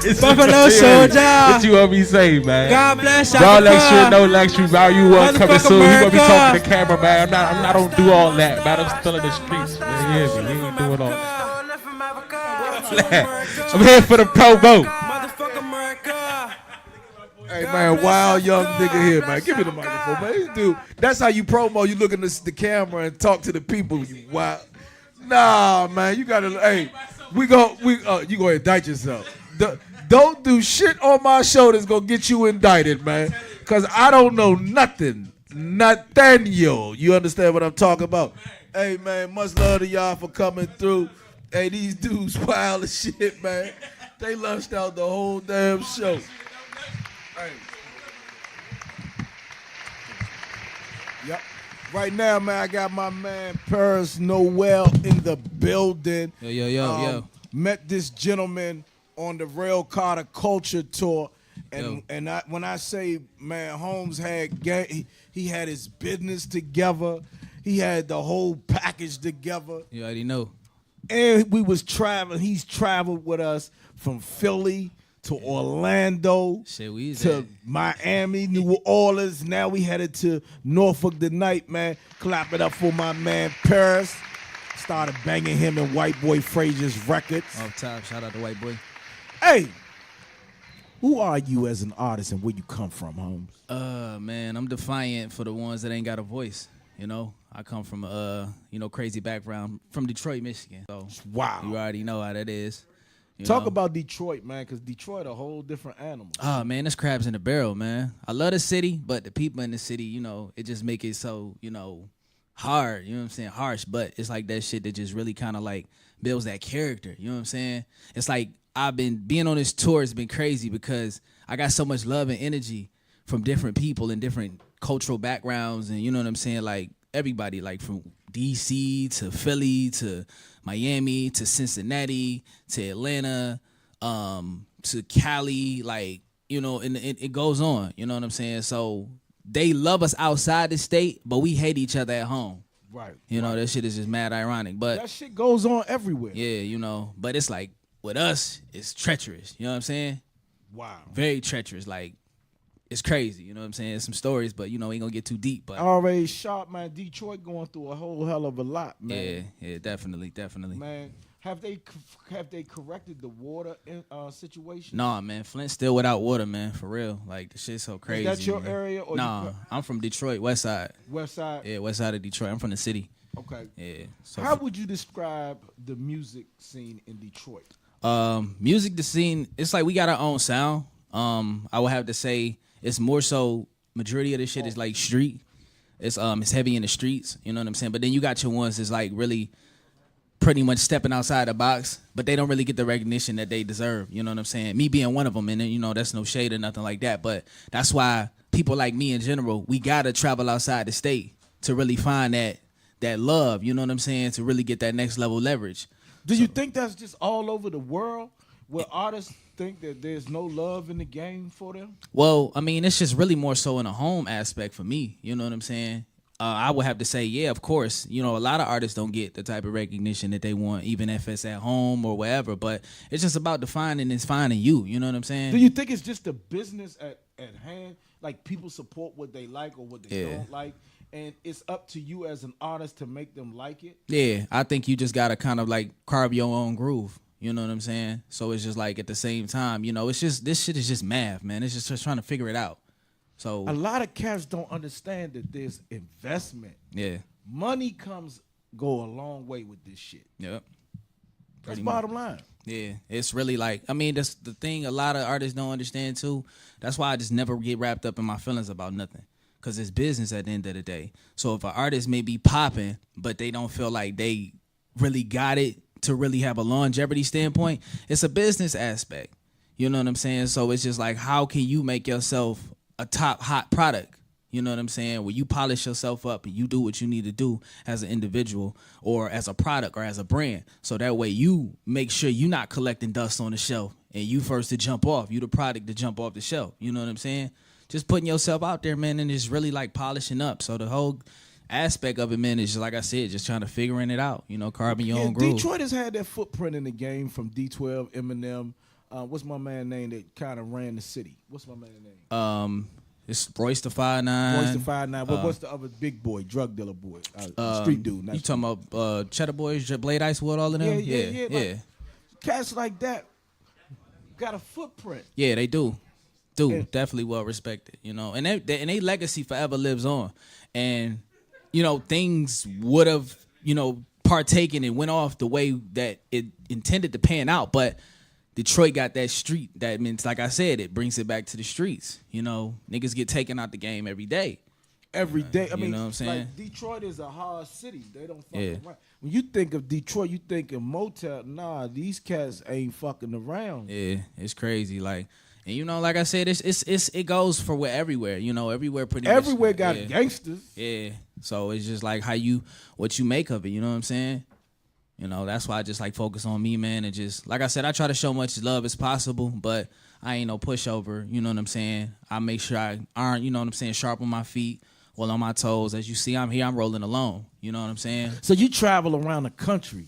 It's Buffalo serious. Soldier. What you want me to say, man? God bless Raw Africa. luxury, no luxury. Value one coming Motherfucker soon. You gonna be America. talking to the camera, man. I'm not gonna do all that, man. I'm still in the streets, man. You hear me? We ain't doing all that. I'm here for the promo. Hey man, wild young nigga here, man. Give me the microphone, man. This dude, that's how you promo. You look in the camera and talk to the people. You wild. Nah, man, you gotta. Hey, you gonna indict yourself. Don't do shit on my show that's gonna get you indicted, man. Cause I don't know nothing. Nathaniel. You understand what I'm talking about? Hey man, much love to y'all for coming through. Hey, these dudes wild as shit, man. They lunched out the whole damn show. Hey. Yep. Right now, man, I got my man Paris Noel in the building. Yo. Met this gentleman on the Rail Carter Culture Tour. And when I say, man, Holmes had he had his business together. He had the whole package together. You already know. And we was traveling. He's traveled with us from Philly to Orlando to Miami, New Orleans. Now we headed to Norfolk tonight, man. Clap it up for my man Paris. Started banging him in White Boy Frazier's records. Off top, shout out to White Boy. Hey, who are you as an artist and where you come from, Holmes? Man, I'm defiant for the ones that ain't got a voice. You know, I come from crazy background from Detroit, Michigan. So wow, you already know how that is. Talk about Detroit, man, because Detroit a whole different animal. Oh man, it's crabs in the barrel, man. I love the city, but the people in the city, it just make it so, hard. You know what I'm saying? Harsh, but it's like that shit that just really kind of like builds that character. You know what I'm saying? It's like I've been being on this tour has been crazy because I got so much love and energy from different people and different cultural backgrounds, and you know what I'm saying? Like everybody, like from DC to Philly to Miami to Cincinnati to Atlanta to Cali, like, and it goes on. You know what I'm saying? So they love us outside the state, but we hate each other at home. Right. That shit is just mad ironic. But that shit goes on everywhere. Yeah, but it's like with us, it's treacherous. You know what I'm saying? Wow. Very treacherous. Like, it's crazy. You know what I'm saying? Some stories, but, ain't going to get too deep. But already shot, man. Detroit going through a whole hell of a lot, man. Yeah, definitely. Man, have they corrected the water situation? Nah, man. Flint's still without water, man. For real. Like, the shit's so crazy. Is that your man. area? Or nah, I'm from Detroit, West Side. West Side? Yeah, West Side of Detroit. I'm from the city. Okay. Yeah. So how would you describe the music scene in Detroit? The scene, it's like we got our own sound. I would have to say it's more so majority of the shit is like street. It's heavy in the streets, you know what I'm saying? But then you got your ones that's like really pretty much stepping outside the box, but they don't really get the recognition that they deserve, you know what I'm saying? Me being one of them, and then, that's no shade or nothing like that, but that's why people like me in general, we gotta travel outside the state to really find that love, you know what I'm saying? To really get that next level leverage. Do you think that's just all over the world where artists think that there's no love in the game for them? Well, I mean, it's just really more so in a home aspect for me. You know what I'm saying? I would have to say, yeah, of course. A lot of artists don't get the type of recognition that they want, even if it's at home or wherever. But it's just about defining and finding you. You know what I'm saying? Do you think it's just the business at hand? Like people support what they like or what they don't like? And it's up to you as an artist to make them like it? Yeah, I think you just got to kind of like carve your own groove. You know what I'm saying? So it's just like at the same time, it's just, this shit is just math, man. It's just trying to figure it out. So a lot of cats don't understand that there's investment. Yeah. Money go a long way with this shit. Yep. That's bottom line. Yeah, it's really like, I mean, that's the thing a lot of artists don't understand too. That's why I just never get wrapped up in my feelings about nothing. Because it's business at the end of the day. So if an artist may be popping, but they don't feel like they really got it to really have a longevity standpoint, it's a business aspect. You know what I'm saying? So it's just like, how can you make yourself a top hot product? You know what I'm saying? Where you polish yourself up and you do what you need to do as an individual or as a product or as a brand. So that way you make sure you're not collecting dust on the shelf and you first to jump off. You the product to jump off the shelf. You know what I'm saying? Just putting yourself out there, man, and just really like polishing up. So the whole aspect of it, man, is just like I said, just trying to figuring it out. You know, carving your own groove. Detroit has had that footprint in the game from D12, Eminem. What's my man name that kind of ran the city? What's my man name? It's Royce the 5'9". Royce the 5'9". What's the other big boy, drug dealer boy, street dude? You talking about Cheddar Boys, Blade Icewood, all of them? Yeah. Like, cats like that got a footprint. Yeah, they do. Definitely well respected, you know, and they legacy forever lives on, and you know things would have partaken and went off the way that it intended to pan out, but Detroit got that street. That means, like I said, it brings it back to the streets. You know, niggas get taken out the game every day. Every day. I You mean, know what I'm saying? like Detroit is a hard city. They don't fuck around. When you think of Detroit, you think of Motel. Nah, these cats ain't fucking around. Yeah, it's crazy. Like, and you know, like I said, it goes for everywhere. You know, everywhere pretty much. Everywhere got gangsters. Yeah. So it's just like what you make of it. You know what I'm saying? You know, that's why I just like focus on me, man, and just like I said, I try to show much love as possible, but I ain't no pushover. You know what I'm saying? I make sure I aren't, you know what I'm saying, sharp on my feet, well on my toes. As you see, I'm here, I'm rolling alone. You know what I'm saying? So you travel around the country,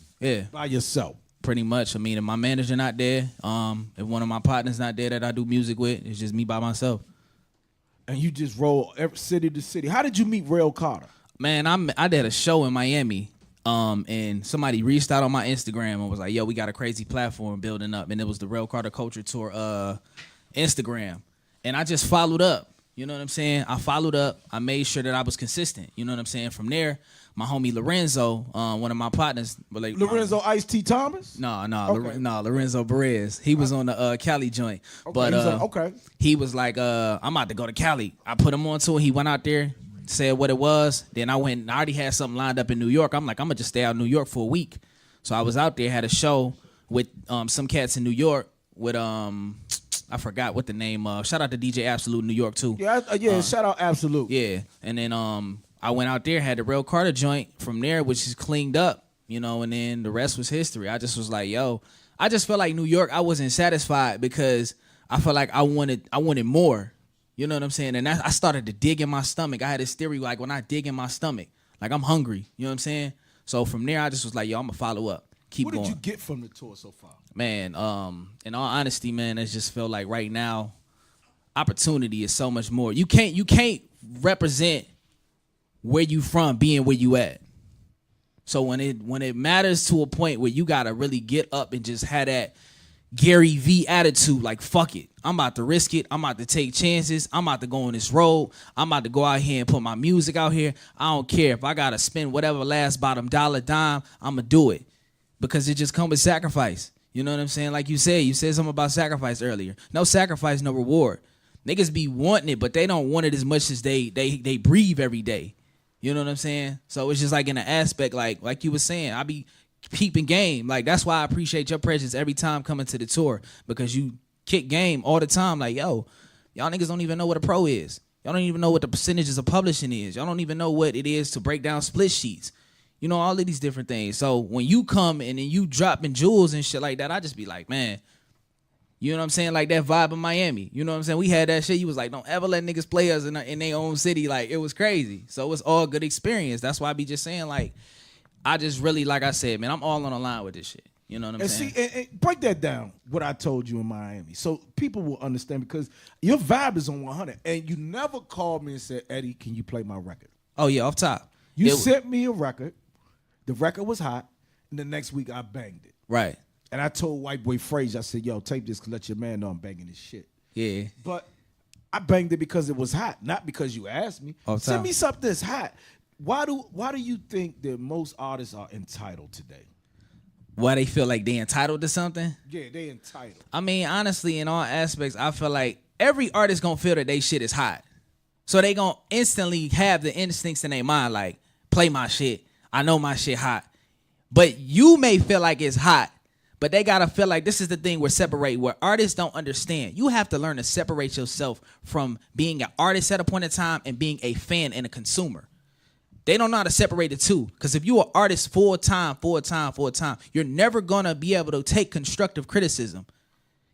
by yourself. Pretty much. I mean, if my manager not there, if one of my partners not there that I do music with, it's just me by myself. And you just roll every city to city. How did you meet Rail Carter? Man, I did a show in Miami. And somebody reached out on my Instagram and was like, yo, we got a crazy platform building up. And it was the Rail Carter Culture Tour Instagram. And I just followed up. You know what I'm saying? I followed up. I made sure that I was consistent. You know what I'm saying? From there, my homie Lorenzo, one of my partners. Like, Lorenzo Ice-T Thomas? No, Okay. Lorenzo Perez. He was on the Cali joint. Okay, But he was like, I'm about to go to Cali. I put him on to it. He went out there. Said what it was. Then I went and I already had something lined up in New York. I'm like, I'm gonna just stay out in New York for a week. So I was out there, had a show with some cats in New York with I forgot what the name of. Shout out to DJ Absolute New York too. Yeah, shout out Absolute. Yeah. And then I went out there, had the Rail Carter joint from there, which is cleaned up, you know, and then the rest was history. I just was like, yo, I just felt like New York, I wasn't satisfied because I felt like I wanted more. You know what I'm saying? And I started to dig in my stomach. I had this theory, like when I dig in my stomach, like I'm hungry. You know what I'm saying? So from there, I just was like, yo, I'm going to follow up. Keep going. What did you get from the tour so far? Man, in all honesty, man, it just felt like right now, opportunity is so much more. You can't represent where you from being where you at. So when it matters to a point where you got to really get up and just have that Gary V attitude, like fuck it, I'm about to risk it, I'm about to take chances, I'm about to go on this road, I'm about to go out here and put my music out here. I don't care if I gotta spend whatever last bottom dollar dime, I'ma do it, because it just comes with sacrifice. You know what I'm saying? Like you said something about sacrifice earlier. No sacrifice, no reward. Niggas be wanting it, but they don't want it as much as they breathe every day. You know what I'm saying? So it's just like in an aspect, like you were saying, I be peeping game. Like, that's why I appreciate your presence every time coming to the tour, because you kick game all the time. Like, yo, y'all niggas don't even know what a pro is. Y'all don't even know what the percentages of publishing is. Y'all don't even know what it is to break down split sheets. You know, all of these different things. So when you come and then you dropping jewels and shit like that, I just be like, man, you know what I'm saying? Like that vibe in Miami. You know what I'm saying? We had that shit. You was like, don't ever let niggas play us in their own city. Like, it was crazy. So it's all good experience. That's why I be just saying, like, I just really, like I said, man, I'm all on the line with this shit. You know what I'm saying? See, and break that down, what I told you in Miami, so people will understand, because your vibe is on 100, and you never called me and said, Eddie, can you play my record? Oh, yeah, off top. You sent me a record. The record was hot, and the next week I banged it. Right. And I told White Boy Frazier, I said, yo, tape this, let your man know I'm banging this shit. Yeah. But I banged it because it was hot, not because you asked me. Send me something that's hot. Why do you think that most artists are entitled today? Why they feel like they entitled to something? Yeah, they entitled. I mean, honestly, in all aspects, I feel like every artist gonna feel that they shit is hot. So they gonna instantly have the instincts in their mind, like, play my shit. I know my shit hot. But you may feel like it's hot, but they gotta feel like this is the thing where artists don't understand. You have to learn to separate yourself from being an artist at a point in time and being a fan and a consumer. They don't know how to separate the two. Because if you're an artist full time, you're never gonna be able to take constructive criticism.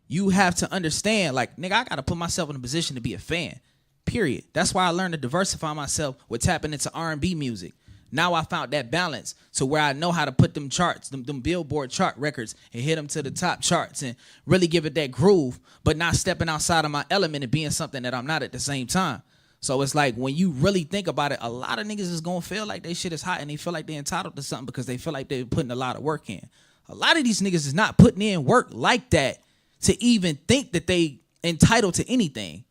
You have to understand, like, nigga, I gotta put myself in a position to be a fan. Period. That's why I learned to diversify myself with tapping into R&B music. Now I found that balance to where I know how to put them charts, them Billboard chart records, and hit them to the top charts and really give it that groove, but not stepping outside of my element and being something that I'm not at the same time. So it's like when you really think about it, a lot of niggas is gonna feel like they shit is hot and they feel like they're entitled to something because they feel like they're putting a lot of work in. A lot of these niggas is not putting in work like that to even think that they entitled to anything.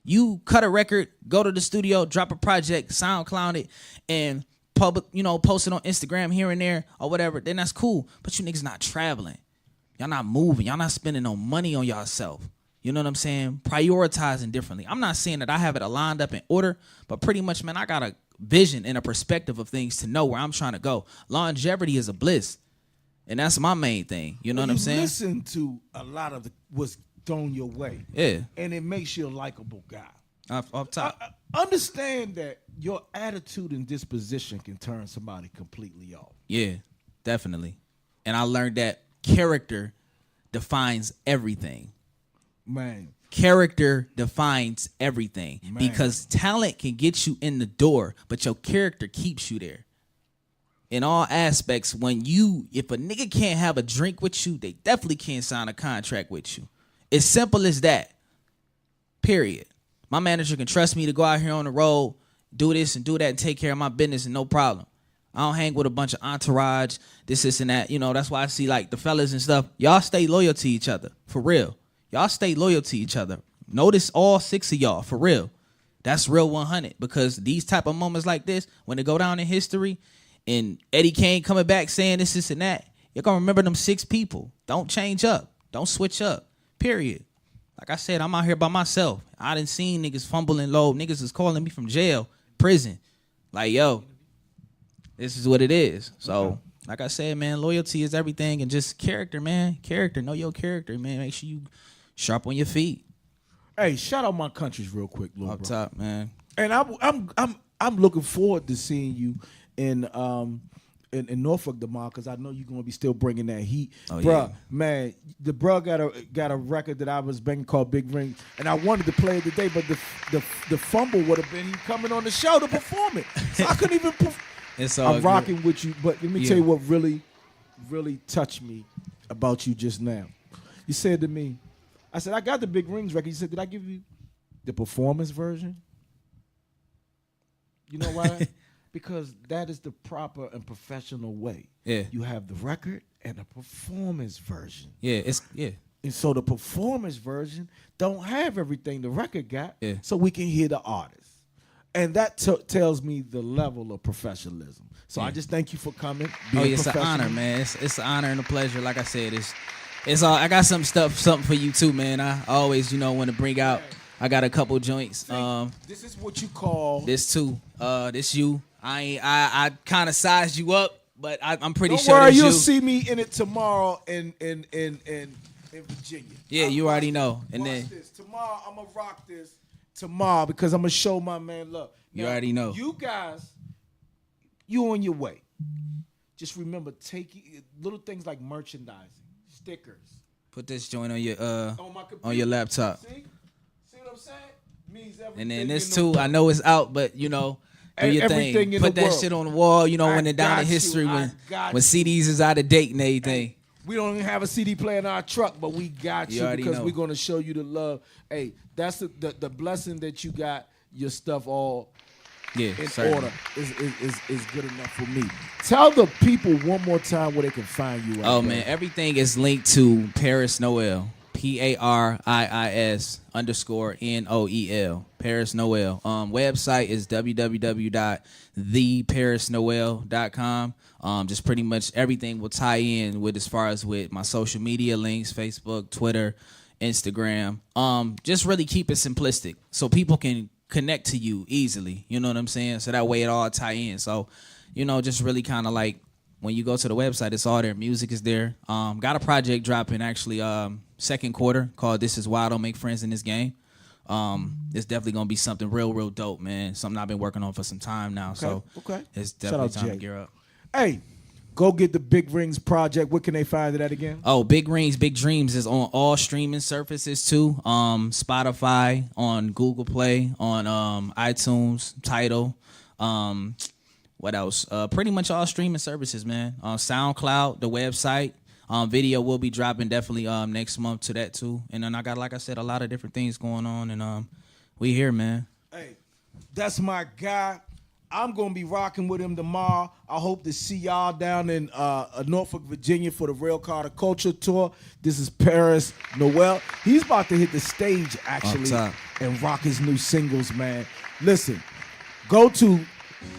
You cut a record, go to the studio, drop a project, SoundCloud it, and public, post it on Instagram here and there or whatever, then that's cool. But you niggas not traveling. Y'all not moving. Y'all not spending no money on yourself. You know what I'm saying? Prioritizing differently. I'm not saying that I have it lined up in order, but pretty much, man, I got a vision and a perspective of things to know where I'm trying to go. Longevity is a bliss. And that's my main thing. You know what I'm saying? Listen to a lot of what's thrown your way. Yeah. And it makes you a likable guy. Off top. Understand that your attitude and disposition can turn somebody completely off. Yeah, definitely. And I learned that character defines everything. Man. Character defines everything. Man. Because talent can get you in the door, but your character keeps you there. In all aspects, if a nigga can't have a drink with you, they definitely can't sign a contract with you. It's simple as that. Period. My manager can trust me to go out here on the road, do this and do that and take care of my business and no problem. I don't hang with a bunch of entourage, this and that. That's why I see like the fellas and stuff. Y'all stay loyal to each other. For real. Y'all stay loyal to each other. Notice all 6 of y'all. For real. That's real 100. Because these type of moments like this, when they go down in history and Eddie Kayne coming back saying this and that, you're going to remember them 6 people. Don't change up. Don't switch up. Period. Like I said, I'm out here by myself. I done seen niggas fumbling low. Niggas is calling me from jail, prison. Like, yo, this is what it is. So, like I said, man, loyalty is everything. And just character, man. Character. Know your character, man. Make sure you sharp on your feet. Hey, shout out my countries real quick, little Up bro. top, man. And I'm looking forward to seeing you in Norfolk tomorrow because I know you're gonna be still bringing that heat, bruh. Yeah. Man, the bruh got a record that I was banging called Big Ring, and I wanted to play it today, but the fumble would have been he coming on the show to perform it, so I couldn't even. I'm rocking with you, but let me tell you what really, really touched me about you just now. You said to me, I said I got the Big Rings record. You said, did I give you the performance version? You know why? Because that is the proper and professional way. Yeah. You have the record and the performance version. Yeah, And so the performance version don't have everything the record got. Yeah. So we can hear the artist. And that tells me the level of professionalism. So I just thank you for coming. It's an honor, man. It's an honor and a pleasure. Like I said, it's all. I got something for you too, man. I always, want to bring out. I got a couple joints. This is what you call this too. This you. I kind of sized you up, but I'm pretty Don't sure. worry, you'll you. see me in it tomorrow in Virginia. Yeah, you already know. And then this. Tomorrow I'm gonna rock this. Tomorrow because I'm gonna show my man love. You already know. You guys, you on your way. Just remember, take little things like merchandising, stickers. Put this joint on your on your laptop. See what I'm saying? Means everything. And then this too, I know it's out, but do your everything thing. in Put the that world. shit on the wall. When they're down in got history you. when I got CDs is out of date and everything. We don't even have a CD player in our truck, but we got You you already because know. we're gonna show you the love. Hey, that's the blessing that you got your stuff all in certainly. order is good enough for me. Tell the people one more time where they can find you at. Oh man, everything is linked to Paris Noel. PARIS_NOEL. Paris Noel. Website is www.theparisnoel.com. Just pretty much everything will tie in with as far as with my social media links, Facebook, Twitter, Instagram. Just really keep it simplistic so people can connect to you easily. You know what I'm saying? So that way it all tie in. So, just really kind of like when you go to the website, it's all there. Music is there. Got a project dropping actually second quarter called This Is Why I Don't Make Friends in This Game. It's definitely gonna be something real dope, man. Something I've been working on for some time now. Okay, So okay. it's Shout definitely out time Jay. to gear up. Hey, go get the Big Rings project. Where can they find it at again? Oh, Big Rings, Big Dreams is on all streaming surfaces too. Spotify, on Google Play, on iTunes, Tidal. What else? Pretty much all streaming services, man. SoundCloud, the website. Video will be dropping definitely next month to that too. And then I got, like I said, a lot of different things going on, and we here, man. Hey, that's my guy. I'm going to be rocking with him tomorrow. I hope to see y'all down in Norfolk, Virginia for the Rail Carter Culture Tour. This is Paris Noel. He's about to hit the stage, actually, and rock his new singles, man. Listen, go to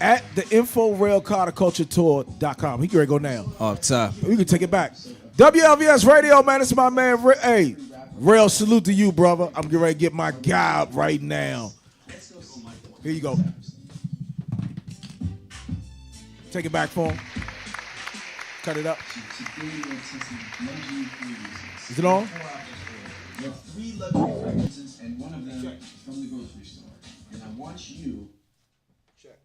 at the InfoRailCarterCultureTour.com. He can ready to go now. Off top. We can take it back. WLVS Radio, man. This is my man. Hey, Rail, salute to you, brother. I'm getting ready to get my guy up right now. Here you go. Take it back for him. Cut it up. Is it on? You have 3 luxury fragrances and one of them from the grocery store. And I want you. Check.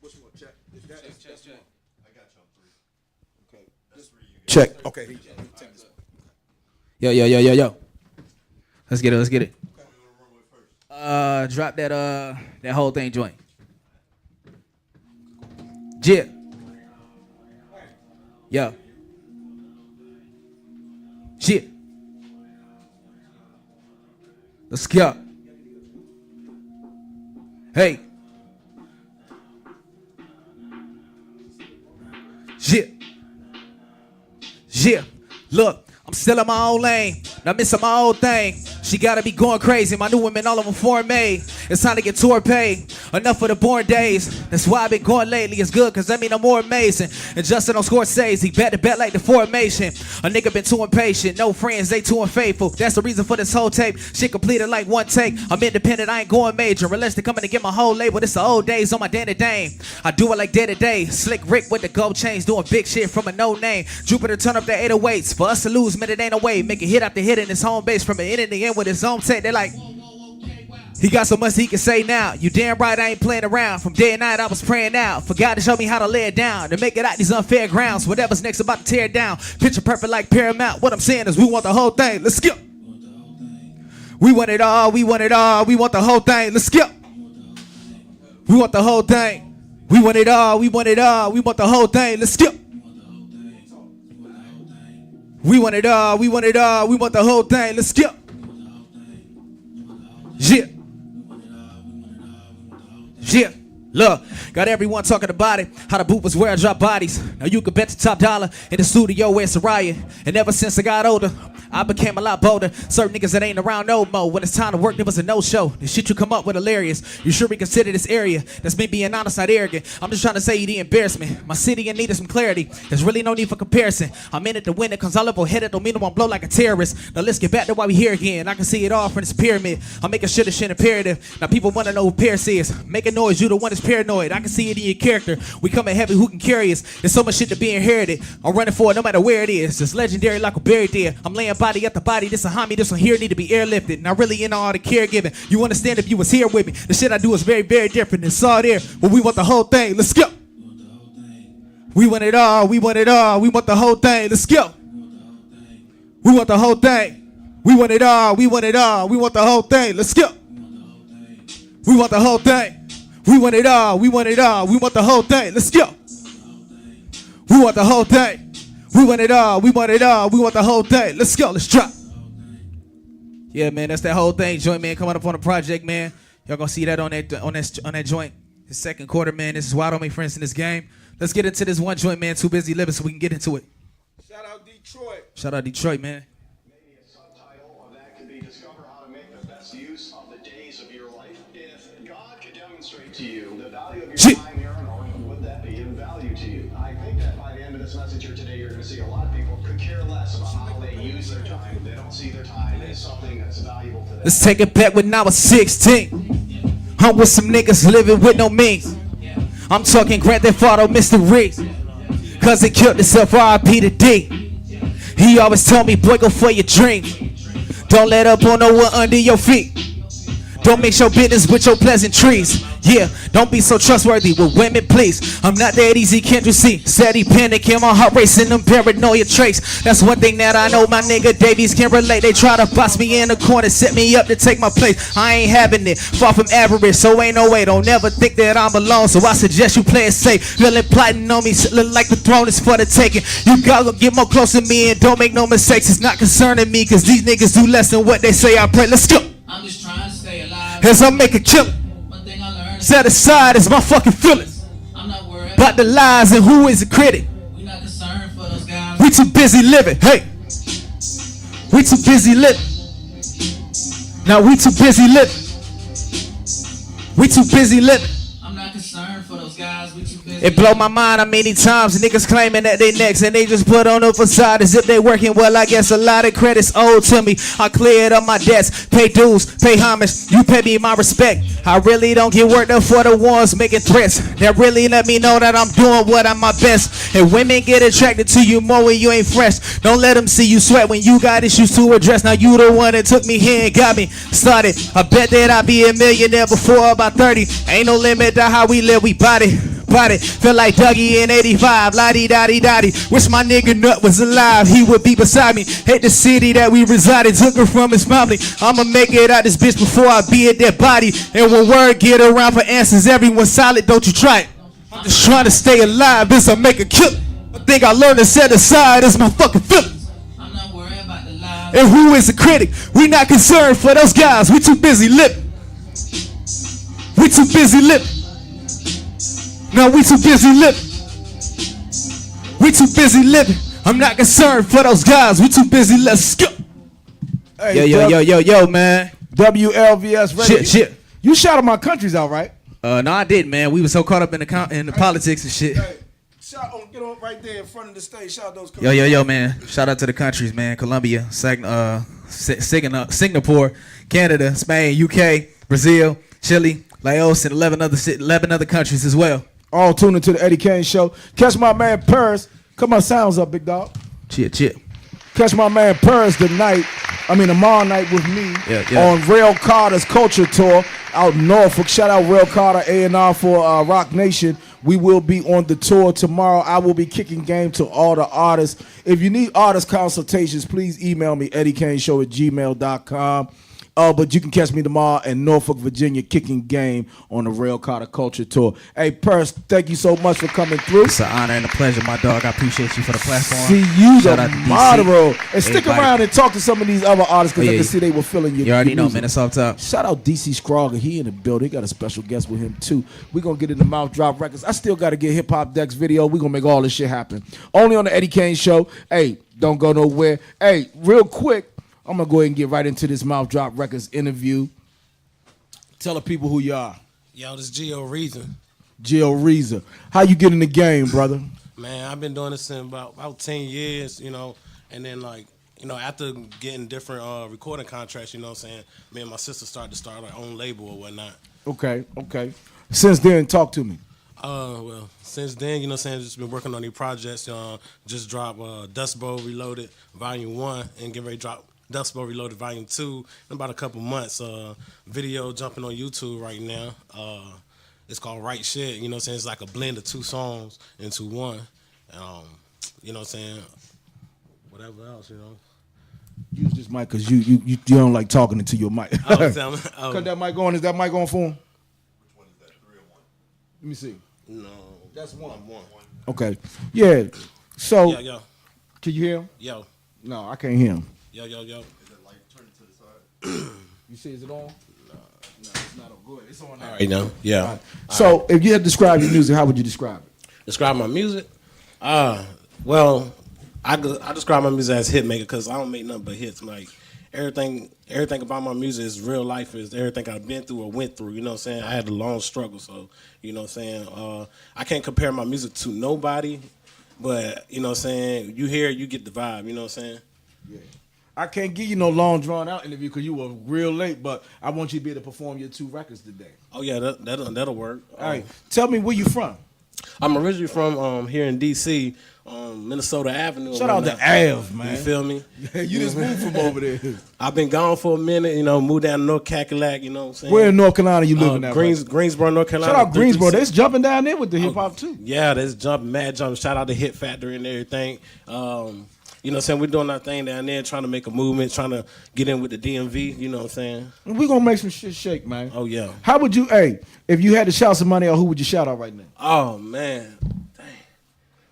Which one? Check. Check. I got you on 3. Okay. Check. Okay. Yo. Let's get it. Drop that whole thing joint. Jip. Yo. Shit. Let's go. Hey. Yeah. Look, I'm still in my own lane. Not missing my old thing. She gotta be going crazy. My new women, all of them foreign made. It's time to get tour paid. Enough for the born days. That's why I've been going lately. It's good, cause that mean I'm more amazing. And Justin on Scorsese, bet to bet like the formation. A nigga been too impatient. No friends, they too unfaithful. That's the reason for this whole tape. Shit completed like one take. I'm independent, I ain't going major. Unless they coming to get my whole label. This the old days on my day to day. I do it like day to day. Slick Rick with the gold chains. Doing big shit from a no name. Jupiter turn up the 808s. For us to lose, man, it ain't no way. Make it hit after hit in his home base. From the end to the end with his own take. They like, he got so much he can say now. You damn right I ain't playing around. From day and night I was praying out for God to show me how to lay it down, to make it out these unfair grounds. Whatever's next about to tear it down. Picture perfect like Paramount. What I'm saying is we want the whole thing. Let's skip. We want it all. We want it all. We want the whole thing. Let's skip. We want the whole thing. We want it all. We want it all. We want the whole thing. Let's skip. We want it all. We want it all. We want the whole thing. Let's skip. Yeah. Yeah. Look, got everyone talking about it. How the boot was where I drop bodies. Now you can bet the top dollar in the studio where it's a riot. And ever since I got older, I became a lot bolder. Certain niggas that ain't around no more. When it's time to work, there was a no-show. The shit you come up with hilarious. You sure reconsider this area? That's me being honest, not arrogant. I'm just trying to say you the embarrassment. My city in need of some clarity. There's really no need for comparison. I'm in it to win it, cause all level-headed don't mean I'm gonna blow like a terrorist. Now let's get back to why we here again. I can see it all from this pyramid. I'm making sure this shit imperative. Now people wanna know who Paris is. Making noise, you the one that's paranoid. I can see it in your character. We coming heavy, who can carry us? There's so much shit to be inherited. I'm running for it no matter where it is. It's legendary like a buried deer. I'm laying body at the body. This a homie, this one here need to be airlifted. Now really in all the caregiving. You understand if you was here with me. The shit I do is very, very different. It's all there, but we want the whole thing. Let's go. We want it all. We want it all. We want the whole thing. Let's go. We want the whole thing. We want it all. We want it all. We want the whole thing. Let's go. We want the whole thing. We want it all. We want it all. We want the whole thing. Let's go. We want the whole thing. We want it all. We want it all. We want the whole thing. Let's go. Let's drop. Yeah, man, that's that whole thing joint, man. Coming up on the project, man. Y'all gonna see that on that joint. The second quarter, man. This is why I don't make friends in this game. Let's get into this one joint, man. Too busy living so we can get into it. Shout out Detroit. Shout out Detroit, man. Maybe a subtitle of that could be discover how to make the best use of the days of your life. If God could demonstrate to you the value of your time here on earth, would that be of value to you? I think that by the end of this message here today, you're going to see a lot of people could care less about how they use their time. They don't see their time as something that's valuable to them. Let's take it back when I was 16. I'm with some niggas living with no means. I'm talking Grand Theft Auto, Mr. Riggs. cause it killed itself, R.I.P. to D. He always told me, boy, go for your dream. Don't let up on no one under your feet. Don't mix your business with your pleasantries. Yeah, don't be so trustworthy with women, please. I'm not that easy, can't you see? Steady panicking, my heart racing, them paranoia traits. That's one thing that I know my nigga Davies can relate. They try to box me in the corner, set me up to take my place. I ain't having it, far from average, so ain't no way. Don't never think that I'm alone, so I suggest you play it safe. Feeling plotting on me, look like the throne is for the taking. You gotta get more close to me and don't make no mistakes. It's not concerning me, cause these niggas do less than what they say. I pray, let's go. I'm just trying to stay alive. As I make a killing, set aside is my fucking feelings. I'm not worried About the lies and who is a critic. We not concerned for those guys. We too busy living, hey. We too busy living. Now we too busy living. We too busy living. I'm not concerned for those guys. We too busy. It blow my mind how many times niggas claiming that they next and they just put on the facade as if they working. Well, I guess a lot of credit's owed to me. I cleared up my debts, pay dues, pay homage. You pay me my respect. I really don't get worked up for the ones making threats. That really let me know that I'm doing what I'm my best. And women get attracted to you more when you ain't fresh. Don't let them see you sweat when you got issues to address. Now you the one that took me here and got me started. I bet that I'll be a millionaire before about 30. Ain't no limit to how we live, we body. Feel like Dougie in 85, la-dee-da-dee-da-dee. Wish my nigga Nut was alive, he would be beside me. Hate the city that we resided, took her from his family. I'ma make it out this bitch before I be a dead body. And when word get around for answers, everyone's solid, don't you try it. I'm just trying to stay alive, this I make a kill. I think I learned to set aside, it's my fucking feelings. I'm not worried about the lies. And who is a critic? We not concerned for those guys, we too busy living. We too busy living. Now we too busy living. We too busy living. I'm not concerned for those guys. We too busy. Let's go. Hey, yo, man. WLVS radio. Shit. You shouted my countries out, right? No, I didn't, man. We were so caught up in the politics and shit. Hey, get on right there in front of the stage. Shout out those countries. Yo, man. Shout out to the countries, man. Colombia, Singapore, Canada, Spain, UK, Brazil, Chile, Laos, and 11 other countries as well. All tuned into the Eddie Kayne show. Catch my man Paris. Come on, sounds up, big dog. Chit. Catch my man Paris tomorrow night with me on Rail Carter's Culture Tour out in Norfolk. Shout out Rail Carter A&R for Rock Nation. We will be on the tour tomorrow. I will be kicking game to all the artists. If you need artist consultations, please email me, eddiekaneshow@gmail.com. But you can catch me tomorrow in Norfolk, Virginia, kicking game on the Rail Carter Culture Tour. Hey, Purse, thank you so much for coming through. It's an honor and a pleasure, my dog. I appreciate you for the platform. See you tomorrow. And stick around and talk to some of these other artists because I can see they were feeling your You already know, music. man. It's off top. Shout out DC Scrogger. He in the building. He got a special guest with him, too. We're going to get in the Mouth Drop Records. I still got to get Hip Hop Dex video. We're going to make all this shit happen. Only on the Eddie Kayne show. Hey, don't go nowhere. Hey, real quick. I'm going to go ahead and get right into this Mouth Drop Records interview. Tell the people who you are. Yo, this is Gio Reason. Gio Reason. How you get in the game, brother? Man, I've been doing this in about 10 years, and then after getting different recording contracts, you know what I'm saying, me and my sister started to start our own label or whatnot. Okay. Since then, talk to me. Well, since then, you know what I'm saying, just been working on these projects. Just dropped Dust Bowl Reloaded Volume 1 and get ready to drop Dust Bowl Reloaded Volume 2 in about a couple months. Video jumping on YouTube right now. It's called Right Shit. You know what I'm saying? It's like a blend of two songs into one. You know what I'm saying? Whatever else, Use this mic because you don't like talking into your mic. Cut that mic on. Is that mic on for him? Which one is that? 3 or 1? Let me see. No. That's one. Okay. Yeah. So, Yo. Can you hear him? Yo. No, I can't hear him. Yo. Is it like turn to the side? You see, is it on? No, it's not on. Good. It's on now. All right, now. Yeah. Right. So, if you had to describe your music, how would you describe it? Describe my music? Well, I describe my music as hit maker because I don't make nothing but hits. Like everything about my music is real life, is everything I've been through or went through. You know what I'm saying? I had a long struggle, so you know what I'm saying. I can't compare my music to nobody, but you know what I'm saying. You hear, you get the vibe. You know what I'm saying? Yeah. I can't give you no long drawn out interview because you were real late, but I want you to be able to perform your 2 records today. Oh yeah, that'll work. All right, tell me where you from. I'm originally from here in D.C., Minnesota Avenue. Shout out to Av, man. You feel me? You just moved from over there. I've been gone for a minute, moved down to North Cackalack, you know what I'm saying? Where in North Carolina you living at? Greensboro, North Carolina. Shout out Greensboro. They's jumping down there with the hip hop too. Yeah, there's jumping, mad jumping. Shout out to Hit Factory and everything. You know what I'm saying? We're doing our thing down there, trying to make a movement, trying to get in with the DMV, you know what I'm saying? We're going to make some shit shake, man. Oh, yeah. How would you, if you had to shout somebody out, who would you shout out right now? Oh, man. Dang.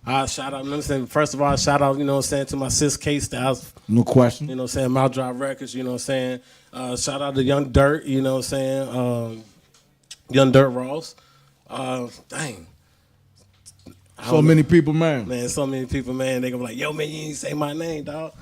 I shout out, you know what I'm saying? First of all, shout out, you know what I'm saying, to my sis K Styles. No question. You know what I'm saying? Mouth Drive Records, you know what I'm saying? Shout out to Young Dirt, you know what I'm saying? Young Dirt Ross. Dang. So many people, man. Man, so many people, man. They gonna be like, yo, man, you ain't say my name, dog.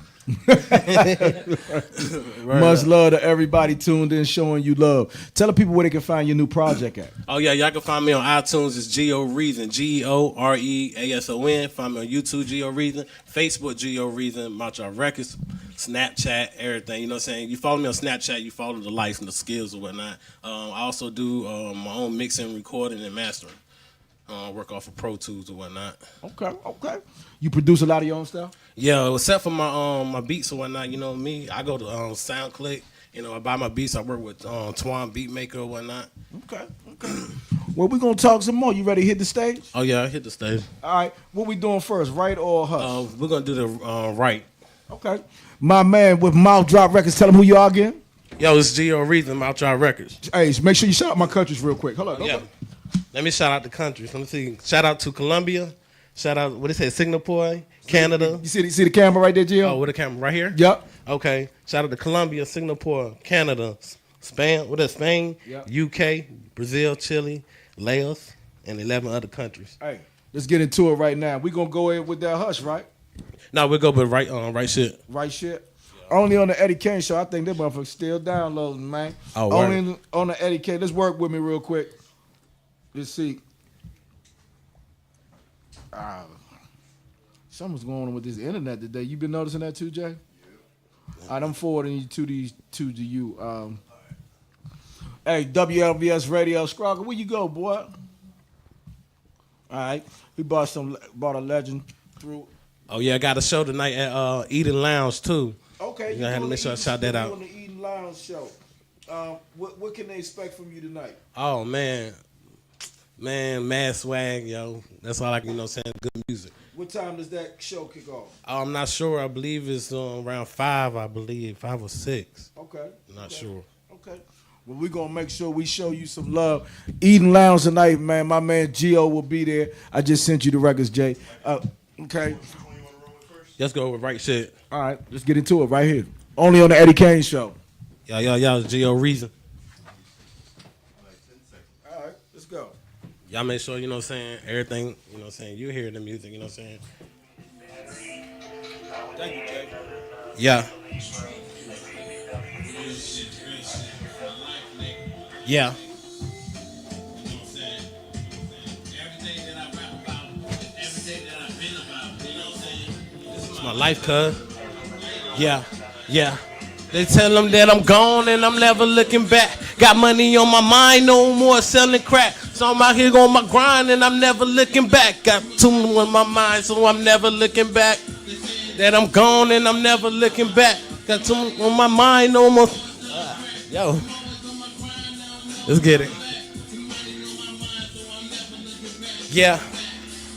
Much love to everybody tuned in, showing you love. Tell the people where they can find your new project at. Oh, yeah, y'all can find me on iTunes. It's Geo Reason, Georeason. Find me on YouTube, Geo Reason. Facebook, Geo Reason. Mouth Drive Records, Snapchat, everything. You know what I'm saying? You follow me on Snapchat, you follow the life and the skills or whatnot. I also do my own mixing, recording, and mastering. Work off of Pro Tools or whatnot. Okay. You produce a lot of your own stuff? Yeah, except for my beats or whatnot. You know me, I go to SoundClick. You know, I buy my beats. I work with Twan Beatmaker or whatnot. Okay. Well, we're going to talk some more. You ready to hit the stage? Oh, yeah, I hit the stage. All right. What we doing first, right or hush? We're going to do the right. Okay. My man with Mouth Drop Records, tell him who you are again. Yo, it's Geo Reason, Mouth Drop Records. Hey, make sure you shout out my countries real quick. Hold on. Yeah. Let me shout out the countries. Let me see. Shout out to Colombia. Shout out, what it say, Singapore, Canada. You see the camera right there, Gio? Oh, with the camera right here? Yep. Okay. Shout out to Colombia, Singapore, Canada, Spain, Yep. UK, Brazil, Chile, Laos, and 11 other countries. Hey, let's get into it right now. We're going to go in with that hush, right? No, we'll go with right shit. Right shit? Yeah. Only on the Eddie Kayne show. I think that motherfucker's still downloading, man. Oh, only on the Eddie Kayne. Let's work with me real quick. Let's see. Something's going on with this internet today. You been noticing that too, Jay? Yeah. All right, I'm forwarding you to these two to you. Hey, WLVS Radio, Scrogger, where you go, boy? All right, we bought a legend through. Oh yeah, I got a show tonight at Eden Lounge too. Okay, you have to make sure I shout that out. On the Eden Lounge show. What can they expect from you tonight? Oh man, mad swag, yo. That's all I can, saying, good music. What time does that show kick off? I'm not sure. I believe it's around 5, 5 or 6. Okay. Not sure. Okay. Well, we're going to make sure we show you some love. Eden Lounge tonight, man. My man Gio will be there. I just sent you the records, Jay. Okay. Let's go with right shit. All right. Let's get into it right here. Only on the Eddie Kayne show. Yo, Gio Reason. All right. Let's go. Y'all make sure, everything, you hear the music, Thank you, Jay. Yeah. Yeah. It's my life, cuz. Yeah. They tell them that I'm gone and I'm never looking back. Got money on my mind, no more selling crack. So I'm out here on my grind and I'm never looking back. Got too much on my mind, so I'm never looking back. That I'm gone and I'm never looking back. Got too much on my mind, no more. Yo. Let's get it. Yeah.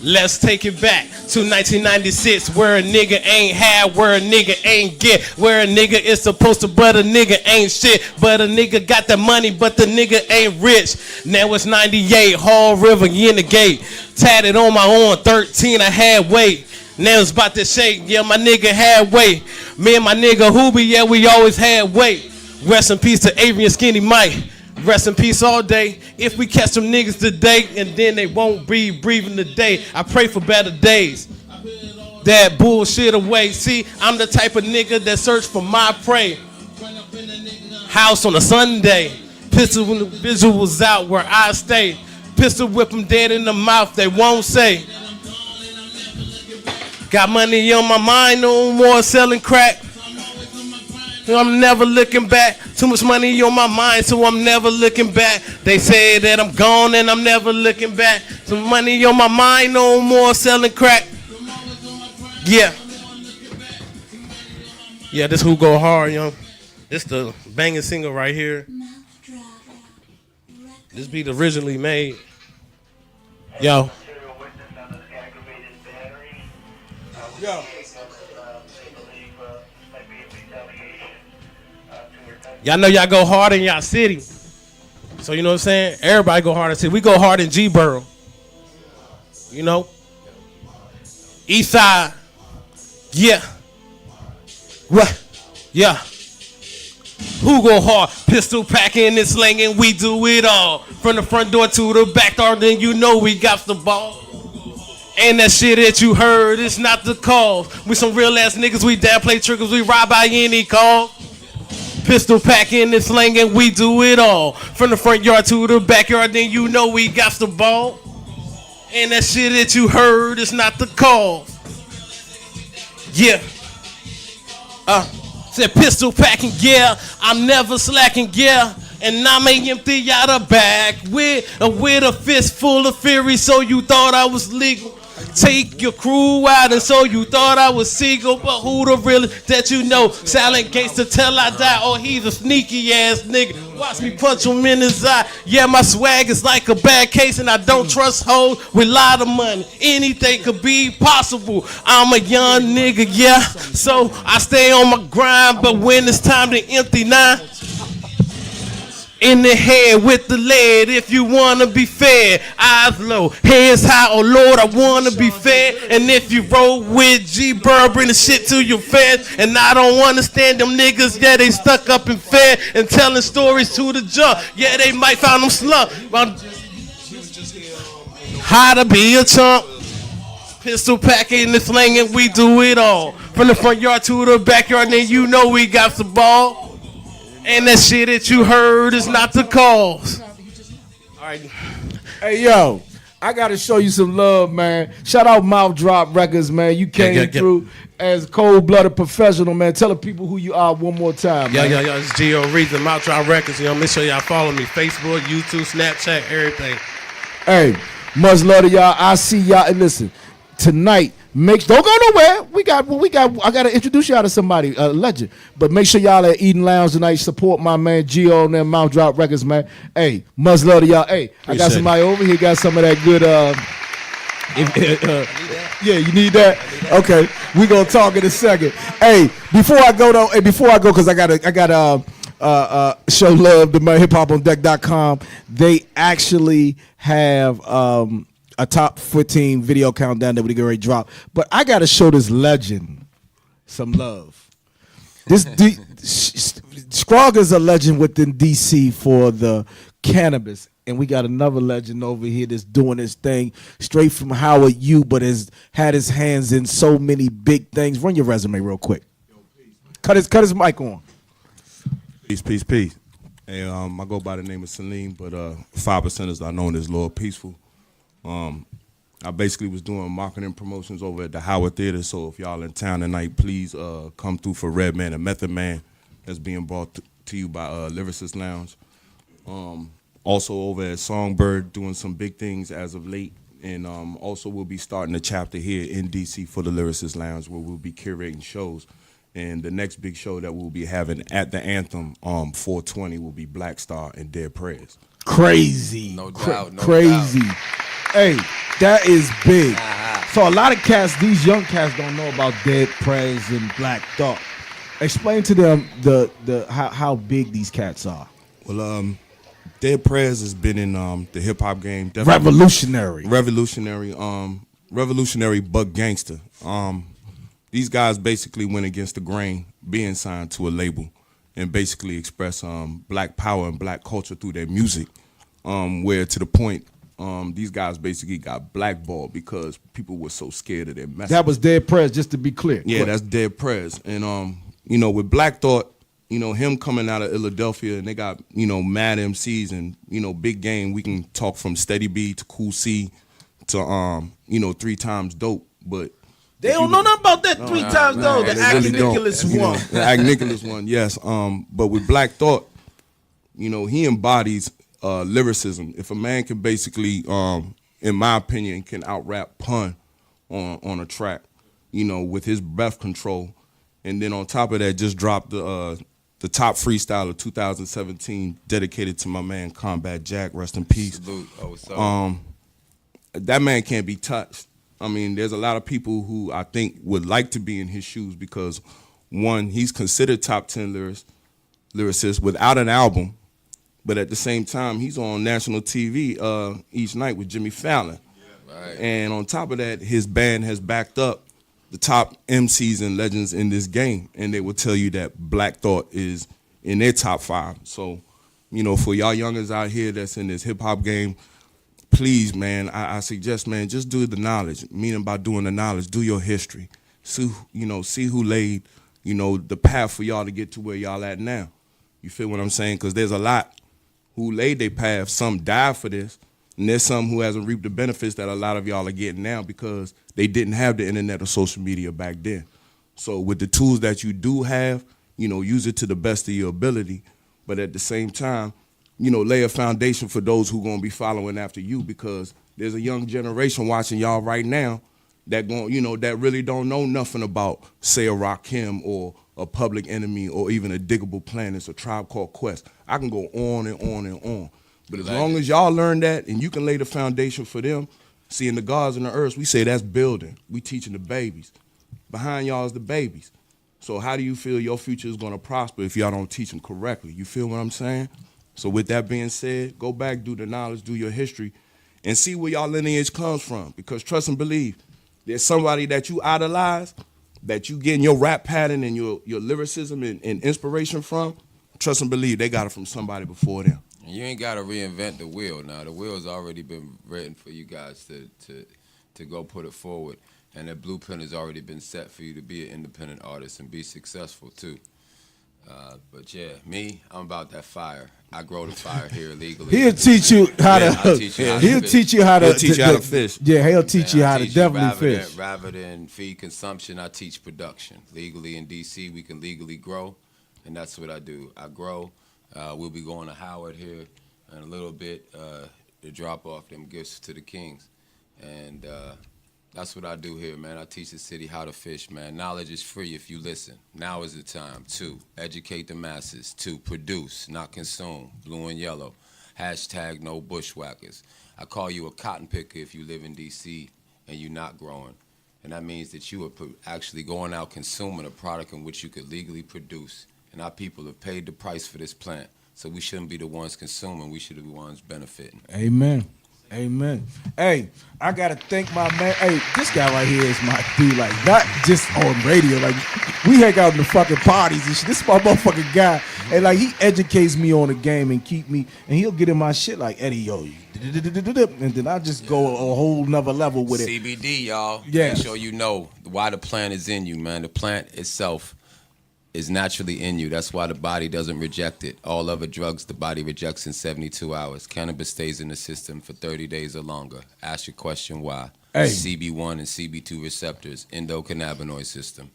Let's take it back to 1996, where a nigga ain't had, where a nigga ain't get, where a nigga is supposed to, but a nigga ain't shit, but a nigga got the money, but the nigga ain't rich. Now it's 98, Hall River, in the gate, tatted on my arm, 13, I had weight. Now it's about to shake, yeah, my nigga had weight. Me and my nigga Hoobie, yeah, we always had weight. Rest in peace to Avery and Skinny Mike. Rest in peace all day. If we catch some niggas today, and then they won't be breathing today. I pray for better days. That bullshit away. See, I'm the type of nigga that search for my prey. House on a Sunday. Pistol when the visuals out where I stay. Pistol whip them dead in the mouth, they won't say. Got money on my mind, no more selling crack. I'm never looking back. Too much money on my mind, so I'm never looking back. They say that I'm gone and I'm never looking back. Some money on my mind, no more selling crack. Yeah. Yeah, this who go hard, young. This the banging single right here. This beat originally made. Yo. Yo. Y'all know y'all go hard in y'all city. So you know what I'm saying? Everybody go hard in city. We go hard in G-Borough. You know? East side. Yeah. What? Yeah. Who go hard? Pistol packing and slinging, we do it all. From the front door to the back door, then you know we got the ball. And that shit that you heard, it's not the cause. We some real ass niggas, we damn play triggers, we ride by any call. Pistol packing and slinging, we do it all. From the front yard to the backyard, then you know we got the ball. And that shit that you heard, it's not the cause. Yeah. Said pistol packing, yeah. I'm never slacking, yeah. And I'm empty out of bag with a fist full of fury. So you thought I was legal. Take your crew out, and so you thought I was Seagull, but who the real that you know? Silent gangster till I die, or he's a sneaky ass nigga. Watch me punch him in his eye. Yeah, my swag is like a bad case, and I don't trust hoes with a lot of money. Anything could be possible. I'm a young nigga, yeah. So I stay on my grind, but when it's time to empty nine. In the head with the lead, if you wanna be fair, eyes low, hands high, oh Lord, I wanna be fair. And if you roll with G-Bird, bring the shit to your feds. And I don't understand them niggas, yeah, they stuck up in Fed and telling stories to the judge. Yeah, they might find them slump. How to be a chump. Pistol packing and slinging, we do it all. From the front yard to the backyard, then you know we got the ball. And that shit that you heard is not the cause. All right. Hey, yo, I got to show you some love, man. Shout out Mouth Drop Records, man. You came through as cold-blooded professional, man. Tell the people who you are one more time, man. Yo, it's Gio Reason, Mouth Drop Records. You know, make sure y'all follow me. Facebook, YouTube, Snapchat, everything. Hey, much love to y'all. I see y'all. And listen, tonight, don't go nowhere. I gotta introduce y'all to somebody, a legend. But make sure y'all at Eden Lounge tonight. Support my man Gio and them Mouth Drop Records, man. Hey, much love to y'all. Hey, I got somebody over here got some of that good. Yeah, you need that. Okay, we gonna talk in a second. Hey, before I go, because I gotta show love to my hiphopondeck.com. They actually have a top 15 video countdown that we get ready to drop. But I got to show this legend some love. Scrogger's a legend within DC for the cannabis. And we got another legend over here that's doing his thing straight from Howard U, but has had his hands in so many big things. Run your resume real quick. Cut his mic on. Peace. Hey, I go by the name of Salim, but 5%ers are known as Lord Peaceful. I basically was doing marketing promotions over at the Howard Theater, so if y'all in town tonight, please come through for Redman and Method Man. That's being brought to you by Lyricist Lounge. Also over at Songbird, doing some big things as of late, and also we'll be starting a chapter here in DC for the Lyricist Lounge, where we'll be curating shows. And the next big show that we'll be having at the Anthem 420 will be Black Star and Dead Prez. Crazy. No doubt. Crazy. Hey, that is big. So a lot of cats, these young cats don't know about Dead Prez and Black Thought. Explain to them how big these cats are. Well, Dead Prez has been in the hip hop game. Revolutionary, but gangster. These guys basically went against the grain, being signed to a label, and basically express black power and black culture through their music. Where to the point, these guys basically got blackballed because people were so scared of their message. That was Dead Prez, just to be clear. Yeah, that's Dead Prez. And with Black Thought, him coming out of Philadelphia, and they got, mad MCs and, big game. We can talk from Steady B to Cool C to 3 Times Dope, but they don't know nothing about that 3 times though. The Act Nicholas one. The Act Nicholas one, yes. But with Black Thought, he embodies lyricism. If a man can basically in my opinion, can out-rap Pun on a track, you know, with his breath control. And then on top of that, just dropped the top freestyle of 2017, dedicated to my man Combat Jack, rest in peace. Salute. Oh, so. That man can't be touched. I mean, there's a lot of people who I think would like to be in his shoes because, one, he's considered top 10 lyricist without an album, but at the same time, he's on national TV each night with Jimmy Fallon. Right. And on top of that, his band has backed up the top MCs and legends in this game, and they will tell you that Black Thought is in their top 5. So, you know, for y'all youngers out here that's in this hip-hop game, please, man, I suggest, man, just do the knowledge. Meaning by doing the knowledge, do your history. See who laid, you know, the path for y'all to get to where y'all at now. You feel what I'm saying? Because there's a lot who laid their path. Some died for this, and there's some who hasn't reaped the benefits that a lot of y'all are getting now because they didn't have the internet or social media back then. So with the tools that you do have, you know, use it to the best of your ability. But at the same time, you know, lay a foundation for those who gonna be following after you, because there's a young generation watching y'all right now that that really don't know nothing about, say, a Rakim or a Public Enemy or even a Diggable Planets, a Tribe Called Quest. I can go on and on and on. But as long as y'all learn that and you can lay the foundation for them, see, in the gods and the earths, we say that's building. We teaching the babies. Behind y'all is the babies. So how do you feel your future is gonna prosper if y'all don't teach them correctly? You feel what I'm saying? So with that being said, go back, do the knowledge, do your history, and see where y'all lineage comes from. Because trust and believe, there's somebody that you idolize, that you getting your rap pattern and your lyricism and inspiration from. Trust and believe, they got it from somebody before them. And you ain't got to reinvent the wheel now. The wheel's already been written for you guys to go put it forward. And the blueprint has already been set for you to be an independent artist and be successful too. But yeah, I'm about that fire. I grow the fire here legally. He'll teach you how to. He'll teach you how to. He'll teach you how to fish. Yeah, he'll teach you how to definitely fish. Rather than feed consumption, I teach production. Legally in DC, we can legally grow, and that's what I do. I grow. We'll be going to Howard here in a little bit to drop off them gifts to the Kings, and that's what I do here, man. I teach the city how to fish, man. Knowledge is free if you listen. Now is the time to educate the masses, to produce, not consume. Blue and yellow. Hashtag no bushwhackers. I call you a cotton picker if you live in D.C. and you're not growing. And that means that you are actually going out consuming a product in which you could legally produce. And our people have paid the price for this plant. So we shouldn't be the ones consuming. We should be the ones benefiting. Amen. Amen. Hey, I gotta thank my man. Hey, this guy right here is my dude. Like, not just on radio. Like, we hang out in the fucking parties and shit. This is my motherfucking guy. And like, he educates me on the game and keep me. And he'll get in my shit like, Eddie, yo, and then I just go a whole nother level with it. CBD, y'all. Yeah. Make sure you know why the plant is in you, man. The plant itself is naturally in you. That's why the body doesn't reject it. All other drugs the body rejects in 72 hours. Cannabis stays in the system for 30 days or longer. Ask your question why. Hey. CB1 and CB2 receptors, endocannabinoid system.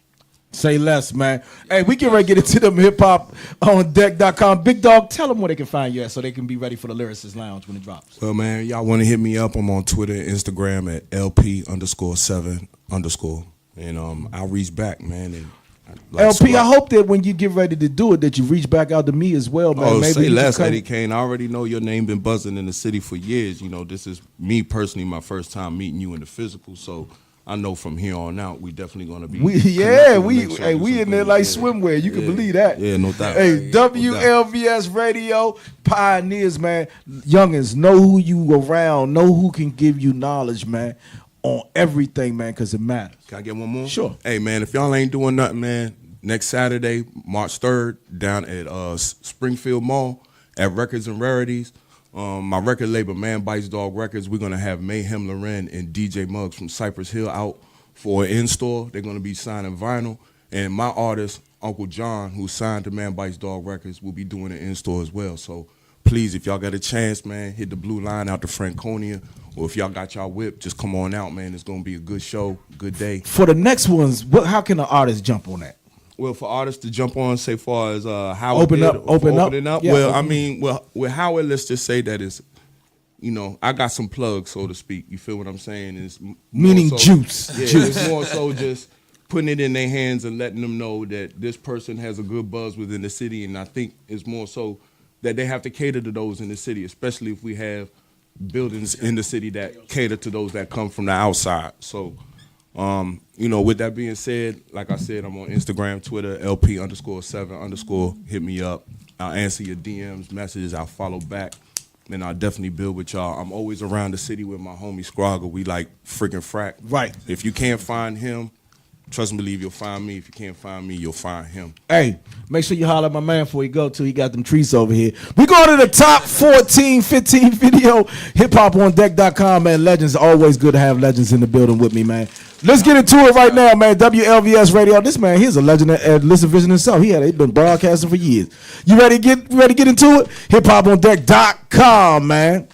Say less, man. Hey, we can ready to get into them hiphopondeck.com. Big Dog, tell them where they can find you at so they can be ready for the Lyricist Lounge when it drops. Well, man, y'all want to hit me up? I'm on Twitter and Instagram at LP_7_. And I'll reach back, man. And LP, I hope that when you get ready to do it, that you reach back out to me as well, man. Oh, maybe say less, Eddie Kayne. I already know your name been buzzing in the city for years. You know, this is me personally, my first time meeting you in the physical, so I know from here on out we definitely gonna be. We in there like swimwear. You can believe that. Yeah, no doubt. Hey, WLVS Radio pioneers, man. Youngins, know who you around. Know who can give you knowledge, man, on everything, man, because it matters. Can I get one more? Sure. Hey, man, if y'all ain't doing nothing, man, next Saturday, March 3rd, down at Springfield Mall at Records and Rarities. My record label, Man Bites Dog Records, we're going to have Mayhem Loren and DJ Muggs from Cypress Hill out for an in-store. They're going to be signing vinyl. And my artist, Uncle John, who signed to Man Bites Dog Records, will be doing an in-store as well. So please, if y'all got a chance, man, hit the blue line out to Franconia. Or if y'all got y'all whip, just come on out, man. It's going to be a good show, good day. For the next ones, how can the artist jump on that? Well, for artists to jump on, say, far as how opening up. Yeah, well, I mean, with Howard, let's just say that you know, I got some plugs, so to speak. You feel what I'm saying? It's Meaning so, juice. Yeah, Juice. it's more so just putting it in their hands and letting them know that this person has a good buzz within the city. And I think it's more so that they have to cater to those in the city, especially if we have buildings in the city that cater to those that come from the outside. So, you know, with that being said, like I said, I'm on Instagram, Twitter, LP_7_ hit me up. I'll answer your DMs, messages, I'll follow back, and I'll definitely build with y'all. I'm always around the city with my homie Scroggle. We like freaking frack. Right. If you can't find him, trust and believe you'll find me. If you can't find me, you'll find him. Hey, make sure you holler at my man before you go too. He got them treats over here. We go to the top 14, 15 video. HipHopOnDeck.com, man. Legends. Always good to have legends in the building with me, man. Let's get into it right now, man. WLVS Radio. This man, he's a legend at Listen Vision himself. He's been broadcasting for years. You ready to get into it? HipHopOnDeck.com, man.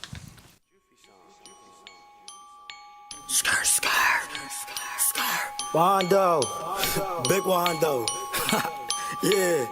Wando, big Wando, yeah.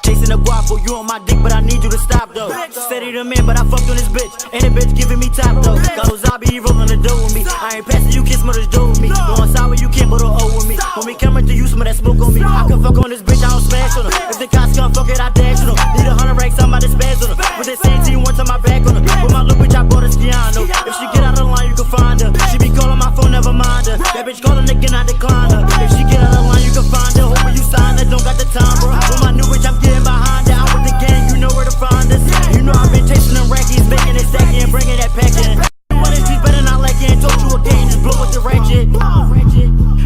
Chasing the guapo, you on my dick, but I need you to stop though. Steady the man, but I fucked on this bitch, and the bitch giving me top though. Got Ozabi, he rolling the dough with me. I ain't passing you, kiss mother's dough with me. Going sour, you can't but O with me. When we coming to you, some of that smoke on me. I can fuck on this bitch, I don't smash on her. If the cops come, fuck it, I dash on her. Need 100 racks, I'm about to spaz on her. With that same team, one time my back on her. With my little bitch, I bought a Skiano. If she get out of the line, you can find her. She be calling my phone, never mind her. That bitch calling again, I decline her. If she get out of the line, you can find her. Hoping you sign her, don't got the time, bro. With my new bitch, I'm getting behind her. I'm with the gang, you know where to find us. You know I've been chasing them rackies, making it stacky and bringing that pack in. Money streets better not like it. Told you again, just blow with the ratchet.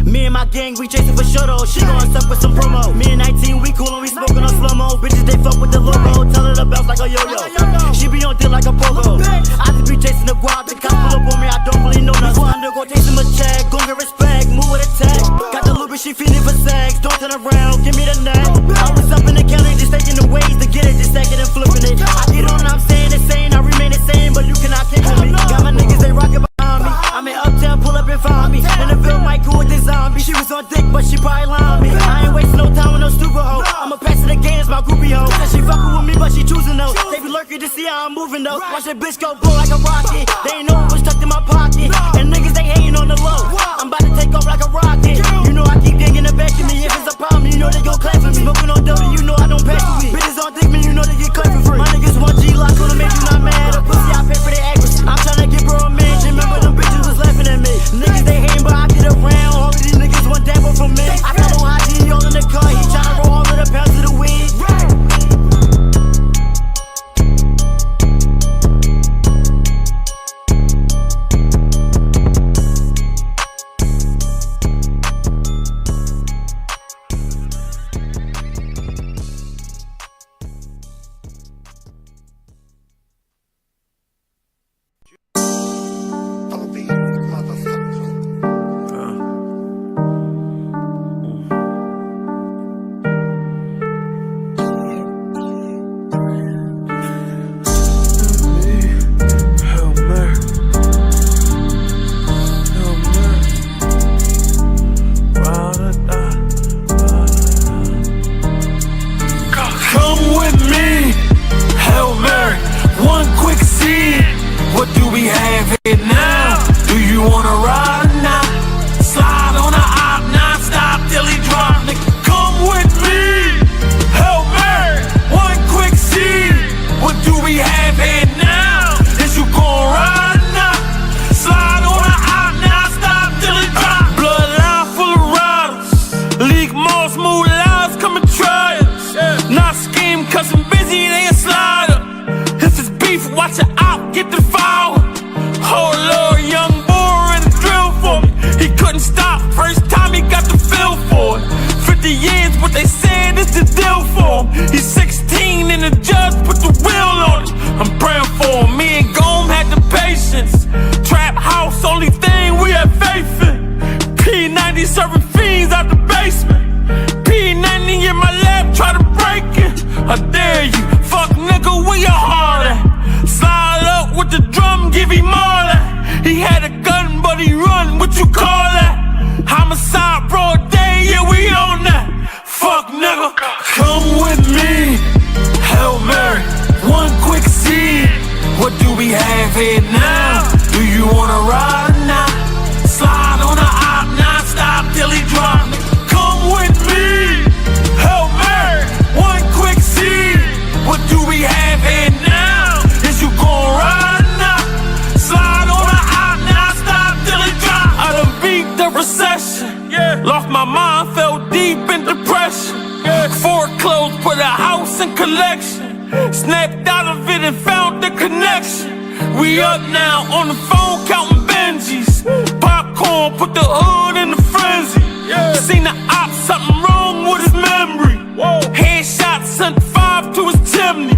Me and my gang, we chasing for sure though. She gon' suck with some promo. Me and 19, we cool and we smoking on slow-mo. Bitches, they fuck with the logo. Tell her the bounce like a yo-yo. She be on dick like a pogo. I just be chasing the guap. The cops pull up on me, I don't really know nothing. Wanda gon' taste him a check. Gon' get respect, move with a tech. Got the loop, she feeling for sex. Don't turn around, give me the neck. I was up in the county, just taking the ways to get it, just stacking and flipping it. I get on and I'm saying the same, I remain the same, but you cannot catch me. Got my niggas, they rockin' behind me. I'm in Uptown, pull up and find me. In the Ville, might cool with this zombie. She was on dick, but she probably lying me. I ain't wasting no time with no stupid hoe. I'ma pass it again, it's my groupie hoe. Said she fucking with me, but she choosing though. They be lurking to see how I'm moving though. Watch that bitch go blow like a rocket. They ain't know it was tucked in my pocket. And niggas, they hating on the low. I'm about to take off like a rocket. You know I keep digging the back of me. If it's a problem, you know they gon' clap for me. Smoking on dope, you know I don't pass for me. Bitches on dick, man, you know they get clapped for free. My niggas want G-lock on them, make you not mad. A pussy, I pay for their accuracy. I'm tryna get bro a mansion. Remember them bitches was laughing at me. Niggas, they hating, but I get around. All of these niggas want dabble from me. I follow IG all in the car. He tryna roll all of the pounds of the weed. Come with me, Hail Mary. lost in collection. Snapped out of it and found the connection. We up now on the phone counting Benjis. Popcorn put the hood in the frenzy. Seen the op, something wrong with his memory. Headshot sent 5 to his chimney.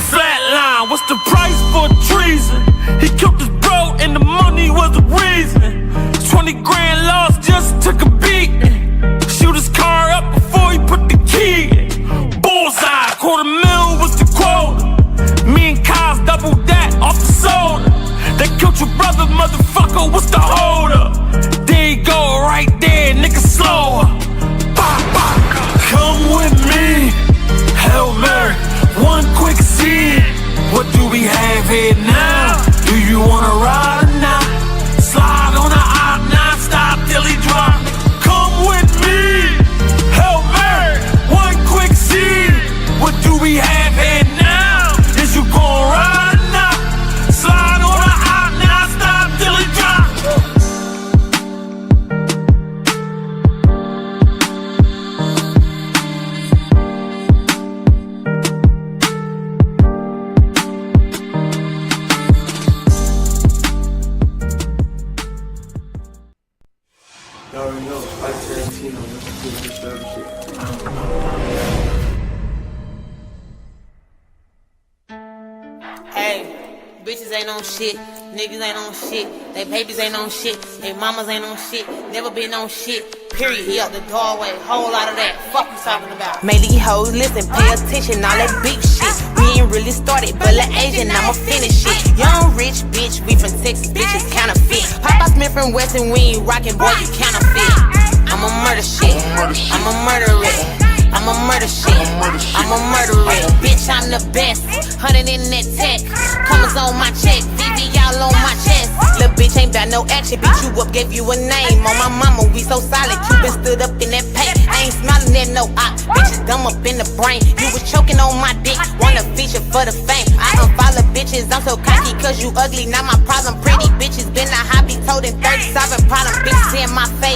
Flatline, what's the price for treason? He killed his bro and the money was the reason. 20 grand loss, just took a beating. Shoot his car up before he put the key in. Bullseye, $250,000 was the quota. Me and Kaz doubled that off the soda. They killed your brother, motherfucker, what's the hold up? There you go, right there, nigga, slower. Come with me, Hail Mary, one quick scene. What do we have here now? Do you wanna ride or not? Slide on the op, non-stop till he drop. Come with me, Hail Mary, one quick scene. What do we have here now? Is you gon' ride or not? Slide on the op, non-stop till he drop. Y'all already know, Spike Tarantino, this shit. Hey, bitches ain't on shit, niggas ain't on shit, they babies ain't on shit, they mamas ain't on shit, never been on shit, period. He out the doorway, whole lot of that, fuck you talking about. Make these hoes listen, pay attention, all that big shit. We ain't really started, but like Asian, I'ma finish it. Young rich bitch, we from Texas, bitches counterfeit. Papa Smith from Weston, we ain't rockin', boy, you counterfeit. I'ma murder shit, I'ma murder it. I'ma murder shit, I'ma murder it. Bitch, I'm the best, 100 in that tech. Commas on my check, VV y'all on my chest. Lil' bitch ain't bout no action, beat you up, gave you a name. On my mama, we so solid, Cuban stood up in that paint. I ain't smiling at no op, bitches dumb up in the brain. You was choking on my dick, wanna feature for the fame. I unfollow bitches, I'm so cocky cause you ugly, not my problem. Pretty bitches been a hobby, told in 30 solving problem. Bitches in my face,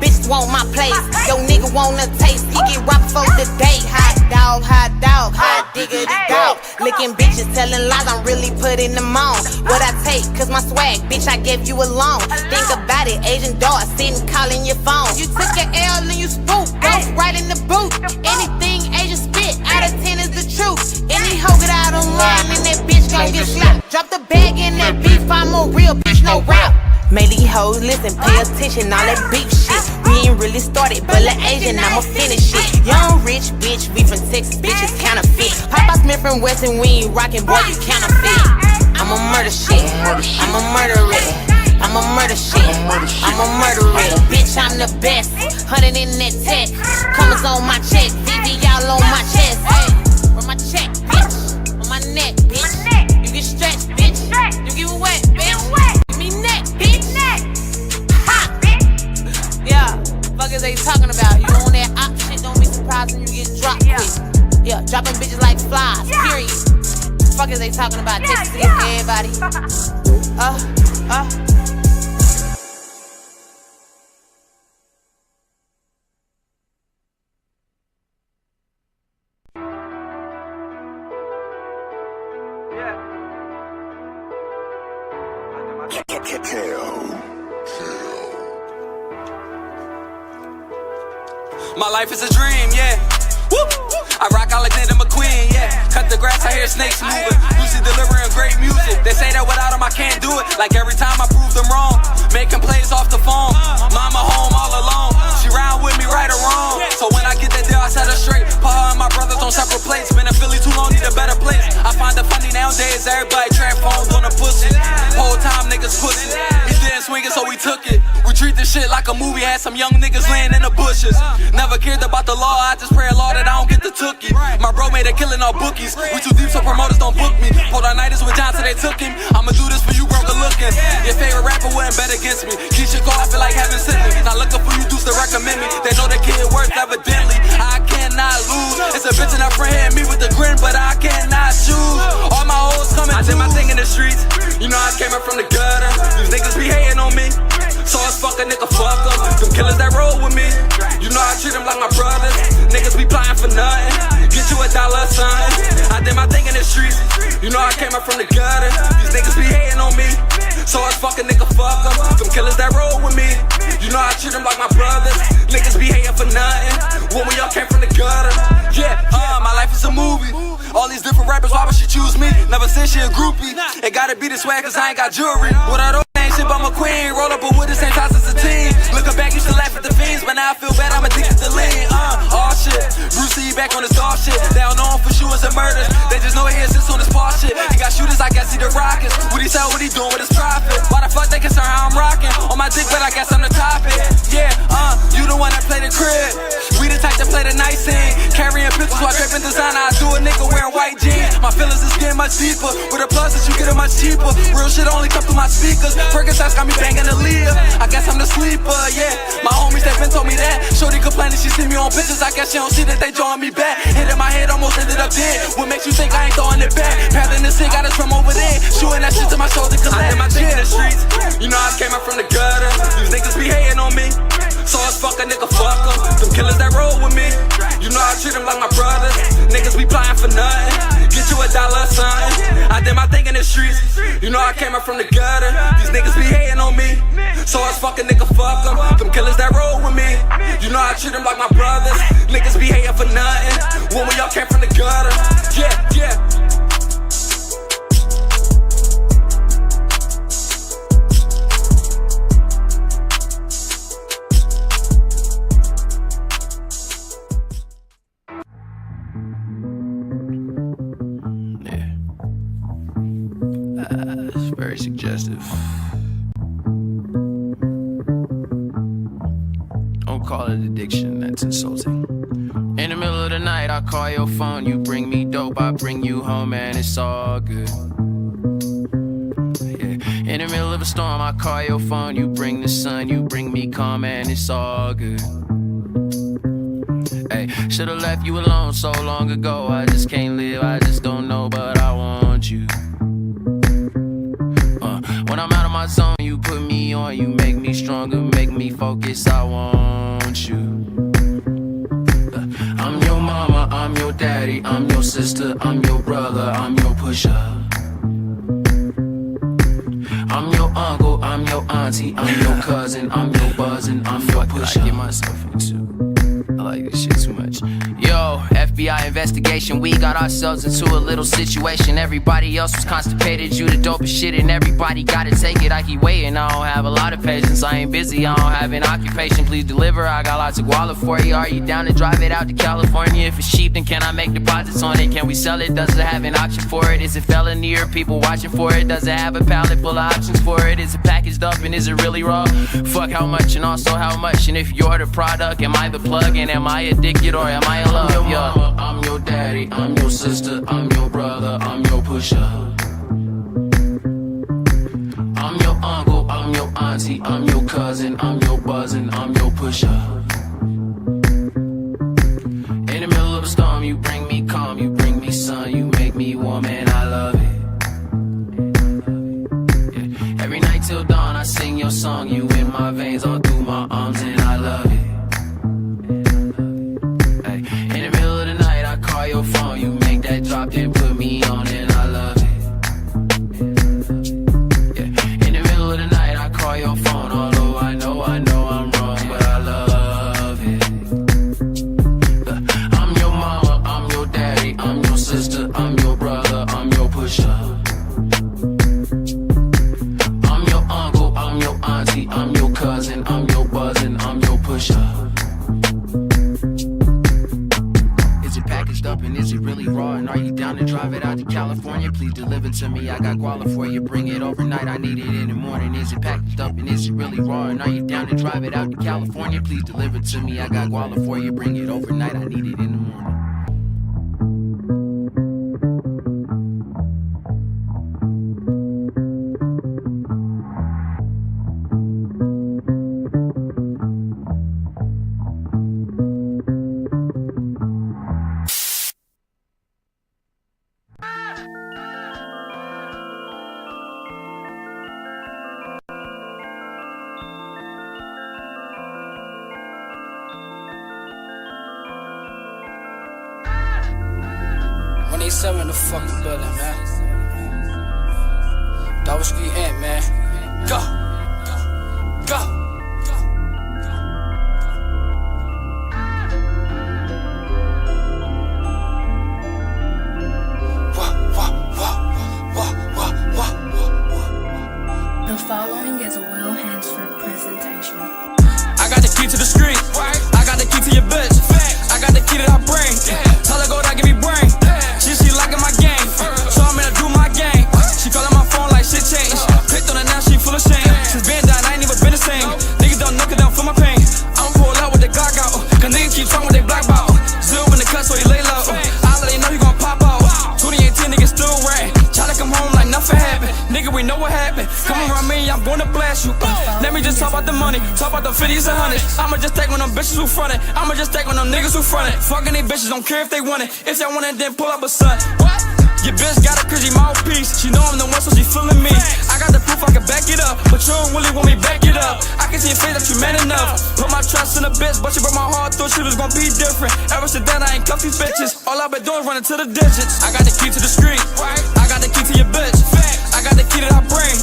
bitches want my place. Yo nigga wanna taste, he get robbed for the day. Hot dog, hot diggity dog. Licking bitches, telling lies, I'm really putting them on. What I take, cause my swag, bitch, I gave you a loan. Think about it, Asian dog, sitting calling your phone. You took your L and you spook, goes right in the boot. Anything Asian spit, out of 10 is the truth. Any hoe get out online and that bitch gon' get slapped. Drop the bag in that beef, I'm a real bitch, no rap. Make these hoes listen, pay attention, all that beef shit. We ain't really started, but like Asian, I'ma finish it. Young rich bitch, we from Texas, bitches counterfeit. Papa Smith from Weston, we ain't rockin', boy, you counterfeit. I'ma murder shit, I'ma murder it. I'ma murder shit, I'ma murder it. Bitch, I'm the best, 100 in that tech. Commas on my check, VV y'all on my chest. From my check, bitch, on my neck, bitch. You get stretched, bitch, you get wet, bitch. Give me neck, bitch. Ha! Yeah, fuck is they talking about? You on that op shit, don't be surprised when you get dropped quick. Yeah, dropping bitches like flies, period. Fuck is they talking about? Texas is everybody. My life is a dream, yeah. Woo! I rock Alexander McQueen, yeah. Cut the grass, I hear snakes moving. Lucy delivering great music. They say that without him I can't do it. Like every time I prove them wrong. Making plays off the phone. Mama home all alone. She round with me right or wrong. So when I get that deal, I set her straight. Put her and my brothers on separate plates. Been in Philly too long, need a better place. I find it funny nowadays, everybody transforms on the pussy. Whole time niggas pussy. He didn't swing it, so we took it. We treat this shit like a movie. Had some young niggas laying in the bushes. Never cared about the law, I just pray a law that I don't get the tookie. My bro made a killing all bookies. We too deep so promoters don't book me. Polonitis with Johnson, they took him. I'ma do this for you, broke looking. Your favorite rapper wouldn't bet against me. Keisha Cole, I feel like having sent me. Not looking for you dudes to recommend me. They know the kid worth evidently. I cannot lose. It's a bitch in her friend hitting me with a grin, but I cannot choose. All my hoes coming. I did my thing in the streets. You know I came up from the gutter. These niggas be hating on me. So it's fuck a nigga, fuck em. Them killers that roll with me. You know I treat them like my brothers. Niggas be plotting for nothing. Get you $1 or something. I did my thing in the streets. You know I came up from the gutter. These niggas be hating on me. So I fuck a nigga, fuck 'em. Them killers that roll with me. You know I treat them like my brothers. Niggas be hating for nothing. When we all came from the gutter. Yeah, my life is a movie. All these different rappers, why would she choose me? Never said she a groupie. It gotta be this way, cause I ain't got jewelry. What I don't ain't shit, but I'm a queen. Roll up a wood the same size as a team. Looking back, used to laugh at the fiends, but now I feel bad, I'm addicted to lean. All shit. Bruce Lee back on his dog shit. They don't know him for shooters and murders. They just know he sits on his paw shit. He got shooters, I guess he the rockets. What he sell, what he doing with his profit? Why the fuck they concern how I'm rocking? On my dick, but I guess I'm the topic. Yeah, you the one that play the crib. We the type that play the nice scene. Carrying pictures while dripping designer. I do a nigga wearing white jeans. My feelings is getting much deeper. With a plus that you get it much cheaper. Real shit only come through my speakers. Percocets got me banging the lead. I guess I'm the sleeper, yeah. My homies, they been told me that. Shorty complaining, she see me on pictures. I guess she don't see that they drawing me back. Hit in my head, almost ended up dead. What makes you think I ain't throwing it back? Paddling the shit, got a drum over there. Shooting that shit to my shoulder, cause I did my thing in the streets. You know I came up from the gutter. These niggas be hating on me. So I fuck a nigga, fuck 'em. Them killers that roll with me. You know I treat them like my brothers. Niggas be plotting for nothing. Get you $1 or something. I did my thing in the streets. You know I came up from the gutter. These niggas be hating on me. So I fuck a nigga, fuck 'em. Them killers that roll with me. You know I treat them like my brothers. Niggas be hating for nothing. When we all came from the gutter. Yeah, yeah. It's very suggestive. Don't call it addiction, that's insulting. In the middle of the night, I call your phone. You bring me dope, I bring you home, and it's all good. Yeah. In the middle of a storm, I call your phone. You bring the sun, you bring me calm, and it's all good. Hey, should've left you alone so long ago. I just can't live, I just don't know, but I want you. When I'm out of my zone, you put me on. You make me stronger, make me focus, I want you. I'm your mama, I'm your daddy, I'm your sister, I'm your brother, I'm your pusher. I'm your uncle, I'm your auntie, I'm your cousin, I'm your buzzin', I'm your pusher. I get myself into. I like this shit too much. Yo, FBI investigation, we got ourselves into a little situation. Everybody else was constipated, you the dopest shit, and everybody gotta take it. I keep waiting, I don't have a lot of patience. I ain't busy, I don't have an occupation. Please deliver, I got lots of guala for you. Are you down to drive it out to California? If it's cheap, then can I make deposits on it? Can we sell it? Does it have an auction for it? Is it felony or people watching for it? Does it have a pallet full of options for it? Is it packaged up and is it really raw? Fuck how much and also how much? And if you're the product, am I the plug? And am I addicted or am I in love? I'm your mama, I'm your daddy, I'm your sister, I'm your brother, I'm your pusher. I'm your uncle, I'm your auntie, I'm your cousin, I'm your buzzin', I'm your pusher. In the middle of a storm, you bring me calm, you bring me sun, you make me warm, and I love it. Yeah. Every night till dawn, I sing your song, you in my veins, all through my arms, and I love it. Call your phone, you make that drop, then put me on, and I love it. Yeah. In the middle of the night, I call your phone, although I know I'm wrong, but I love it. I'm your mama, I'm your daddy, I'm your sister, I'm your brother, I'm your pusher. I'm your uncle, I'm your auntie, I'm your cousin, I'm your buzzin', I'm your pusher. Up and is it really raw? And are you down to drive it out to California? Please deliver to me. I got guala for you. Bring it overnight. I need it in the morning. Is it packaged up and is it really raw? And are you down to drive it out to California? Please deliver to me. I got guala for you. Bring it overnight. I need it in the morning. 987 in the fucking building, man. Double Street Ant, man. Go. Go. The following is a Will Hansford presentation. I got the key to the street. I got the key to your bitch. I got the key to her brain. Tell her go down, give me brain. She liking my game. So I'm gonna do my game. She calling my phone like shit changed. Picked on her now, she full of shame. Since been down, I ain't even been the same. Niggas don't knock it down for my pain. I'ma pull out with the Glock out. Cause niggas keep talking with they black ball. Zero in the cut, so he lay low. I let they know he gon' pop out. 2018 niggas still rat. Try to come home like nothing happened. Nigga, we know what happened. Come around me, I'm gonna blast you. Let me just talk about the money, talk about the 50s and 100s. I'ma just take on them bitches who fronted. I'ma just take on them niggas who fronted. Fucking they bitches, don't care if they want it. If they want it, then pull up a son. What? Your bitch got a crazy mouthpiece. She know I'm the one, so she feeling me. I got the proof, I can back it up. But you don't really want me back it up. I can see your face that you man enough. Put my trust in a bitch, but she broke my heart. Thought she was gonna be different. Ever since then, I ain't cuff these bitches. All I've been doing is running to the digits. I got the key to the street. I got the key to your bitch. I got the key to her brain.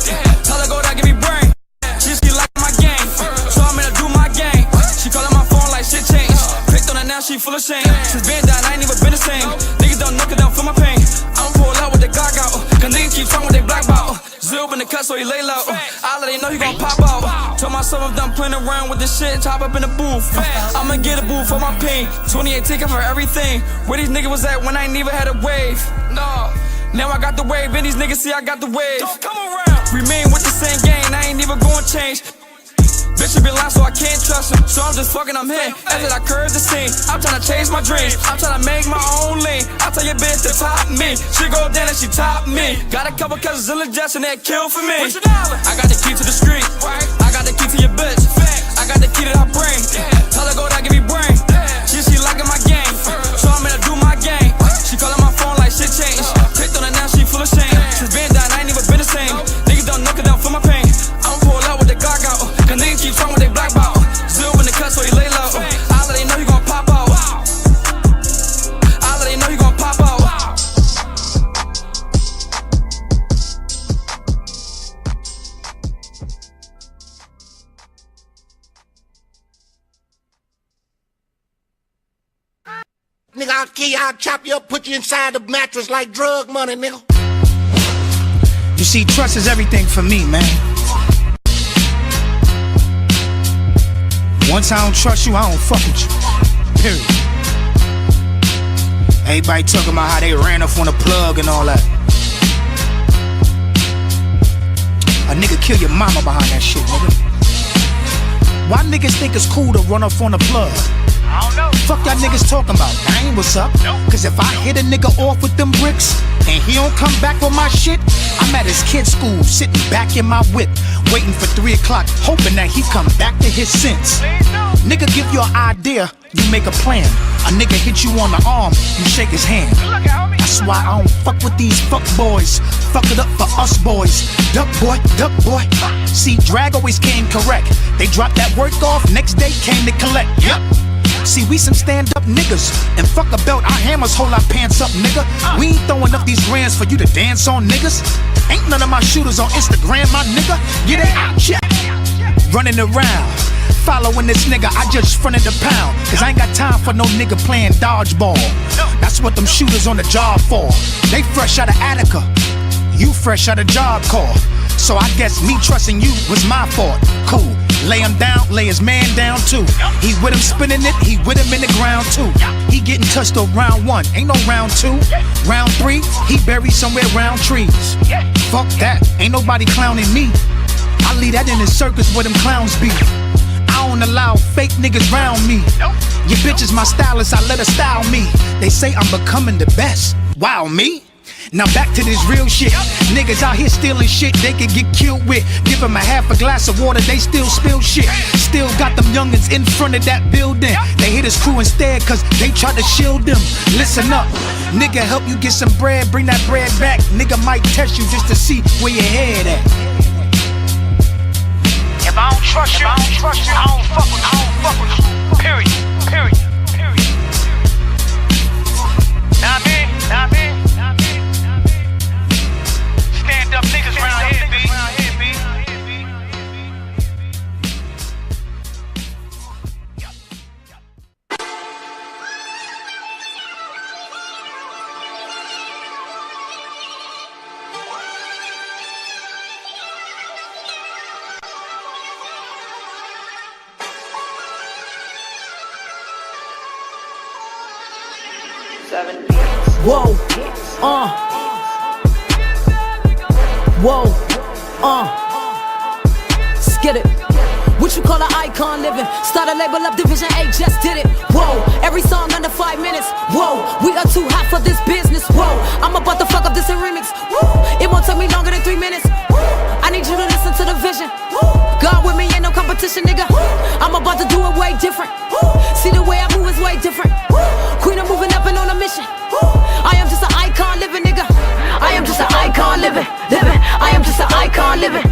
Tell her go down, give me brain. She like my game. So I'm gonna do my game. She calling my phone like shit changed. Picked on her now, she full of shame. Since been down, I ain't even been the same. Niggas don't knock it down for my pain. I'ma pull out with the Glock out. Cause niggas keep talking with they black ball. Zero in the cut, so he lay low. I let they know he gon' pop out. Told myself I'm done playing around with this shit. Top up in the booth. I'ma get a booth for my pain. 28 ticket for everything. Where these niggas was at when I ain't even had a wave? No. Now I got the wave, and these niggas see I got the wave. Don't come around. Remain with the same gang, I ain't even gon' change. Bitch, you been lying, so I can't trust him. So I'm just fucking, I'm here. After I curve the scene, I'm tryna chase my dreams. I'm tryna make my own lane. I tell your bitch to top me. She go down and she top me. Got a couple cousins in the jets and that kill for me. I got the key to the street. I got the key to your bitch. I got the key to her brain. Tell her go down, give me brain. She liking my game. So I'm gonna do my game. She calling my phone like shit changed. Picked on her now, she full of shame. Since been down, I ain't even been the same. Niggas don't knock it down for my pain. I'ma pull out with the Glock out. Cause niggas keep talking with they black ball. Zero in the cut, so he lay low. I let they know he gon' pop out. I let they know he gon' pop out. Nigga, I'll kill you, I'll chop you up, put you inside the mattress like drug money, nigga. You see, trust is everything for me, man. Once I don't trust you, I don't fuck with you. Period. Everybody talking about how they ran off on the plug and all that. A nigga kill your mama behind that shit, nigga. Why niggas think it's cool to run off on the plug? I don't know. Fuck y'all niggas talking about. That ain't what's up. Cause if I hit a nigga off with them bricks and he don't come back with my shit, I'm at his kid's school, sitting back in my whip, waiting for 3 o'clock, hoping that he come back to his sense. Nigga give you an idea, you make a plan. A nigga hit you on the arm, you shake his hand. That's why I don't fuck with these fuck boys. Fuck it up for us boys. Duck boy, duck boy. See, drag always came correct. They dropped that work off, next day came to collect. Yep. See, we some stand-up niggas, and fuck a belt, our hammers hold our pants up, nigga. We ain't throwing up these grands for you to dance on, niggas. Ain't none of my shooters on Instagram, my nigga. Yeah, they out, yeah. Running around, following this nigga, I just fronted the pound. Cause I ain't got time for no nigga playing dodgeball. That's what them shooters on the job for. They fresh out of Attica, you fresh out of Job Corps. So I guess me trusting you was my fault. Cool. Lay him down, lay his man down too. He with him spinning it, he with him in the ground too. He getting touched on round 1, ain't no round 2. Round 3, he buried somewhere round trees. Fuck that, ain't nobody clowning me. I leave that in the circus where them clowns be. I don't allow fake niggas round me. Your bitch is my stylist, I let her style me. They say I'm becoming the best. Wow, me? Now back to this real shit. Niggas out here stealing shit they could get killed with. Give them a half a glass of water, they still spill shit. Still got them youngins in front of that building. They hit his crew instead cause they tried to shield them. Listen up, nigga help you get some bread, bring that bread back. Nigga might test you just to see where your head at. If I don't trust you, I don't fuck with you. Period. Nah, man. Whoa, skid it. What you call an icon living? Start a label up, Division 8 just did it. Whoa, every song under 5 minutes. Whoa, we are too hot for this business. Whoa, I'm about to fuck up this in remix. Woo, it won't take me longer than 3 minutes. Woo, I need you to listen to the vision. Woo, God with me ain't no competition, nigga. I'm about to do it way different. Woo, see the way I move is way different. Woo, Queen, I'm moving up and on a mission. Woo, I am just an icon living, nigga. I am just an icon living. I am just an icon living.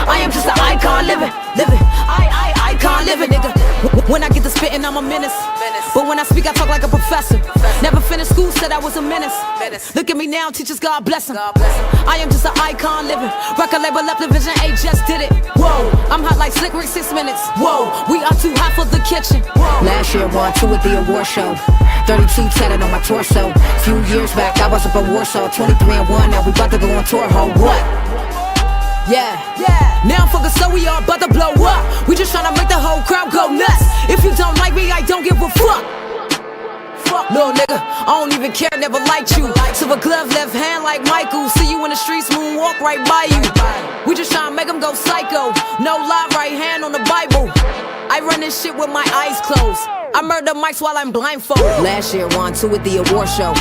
I am just an icon living. Icon living, nigga. When I get to spitting, I'm a menace. But when I speak, I talk like a professor. Never finished school, said I was a menace. Look at me now, teachers, God bless them. I am just an icon living. Record label up, Division 8 just did it. Whoa, I'm hot like Slick Rick 6 minutes. Whoa, we are too hot for the kitchen. Last year, won 2 at the award show. 32 tatted on my torso. Few years back, I was up in Warsaw. 23-1, now we about to go on tour. Ho, what? Yeah. Now I'm focused, so we all about to blow up. We just tryna make the whole crowd go nuts. If you don't like me, I don't give a fuck. Little nigga, I don't even care, never liked you. Silver glove, left hand like Michael. See you in the streets, moonwalk right by you. We just tryna make them go psycho. No lie, right hand on the Bible. I run this shit with my eyes closed. I murder mics while I'm blindfolded. Last year, won 2 at the award show.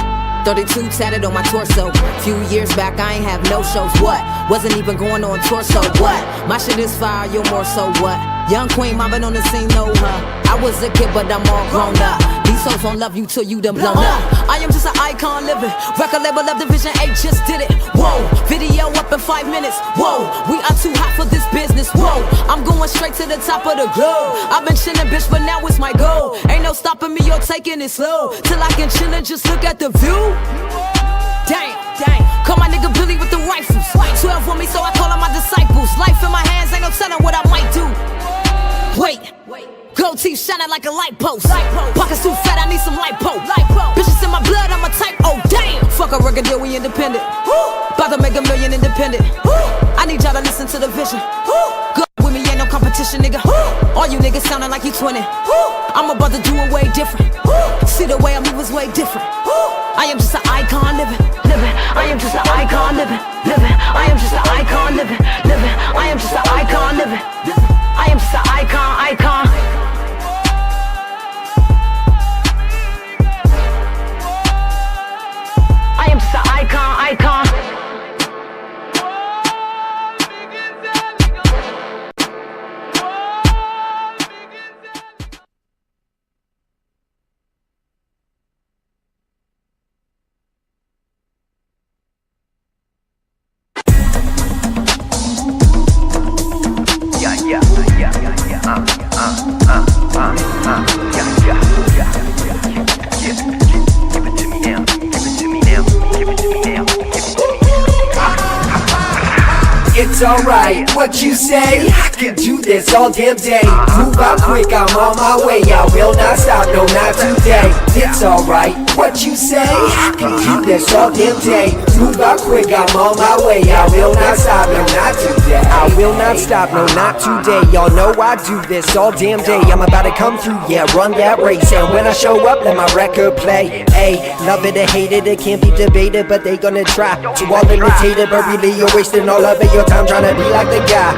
32 tatted on my torso. Few years back, I ain't have no shows. What? Wasn't even going on tour, so what? My shit is fire, you're more, so what? Young queen, mobbing on the scene, know her. I was a kid, but I'm all grown up. These hoes won't love you till you done blown up. I am just an icon living. Record label up, Division 8 just did it. Whoa, video up in 5 minutes. Whoa, we are too hot for this business. Whoa, I'm going straight to the top of the globe. I've been chillin', bitch, but now it's my goal. Ain't no stopping me or taking it slow. Till I can chill and just look at the view. Dang, call my nigga Billy with the rifles. 12 on me, so I call them my disciples. Life in my hands, ain't no telling what I might do. Wait, gold teeth shining like a light post. Pockets too fat, I need some lipo. Bitches in my blood, I'm a type. Oh damn, fuck a record deal, we independent. About to make $1 million independent. I need y'all to listen to the vision. Good with me, ain't no competition, nigga. All you niggas sounding like you 20. I'm about to do it way different. See the way I move is way different. I am just an icon living. I am just an icon living. I am just an icon living. I am just an icon living. I am just an icon. I am just an icon. It's alright, what you say? I can do this all damn day. Move out quick, I'm on my way. I will not stop, no not today. It's alright, what you say? I can do this all damn day. Move out quick, I'm on my way. I will not stop, no not today. I will not stop, no not today. Y'all know I do this all damn day. I'm about to come through, yeah, run that race. And when I show up, let my record play. Ayy, love it or hate it, it can't be debated, but they gonna try to all imitate it. But really you're wasting all of it, your time trying to be like the guy.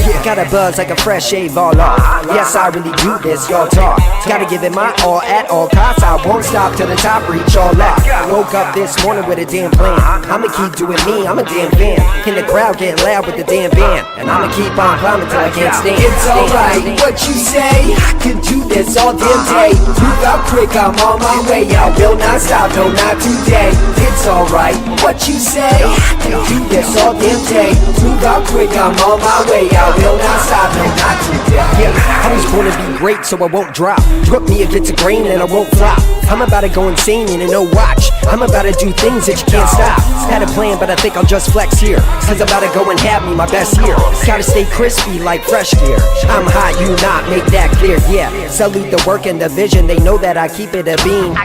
Yeah, got a buzz like a fresh shave all off. Yes, I really do this, y'all talk. Gotta give it my all at all costs. I won't stop till the top, reach all off. Woke up this morning with a damn plan. I'ma keep doing me, I'm a damn fan. In the crowd getting loud with the damn band. And I'ma keep on climbing till I can't stand. It's alright, what you say? I can do this all damn day. Move out quick, I'm on my way. I will not stop, no not today. It's alright, what you say? I can do this all damn day. Move out quick, I'm on my way. I will not stop, no not today. Yeah, I was born to be great, so I won't drop. Put me against the grain and I won't flop. I'm about to go insane and no watch. I'm about to do things that you can't stop. Had a plan, but I think I'll just flex here. Cause I'm about to go and have me my best year. Gotta stay crispy like fresh gear. I'm hot, you not, make that clear, yeah. Salute the work and the vision, they know that I keep it a beam.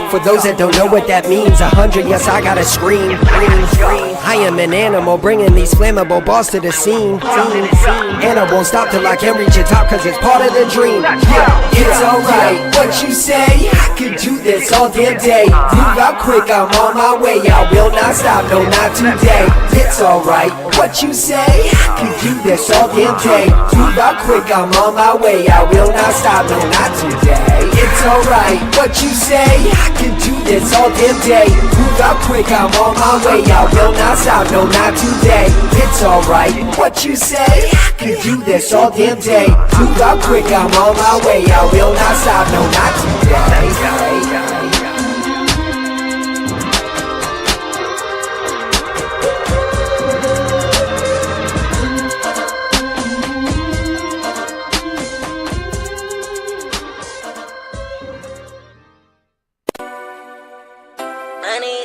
For those that don't know what that means, 100, yes, I gotta scream. I am an animal bringing these flammable balls to the scene. And I won't stop till I can reach the top, cause it's part of the dream. Yeah, it's alright, what you say? I could do this all damn day. Move out quick, I'm on my way. I will not stop, no not today. It's alright, what you say? I could do this all damn day. Move out quick, I'm on my way. I will not stop, no not today. It's alright, what you say? I can do this all damn day. Move out quick, I'm on my way. I will not stop, no not today. It's alright, what you say? I can do this all damn day. Move out quick, I'm on my way. I will not stop, no not today. Money,